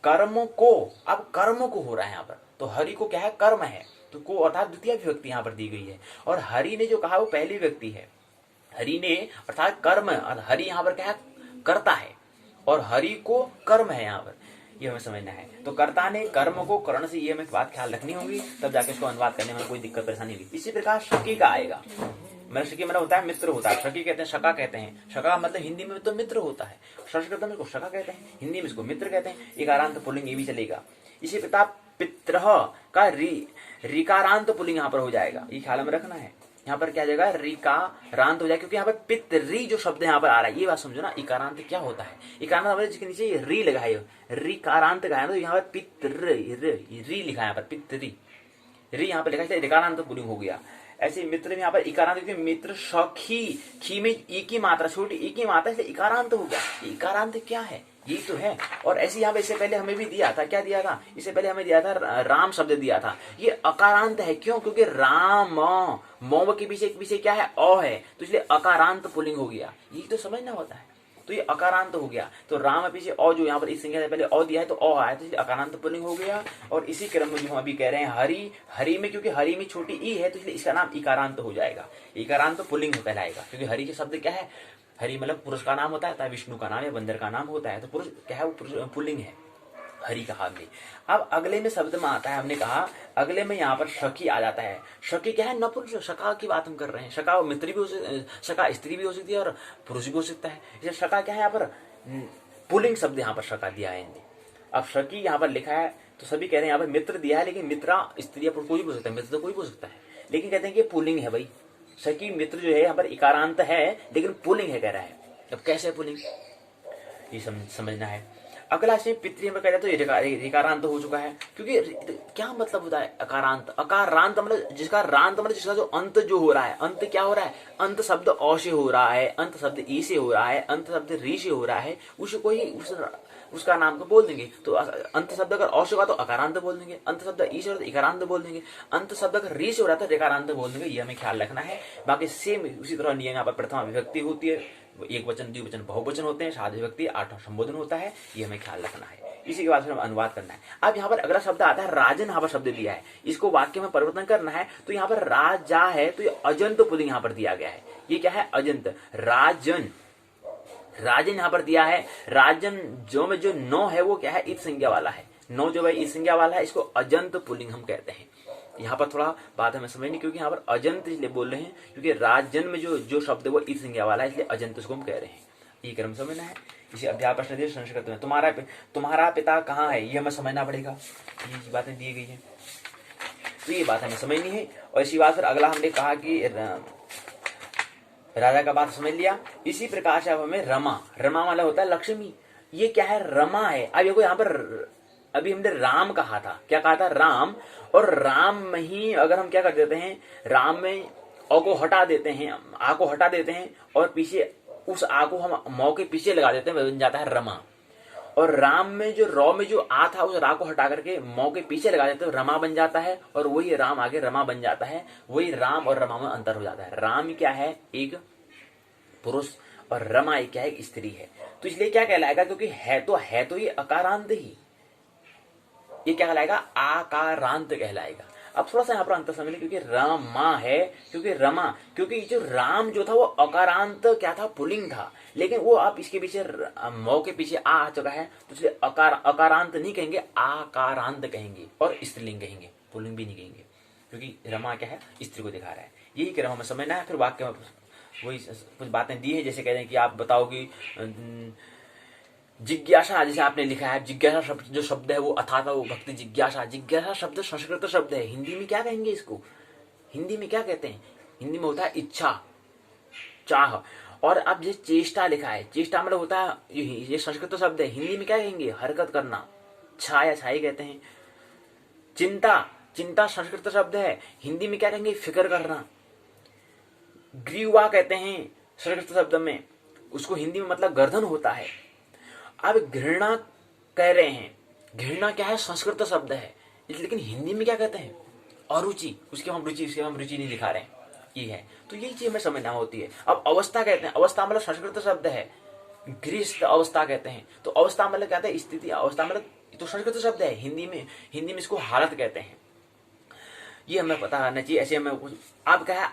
कर्म को, अब कर्म को हो रहा है यहाँ पर, तो हरि को क्या है, कर्म है, तो को अर्थात द्वितीय विभक्ति यहाँ पर दी गई है। और हरि ने जो कहा वो पहली व्यक्ति है, हरि ने अर्थात कर्म, हरि यहाँ पर क्या है, कर्ता है, और हरि को कर्म है यहाँ पर, ये हमें समझना है। तो कर्ता ने कर्म को करण से, ये हमें बात ख्याल रखनी होगी, तब जाके इसको अनुवाद करने में कोई दिक्कत परेशानी होगी। इसी प्रकार शकी का आएगा, मतलब शकी मतलब होता है मित्र होता है, शकी कहते हैं, शका कहते हैं, शका मतलब हिंदी में तो मित्र होता है, संस्कृत में इसको शका कहते हैं, हिंदी में इसको मित्र कहते हैं। इकारांत पुल्लिंग ये भी चलेगा। इसी प्रकार पित्र का रिकारांत पुल्लिंग यहाँ पर हो जाएगा, ये ख्याल में रखना है। यहाँ पर क्या जाएगा, रिकारांत हो जाएगा, क्योंकि यहाँ पर पितरी जो शब्द यहाँ पर आ रहा है, ये बात समझो ना, इकारांत क्या होता है। इकारांत हमारे जिसके नीचे री लगाए हो, रिकारांत का है, तो यहाँ पर पित्र री लिखा है, यहाँ पर पितरी री यहाँ पर लिखा है, रिकारांत पुल्लिंग हो गया। ऐसे मित्र में यहाँ पर इकारांत, क्योंकि मित्र सखी, खी में ई की मात्रा, छोटी ई की मात्रा, इसलिए इकारांत हो गया। इकारांत क्या है, ये तो है। और ऐसे यहाँ पे इससे पहले हमें भी दिया था, क्या दिया था, इससे पहले हमें दिया था राम शब्द दिया था, ये अकारांत है। क्यों, क्योंकि राम मौ के पीछे क्या है, अ है, तो इसलिए अकारांत पुल्लिंग हो गया, ये तो समझना होता है। तो ये अकारांत हो गया, तो राम पीछे अ, जो यहाँ पर इस संज्ञा से पहले अ दिया है तो अ आया, तो इसलिए अकारांत पुल्लिंग हो गया। और इसी क्रम में जो हम अभी कह रहे हैं हरि, हरि में क्योंकि हरि में छोटी ई है, तो इसलिए इसका नाम इकारांत हो जाएगा, इकारांत पुल्लिंग कहलाएगा। क्योंकि हरि के शब्द क्या है, हरि मतलब पुरुष का नाम होता है, विष्णु का नाम या बंदर का नाम होता है, तो पुरुष क्या है, वो पुल्लिंग है, हरि कहा हमने। अब अगले में शब्द में आता है, हमने कहा अगले में यहाँ पर शकी आ जाता है। शकी क्या है, नपुंसक, शका की बात हम कर रहे हैं। शका मित्र भी हो सकती, शका स्त्री भी हो सकती है और पुरुष भी हो सकता है। इसलिए शका क्या है, यहाँ पर पुल्लिंग शब्द यहाँ पर शका दिया है इनने। अब शकी यहाँ पर लिखा है, तो सभी कह रहे हैं यहाँ पर मित्र दिया है, लेकिन मित्रा स्त्री या पुरुष कोई भी हो सकता है, मित्र तो कोई भी हो सकता है, लेकिन कहते हैं कि पुल्लिंग है भाई। शकी मित्र जो है यहाँ पर इकारांत है, लेकिन पुल्लिंग है कह रहा है। अब कैसे पुल्लिंग, ये समझना है। अगला से पितृ में कहते तो ये रिकारांत हो चुका है, क्योंकि क्या मतलब होता है अकारांत, अकारांत मतलब जिसका रांत मतलब जिसका जो अंत जो हो रहा है, अंत क्या हो रहा है, अंत शब्द अ से हो रहा है, अंत शब्द ई से हो रहा है, अंत शब्द री से हो रहा है, उसको ही उसका नाम को बोल देंगे। तो अंत शब्द अगर अ से होगा तो अकारांत बोल देंगे, अंत शब्द ई से हो तो इकारांत बोल देंगे, अंत शब्द अगर री से हो रहा है तो रिकारांत बोल देंगे। ये हमें ख्याल रखना है। बाकी सेम उसी तरह नियम यहाँ पर प्रथमा विभक्ति होती है, एक वचन द्विवचन बहुवचन होते हैं, साध विभक्ति आठवां संबोधन होता है, ये हमें ख्याल रखना है। इसी के बाद फिर हम अनुवाद करना है। अब यहाँ पर अगला शब्द आता है राजन, यहाँ पर शब्द दिया है, इसको वाक्य में परिवर्तन करना है। तो यहाँ पर राजा है, तो ये अजंत पुल्लिंग यहाँ पर दिया गया है। ये क्या है, अजंत, राजन, राजन यहाँ पर दिया है। राजन जो में जो नौ है वो क्या है, इत संज्ञा वाला है, नौ जो है इत संज्ञा वाला है, इसको अजंत पुल्लिंग हम कहते हैं। यहाँ पर थोड़ा बात हमें समझनी, क्योंकि यहाँ पर अजंत इसलिए बोल रहे हैं क्योंकि राजन में जो शब्द है वो इत संज्ञा वाला है, इसलिए अजंत उसको हम कह रहे हैं। ये क्रम समझना है। इसी अध्याय प्रश्न दिए संस्कृत में, तुम्हारा पिता कहाँ है, ये हमें समझना पड़ेगा, ये बातें दी गई है, तो ये बात हमें समझनी है। और इसी बात फिर अगला हमने कहा कि राजा का बात समझ लिया। इसी प्रकार से अब हमें रमा, रमा वाला होता है लक्ष्मी, ये क्या है, रमा है। अब देखो यहाँ पर अभी हमने राम कहा था, क्या कहा था, राम, और राम में ही अगर हम क्या कर देते हैं, राम में अ को हटा देते हैं, आ को हटा देते हैं, और पीछे उस आ को हम मौ के पीछे लगा देते हैं, बन जाता है रमा। और राम में जो रॉ में जो आ था, उस रा को हटा करके मौ के पीछे लगा देते हैं, रमा बन जाता है, और वही राम आगे रमा बन जाता है। वही राम और रमा में अंतर हो जाता है। राम क्या है, एक पुरुष और रमा एक क्या है, स्त्री है। तो इसलिए क्या कहलाएगा, क्योंकि है तो ये अकारांत ही, ये क्या कहलाएगा, आकारांत कहलाएगा। अब थोड़ा सा यहाँ पर अंतर समझ लें, क्योंकि रमा है, क्योंकि जो राम जो था वो अकारांत क्या था, पुल्लिंग था, लेकिन वो आप इसके पीछे मौ के पीछे आ चुका है, तो इसलिए अकारांत नहीं कहेंगे, आकारांत कहेंगे, और स्त्रीलिंग कहेंगे, पुल्लिंग भी नहीं कहेंगे, क्योंकि रमा क्या है, स्त्री को दिखा रहा है। यही क्रम हमें समझना है। फिर वाक्य में वही कुछ बातें दी है, जैसे कह रहे हैं कि आप बताओ कि जिज्ञासा, जैसे आपने लिखा है, जिज्ञासा शब्द जो शब्द है वो अथाता वो भक्ति जिज्ञासा, जिज्ञासा शब्द संस्कृत शब्द है, हिंदी में क्या कहेंगे इसको, हिंदी में क्या कहते हैं, हिंदी में होता है इच्छा, चाह। और अब जैसे चेष्टा लिखा है, चेष्टा मतलब होता है, ये संस्कृत शब्द है, हिंदी में क्या कहेंगे, हरकत करना, छाया छाई कहते हैं। चिंता, चिंता संस्कृत शब्द है, हिंदी में क्या कहेंगे, फिक्र करना। ग्रीवा कहते हैं संस्कृत शब्द में, उसको हिंदी में मतलब गर्दन होता है। अब घृणा कह रहे हैं, घृणा क्या है, संस्कृत शब्द है, लेकिन हिंदी में क्या कहते हैं, अरुचि, उसके हम रुचि नहीं दिखा रहे हैं, ये है। तो यही चीज हमें समझना होती है। अब अवस्था कहते हैं, अवस्था मतलब संस्कृत शब्द है, गृहस्थ अवस्था कहते हैं, तो अवस्था मतलब कहते हैं स्थिति, अवस्था मतलब तो संस्कृत शब्द है, हिंदी में इसको हालत कहते हैं। ये हमें पता रहना चाहिए। ऐसे हमें अब क्या है,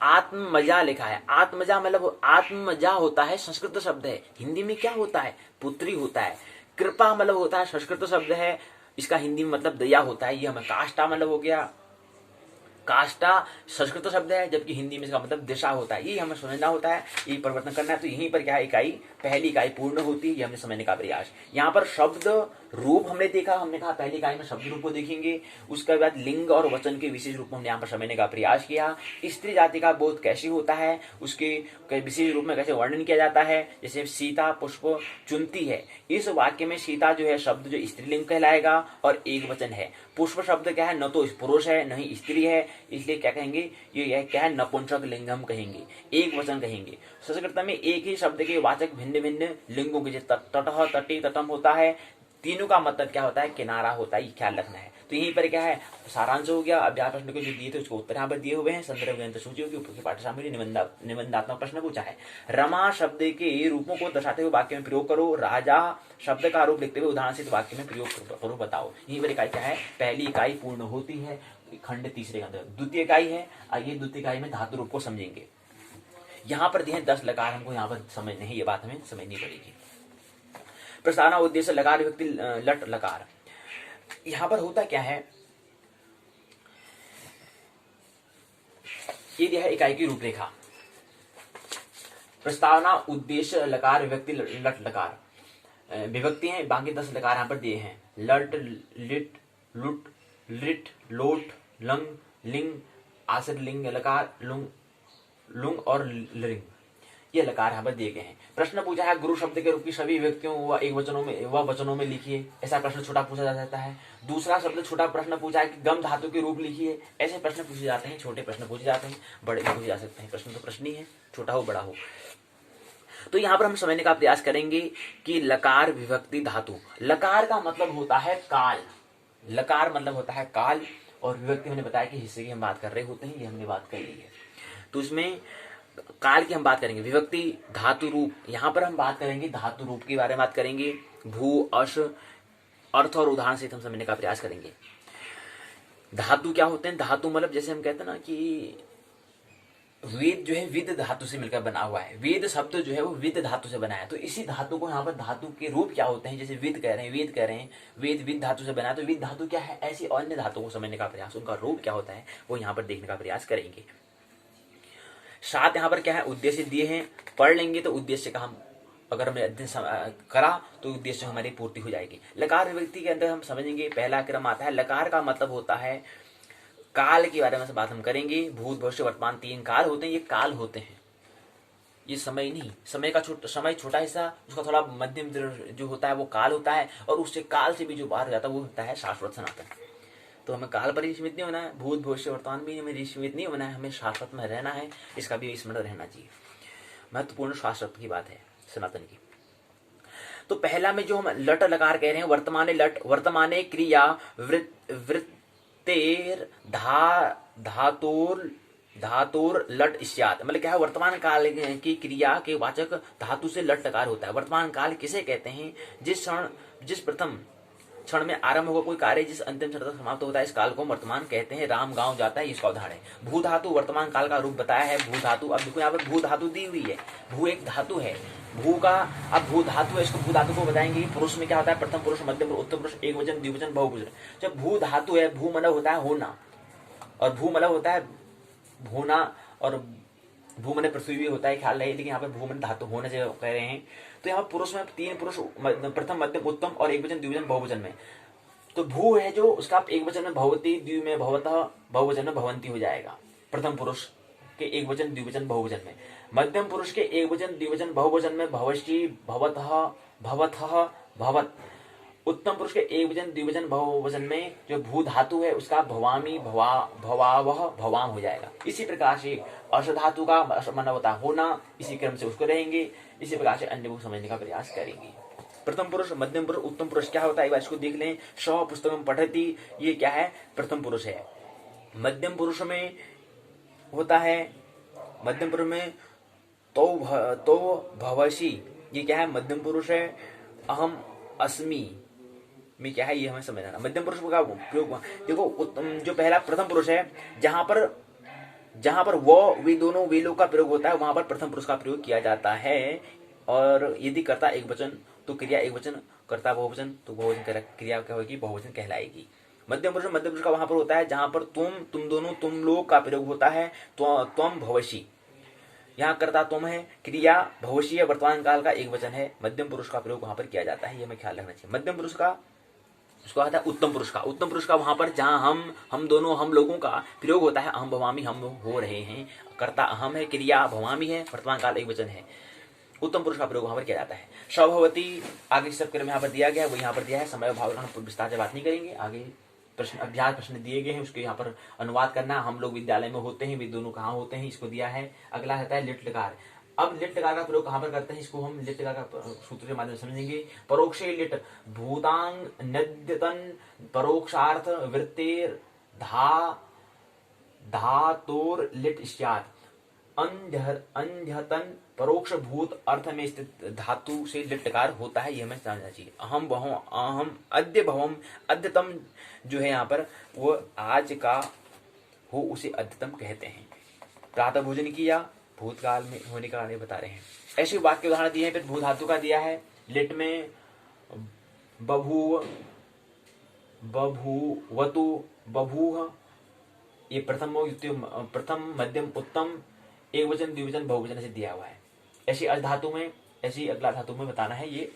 आत्मजा लिखा है, आत्मजा मतलब आत्मजा होता है, संस्कृत शब्द है, हिंदी में क्या होता है, पुत्री होता है। कृपा मतलब होता है, संस्कृत शब्द है, इसका हिंदी में मतलब दया होता है। ये हमें काष्ठा मतलब हो गया, काष्ठा संस्कृत शब्द है, जबकि हिंदी में इसका मतलब दिशा होता है। ये हमें समझना होता है, ये परिवर्तन करना है। तो यहीं पर क्या है, इकाई, पहली इकाई पूर्ण होती है, ये हमने समझने का प्रयास। यहाँ पर शब्द रूप हमने देखा, हमने कहा पहली इकाई में शब्द रूप को देखेंगे, उसके बाद लिंग और वचन के विशेष रूप में हमने यहाँ पर समझने का प्रयास किया। स्त्री जाति का बोध कैसे होता है, उसके विशेष रूप में कैसे वर्णन किया जाता है। जैसे सीता पुष्प चुनती है, इस वाक्य में सीता जो है शब्द जो स्त्रीलिंग कहलाएगा और एक वचन है। पुष्प शब्द क्या है, न तो पुरुष है न ही स्त्री है, इसलिए क्या कहेंगे, ये क्या है, नपुंसक लिंगम कहेंगे, एक वचन कहेंगे। संस्कृत में एक ही शब्द के वाचक भिन्न भिन्न लिंगों के, तटह, तटी, तटम होता है, तीनों का मतलब क्या होता है, किनारा होता है, ये ख्याल रखना है। तो यहीं पर क्या है, सारांश हो गया। अभ्यास प्रश्न को जो दिए थे उसको उत्तर यहाँ पर दिए हुए हैं। संदर्भ ग्रंथ सूची होगी, ऊपर की पाठ्यसामग्री, निबंधात्मक प्रश्न पूछा है। रमा शब्द के रूपों को दर्शाते हुए वाक्य में प्रयोग करो। राजा शब्द का रूप लिखते हुए उदाहरण से वाक्य में प्रयोग करो, बताओ। यहीं पर इकाई क्या है, पहली इकाई पूर्ण होती है, खंड तीसरे के अंदर। द्वितीय इकाई है, आइए द्वितीय इकाई में धातु रूप को समझेंगे। यहाँ पर दिए 10 लकार, हमको यहाँ पर समझने हैं, ये बात हमें समझनी पड़ेगी। प्रस्तावना उद्देश्य लकार व्यक्ति लट लकार। यहां पर होता क्या है, ये है इकाई की रूपरेखा। प्रस्तावना उद्देश्य लकार विभक्ति लट लकार विभक्ति है, बाकी 10 लकार यहां पर दिए हैं। लट, लिट, लुट, लिट, लोट, लंग, लिंग, आश्रित लिंग लकार, लुंग और लिंग, ये लकार यहाँ पर दिए गए हैं। प्रश्न पूछा है, गुरु शब्द के रूप की सभी व्यक्तियों व एक वचनों में लिखिए। ऐसा प्रश्न छोटा पूछा जा सकता है। दूसरा शब्द छोटा प्रश्न पूछा है कि गम धातु के रूप लिखिए। ऐसे प्रश्न पूछे जाते हैं, छोटे प्रश्न पूछे जाते हैं, बड़े भी पूछे जा सकते हैं। प्रश्न तो प्रश्न ही है, छोटा हो बड़ा हो। तो यहाँ पर हम समझने का प्रयास करेंगे कि लकार विभक्ति धातु। लकार का मतलब होता है काल, लकार मतलब होता है काल, और विभक्ति मैंने बताया कि हिस्से की हम बात कर रहे होते हैं, ये हमने बात कर ली है। तो इसमें काल की हम बात करेंगे, विभक्ति धातु रूप, यहां पर हम बात करेंगे धातु रूप के बारे में बात करेंगे। भू अश अर्थ और उदाहरण से हम समझने का प्रयास करेंगे। धातु क्या होते हैं, धातु मतलब जैसे हम कहते हैं ना कि वेद जो है विद धातु से मिलकर बना हुआ है, वेद शब्द जो है वो विद धातु से बना है। तो इसी धातु को यहाँ पर धातु के रूप क्या होते हैं, जैसे विद कह रहे हैं, वेद कह रहे हैं, वेद विद धातु से बना है, तो विद धातु क्या है, ऐसी अन्य धातु को समझने का प्रयास, उनका रूप क्या होता है वो यहाँ पर देखने का प्रयास करेंगे। साथ यहाँ पर क्या है, उद्देश्य दिए हैं, पढ़ लेंगे तो उद्देश्य का हम अगर हमने अध्ययन करा तो उद्देश्य हमारी पूर्ति हो जाएगी। लकार विभक्ति के अंदर हम समझेंगे, पहला क्रम आता है, लकार का मतलब होता है काल के बारे में बात हम करेंगे। भूत भविष्य वर्तमान 3 काल होते हैं, ये काल होते हैं, ये समय नहीं। समय का समय छोटा हिस्सा, उसका थोड़ा मध्यम जो होता है वो काल होता है, और उससे काल से भी जो बाहर हो जाता है वो होता है शाश्वत सनातन। तो हमें काल पर ही सीमित नहीं होना है, भूत भविष्य वर्तमान भी हमें सीमित नहीं होना है, हमें शाश्वत में रहना है, इसका भी स्मरण रहना चाहिए। महत्वपूर्ण शाश्वत की बात है सनातन की। तो पहला में जो हम लट लकार कह रहे हैं, वर्तमाने लट, वर्तमाने क्रिया वृत्तेर धातोर धातुर लट स्यात्, मतलब क्या है, वर्तमान काल की क्रिया के वाचक धातु से लट लकार होता है। वर्तमान काल किसे कहते हैं? जिस प्रथम क्षण में आरंभ होगा कोई कार्य, जिस अंतिम क्षण तक समाप्त होता है, इस काल को वर्तमान कहते हैं। राम गांव जाता है, इसका उदाहरण है। भू धातु वर्तमान काल का रूप बताया है। भू धातु, अब देखो यहाँ पर भू धातु दी हुई है। भू एक धातु है, भू का, अब भू धातु है, इसको भू धातु को बताएंगे। पुरुष में क्या होता है? प्रथम पुरुष, मध्यम पुरुष, उत्तम पुरुष, एक वचन, द्विवचन, बहुवचन। जब भू धातु है, भू मतलब होता है होना, और भू मतलब होता है भूना, और भू मन पृथ्वी भी होता है, ख्याल रहे। लेकिन यहाँ पे भू मन धातु होने से कह रहे हैं। तो यहाँ पुरुष में 3 पुरुष, प्रथम, मध्यम, उत्तम, और एक वचन, द्विवचन, बहुवचन में। तो भू है जो उसका एक वचन में भवती, द्वि में भवतः, बहुवचन में भवंती हो जाएगा। प्रथम पुरुष के एक वचन, द्विवचन, बहुवचन में। मध्यम पुरुष के एक वचन, द्विवचन, बहुवचन में भवशी, भवतः, भवतः, भवत। उत्तम पुरुष के एक वचन, द्विवचन, बहुवचन में जो भू धातु है उसका भवामी, भवावह, भवाम हो जाएगा। इसी प्रकार से अर्ष धातु का माना होता है होना, इसी क्रम से उसको रहेंगे। इसी प्रकार से अन्य को समझने का प्रयास करेंगे। प्रथम पुरुष, मध्यम पुरुष, उत्तम पुरुष क्या होता है, एक बार इसको देख लें। स पुस्तकम पठति, ये क्या है? प्रथम पुरुष है। मध्यम पुरुष में होता है, मध्यम पुरुष में तो भवसी, ये क्या है? मध्यम पुरुष है। अहम अस्मि में क्या है, ये हमें समझना। मध्यम पुरुष का प्रयोग देखो, जो पहला प्रथम पुरुष है, जहां पर वो वे दोनों वे लोग का प्रयोग होता है, वहां पर प्रथम पुरुष का प्रयोग किया जाता है। और यदि कर्ता एक वचन तो क्रिया एक वचन, कर्ता बहुवचन तो बहुवचन क्रिया क्या होगी? बहुवचन कहलाएगी। मध्यम पुरुष का वहां पर होता है जहां पर तुम दोनों, तुम लोग का प्रयोग होता है। तो त्वम भवसी, यहाँ कर्ता तुम है, क्रिया भवसी है, वर्तमान काल का एक वचन है। मध्यम पुरुष का प्रयोग वहां पर किया जाता है, ये हमें ख्याल रखना चाहिए। मध्यम पुरुष का उसको आता है उत्तम पुरुष का। उत्तम पुरुष का वहां पर जहां हम दोनों, हम लोगों का प्रयोग होता है। अहम भवामी, हम हो रहे हैं, कर्ता अहम है, क्रिया भवामी है, वर्तमान काल एक वचन है। उत्तम पुरुष का प्रयोग वहां पर किया जाता है। स्वभवती आगे सब क्रम यहाँ पर दिया गया है, वो यहाँ पर दिया है। समय भाव हम विस्तार से बात नहीं करेंगे। आगे प्रश्न, अभ्यास प्रश्न दिए गए हैं, उसके यहाँ पर अनुवाद करना। हम लोग विद्यालय में होते हैं, वे दोनों कहाँ होते हैं, इसको दिया है। अगला रहता है लिट लकार। अब लिट लकार का प्रयोग कहां पर करते हैं, इसको हम लिट लकार का सूत्र के माध्यम से समझेंगे। परोक्षे लिट भूतांग नद्यतन परोक्षार्थ वृत्तेर धातोर लिट स्यात्। अंध्यतन परोक्ष भूत अर्थ में स्थित धातु से लिट लकार होता है, यह हमें समझना चाहिए। अहम भवम, अहम अद्य भवम, अद्यतम जो है यहाँ पर वो आज का हो, उसे अद्यतम कहते हैं। प्रातः भोजन किया, भूतकाल में होने का कारण बता रहे हैं। ऐसे वाक्य उदाहरण दिए हैं। फिर भू धातु का दिया है। लिट में बभूव, बभूवतु, बभूह, ये प्रथम, मध्यम, उत्तम, एक वचन, द्विवचन, बहुवचन से दिया हुआ है। ऐसी अर्ध धातु में, ऐसी अगला धातु में बताना है, ये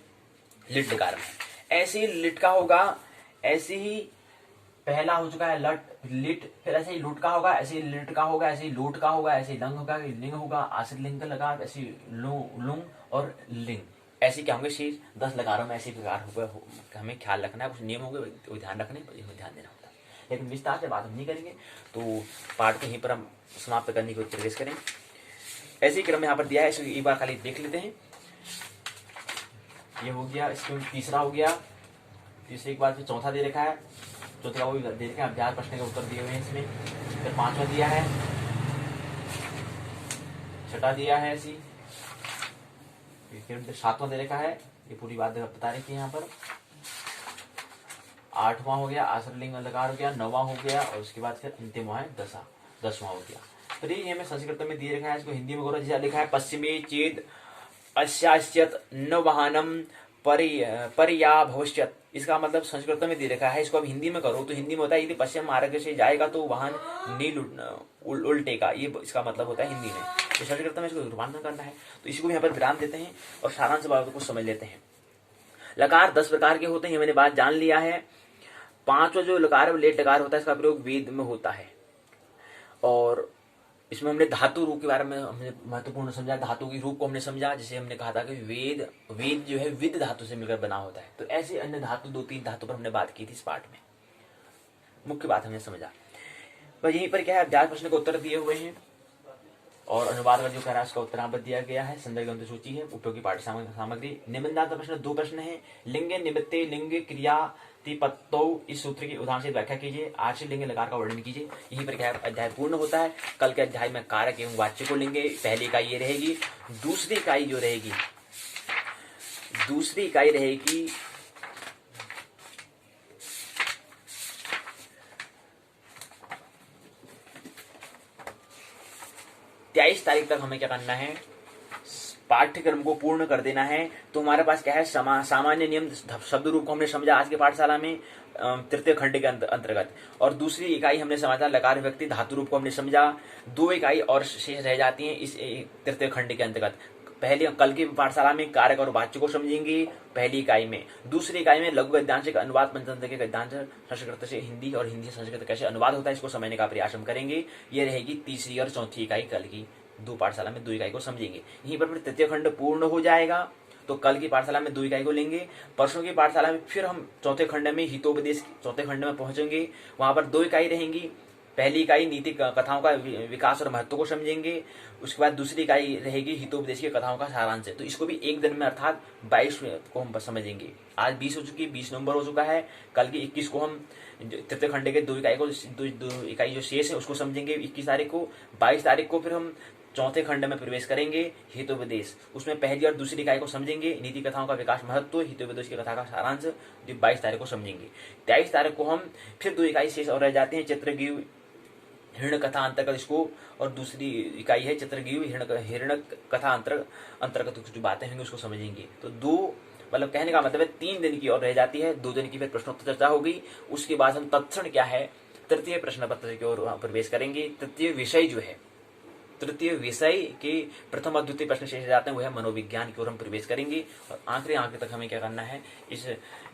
लिट लकार में। ऐसे लिट का होगा, ऐसे ही पहला हो चुका है लट, लिट, फिर ऐसे ही लुट का होगा, ऐसे ही लिट का होगा, ऐसे ही लूट का होगा, ऐसे ही लंग होगा, लिंग होगा, आश्रित लिंग का लकार, ऐसे लुंग और लिंग। ऐसे क्या होंगे? शेष 10 लकारों में ऐसे प्रकार होगा। हमें ख्याल रखना है, कुछ नियम होंगे वो ध्यान रखने, ध्यान देना होता है। लेकिन विस्तार से बात हम नहीं करेंगे, तो पाठ को यहीं पर हम समाप्त करने की प्रयास करें। ऐसे ही क्रम यहाँ पर दिया है, इसको एक बार खाली देख लेते हैं। ये हो गया, इसमें तीसरा हो गया, तीसरे के बाद फिर चौथा दे रखा है, चौथे का वो भी दे रखा है। अभ्यास प्रश्न के उत्तर दिए हुए हैं इसमें। फिर पांचवा दिया है, छठा दिया है, ऐसी फिर सातवां दे रखा है। ये पूरी बात बता रखी है यहाँ पर। आठवां हो गया, आश्रलिंग लकार हो गया, नौवां हो गया, और उसके बाद फिर अंतिम है 10वां हो गया। फिर ये हमें संस्कृत में दिए रखा है, इसको हिंदी में जैसा लिखा है, पश्चिमे चेद अस्यास्यत न वाहनम परिया भविष्यत। इसका मतलब संस्कृत में दे रखा है, इसको अब हिंदी में करो तो हिंदी में होता है यदि पश्चिम मार्ग से जाएगा तो वाहन नील उल्टेगा, ये इसका मतलब होता है हिंदी में। तो संस्कृत में इसको रूपांतरण करना है, तो इसको भी यहाँ पर विराम देते हैं और सारांश बातों को समझ लेते हैं। लकार 10 प्रकार के होते हैं, मैंने बात जान लिया है। 5वां जो लकार लेट लकार होता है, इसका प्रयोग वेद में होता है। और इसमें हमने धातु रूप के बारे में हमने महत्वपूर्ण समझा, धातु की रूप को हमने समझा। जैसे हमने कहा था कि वेद जो है विद धातु से मिलकर बना होता है। तो ऐसे अन्य धातु 2-3 धातु पर हमने बात की थी इस पाठ में, मुख्य बात हमने समझा। बस यहीं पर क्या है, अभ्यास प्रश्न के उत्तर दिए हुए हैं। और अनुवाद का जो कह रहा है उसका उत्तरांत दिया गया है। संदर्भ ग्रंथ सूची है। उपयोगी पाठ्य सामग्री। निबंधात्मक प्रश्न 2 प्रश्न है। लिंगे निमित्ते लिंग क्रिया तिपत्तौ इस सूत्र की उदाहरण से व्याख्या कीजिए। आश्रित लिंग लकार का वर्णन कीजिए। यहीं पर क्या अध्याय पूर्ण होता है। कल के अध्याय में कारक एवं वाच्य को लेंगे। पहली इकाई ये रहेगी। दूसरी इकाई जो रहेगी, दूसरी इकाई रहेगी 23 तारीख तक हमें क्या करना है, पाठ्यक्रम को पूर्ण कर देना है। तो हमारे पास क्या है, सामान्य नियम शब्द रूप को हमने समझा आज के पाठशाला में तृतीय खंड के अंतर्गत, और दूसरी इकाई हमने समझा लकार विभक्ति धातु रूप को हमने समझा। 2 इकाई और शेष रह जाती हैं इस तृतीय खंड के अंतर्गत। पहले कल की पाठशाला में कारक और वाच्य को समझेंगे पहली इकाई में। दूसरी इकाई में लघु गद्यांश का अनुवाद, पंचतंत्र के गद्यांश संस्कृत से हिंदी और हिंदी से संस्कृत कैसे अनुवाद होता है इसको समझने का प्रयास हम करेंगे। ये रहेगी तीसरी और चौथी इकाई। कल की 2 पाठशाला में 2 इकाई को समझेंगे। यहीं पर फिर तृतीय खंड पूर्ण हो जाएगा। तो कल की पाठशाला में 2 इकाई को लेंगे। परसों की पाठशाला में फिर हम चौथे खंड में हितोपदेश चौथे खंड में पहुंचेंगे। वहां पर 2 इकाई रहेंगी। पहली इकाई नीति कथाओं का विकास और महत्व को समझेंगे। उसके बाद दूसरी इकाई रहेगी हितोपदेश की कथाओं का सारांश। तो इसको भी एक दिन में अर्थात 22 को हम समझेंगे। आज 20 हो चुकी, 20 नवंबर हो चुका है। कल की 21 को हम तृतीय खंड के 2 इकाई को, 2 इकाई जो शेष है उसको समझेंगे 21 तारीख को। 22 तारीख को फिर हम चौथे खंड में प्रवेश करेंगे हितोपदेश। उसमें पहली और दूसरी इकाई को समझेंगे, नीति कथाओं का विकास महत्व, हितोपदेश की कथा का सारांश, जो 22 तारीख को समझेंगे। 23 तारीख को हम फिर 2 इकाई शेष और रह जाते हैं, चित्रगीव हिरण कथा अंतर्गत इसको, और दूसरी इकाई है चित्रगीव हिरण कथा अंतर्गत जो बातें होंगी उसको समझेंगे। तो 2 मतलब कहने का मतलब है 3 दिन की और रह जाती है। 2 दिन की फिर प्रश्नोत्तर चर्चा होगी। उसके बाद हम तत्क्षण क्या है तृतीय प्रश्न पत्र की ओर प्रवेश करेंगे। तृतीय विषय जो है, तृतीय विषय के प्रथम और द्वितीय प्रश्न शेष जाते हैं, वो है मनोविज्ञान की ओर हम प्रवेश करेंगे। और आखिरी तक हमें क्या करना है, इस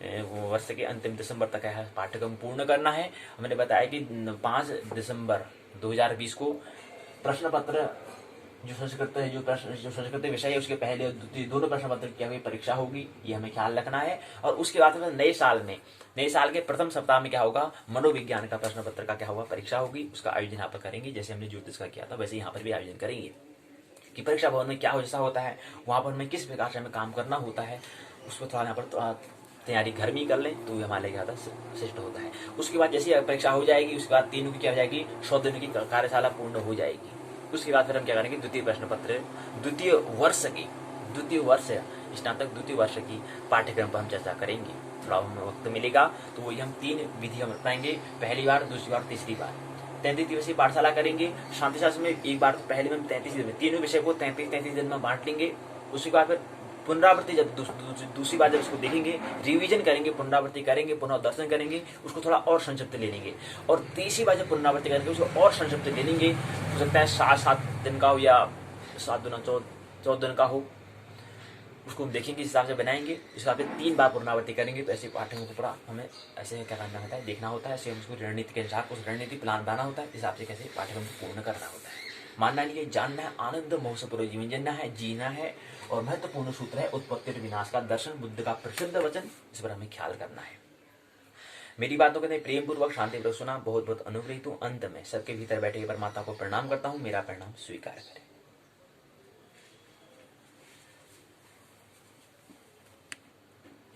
वर्ष के अंतिम दिसंबर तक है पाठ्यक्रम पूर्ण करना है। हमने बताया कि 5 दिसंबर 2020 को प्रश्न पत्र जो संस्कृत है, जो संस्कृत विषय है उसके पहले और द्वितीय दोनों प्रश्न पत्र की हमें परीक्षा होगी, ये हमें ख्याल रखना है। और उसके बाद में नए साल के प्रथम सप्ताह में क्या होगा, मनोविज्ञान का प्रश्न पत्र का क्या होगा परीक्षा होगी। उसका आयोजन यहाँ पर करेंगे, जैसे हमने ज्योतिष का किया था वैसे यहाँ पर भी आयोजन करेंगे। कि परीक्षा भवन में क्या जैसा होता है, वहां पर हमें किस प्रकार से हमें काम करना होता है, उसको थोड़ा यहाँ पर तैयारी घर में कर लें तो हमारे लिए ज़्यादा श्रेष्ठ होता है। उसके बाद जैसे परीक्षा हो जाएगी, उसके बाद 3 की क्या हो जाएगी, 100 दिन की कार्यशाला पूर्ण हो जाएगी। उसके बाद फिर हम क्या करेंगे, द्वितीय प्रश्न पत्र द्वितीय वर्ष स्नातक द्वितीय वर्ष की पाठ्यक्रम पर हम चर्चा करेंगे। थोड़ा हमें वक्त मिलेगा तो वही हम 3 विधि हम अपनाएंगे, पहली बार, दूसरी बार, तीसरी बार। 33 दिवसीय पाठशाला करेंगे। शांति शास्त्र में एक बार पहले में 33 दिन में तीनों विषय को 33 दिन में बांट लेंगे। उसके बाद फिर पुनरावृत्ति, जब दूसरी बार जब उसको देखेंगे, रिवीजन करेंगे, पुनरावृत्ति करेंगे, पुनः दर्शन करेंगे, उसको थोड़ा और संक्षिप्त ले लेंगे। और तीसरी बार जब पुनरावृत्ति करेंगे उसको और संक्षिप्त ले लेंगे। हो सकता है 7 दिन का हो या 7 दिन 14 दिन का हो, उसको हम देखेंगे, इस हिसाब से बनाएंगे। इस हिसाब से 3 बार पुनरावृत्ति करेंगे। तो ऐसे पाठ्यक्रम को पूरा हमें ऐसे क्या करना होता है, देखना होता है। ऐसे हम उसको रणनीति के अनुसार उस रणनीति प्लान बनाना होता है, इस हिसाब से कैसे पाठ्यक्रम को पूर्ण करना होता है। मानना नहीं है, जानना है, आनंद महोत्सवपूर्वक जीवन जीना है। और महत्वपूर्ण सूत्र है उत्पत्ति और विनाश का दर्शन, बुद्ध का प्रसिद्ध वचन, इस पर हमें ख्याल करना है। मेरी बातों को प्रेम पूर्वक शांतिपूर्वक सुना, बहुत बहुत अनुग्रहित हूँ। अंत में सबके भीतर बैठे परमात्मा को प्रणाम करता हूँ, मेरा प्रणाम स्वीकार करें।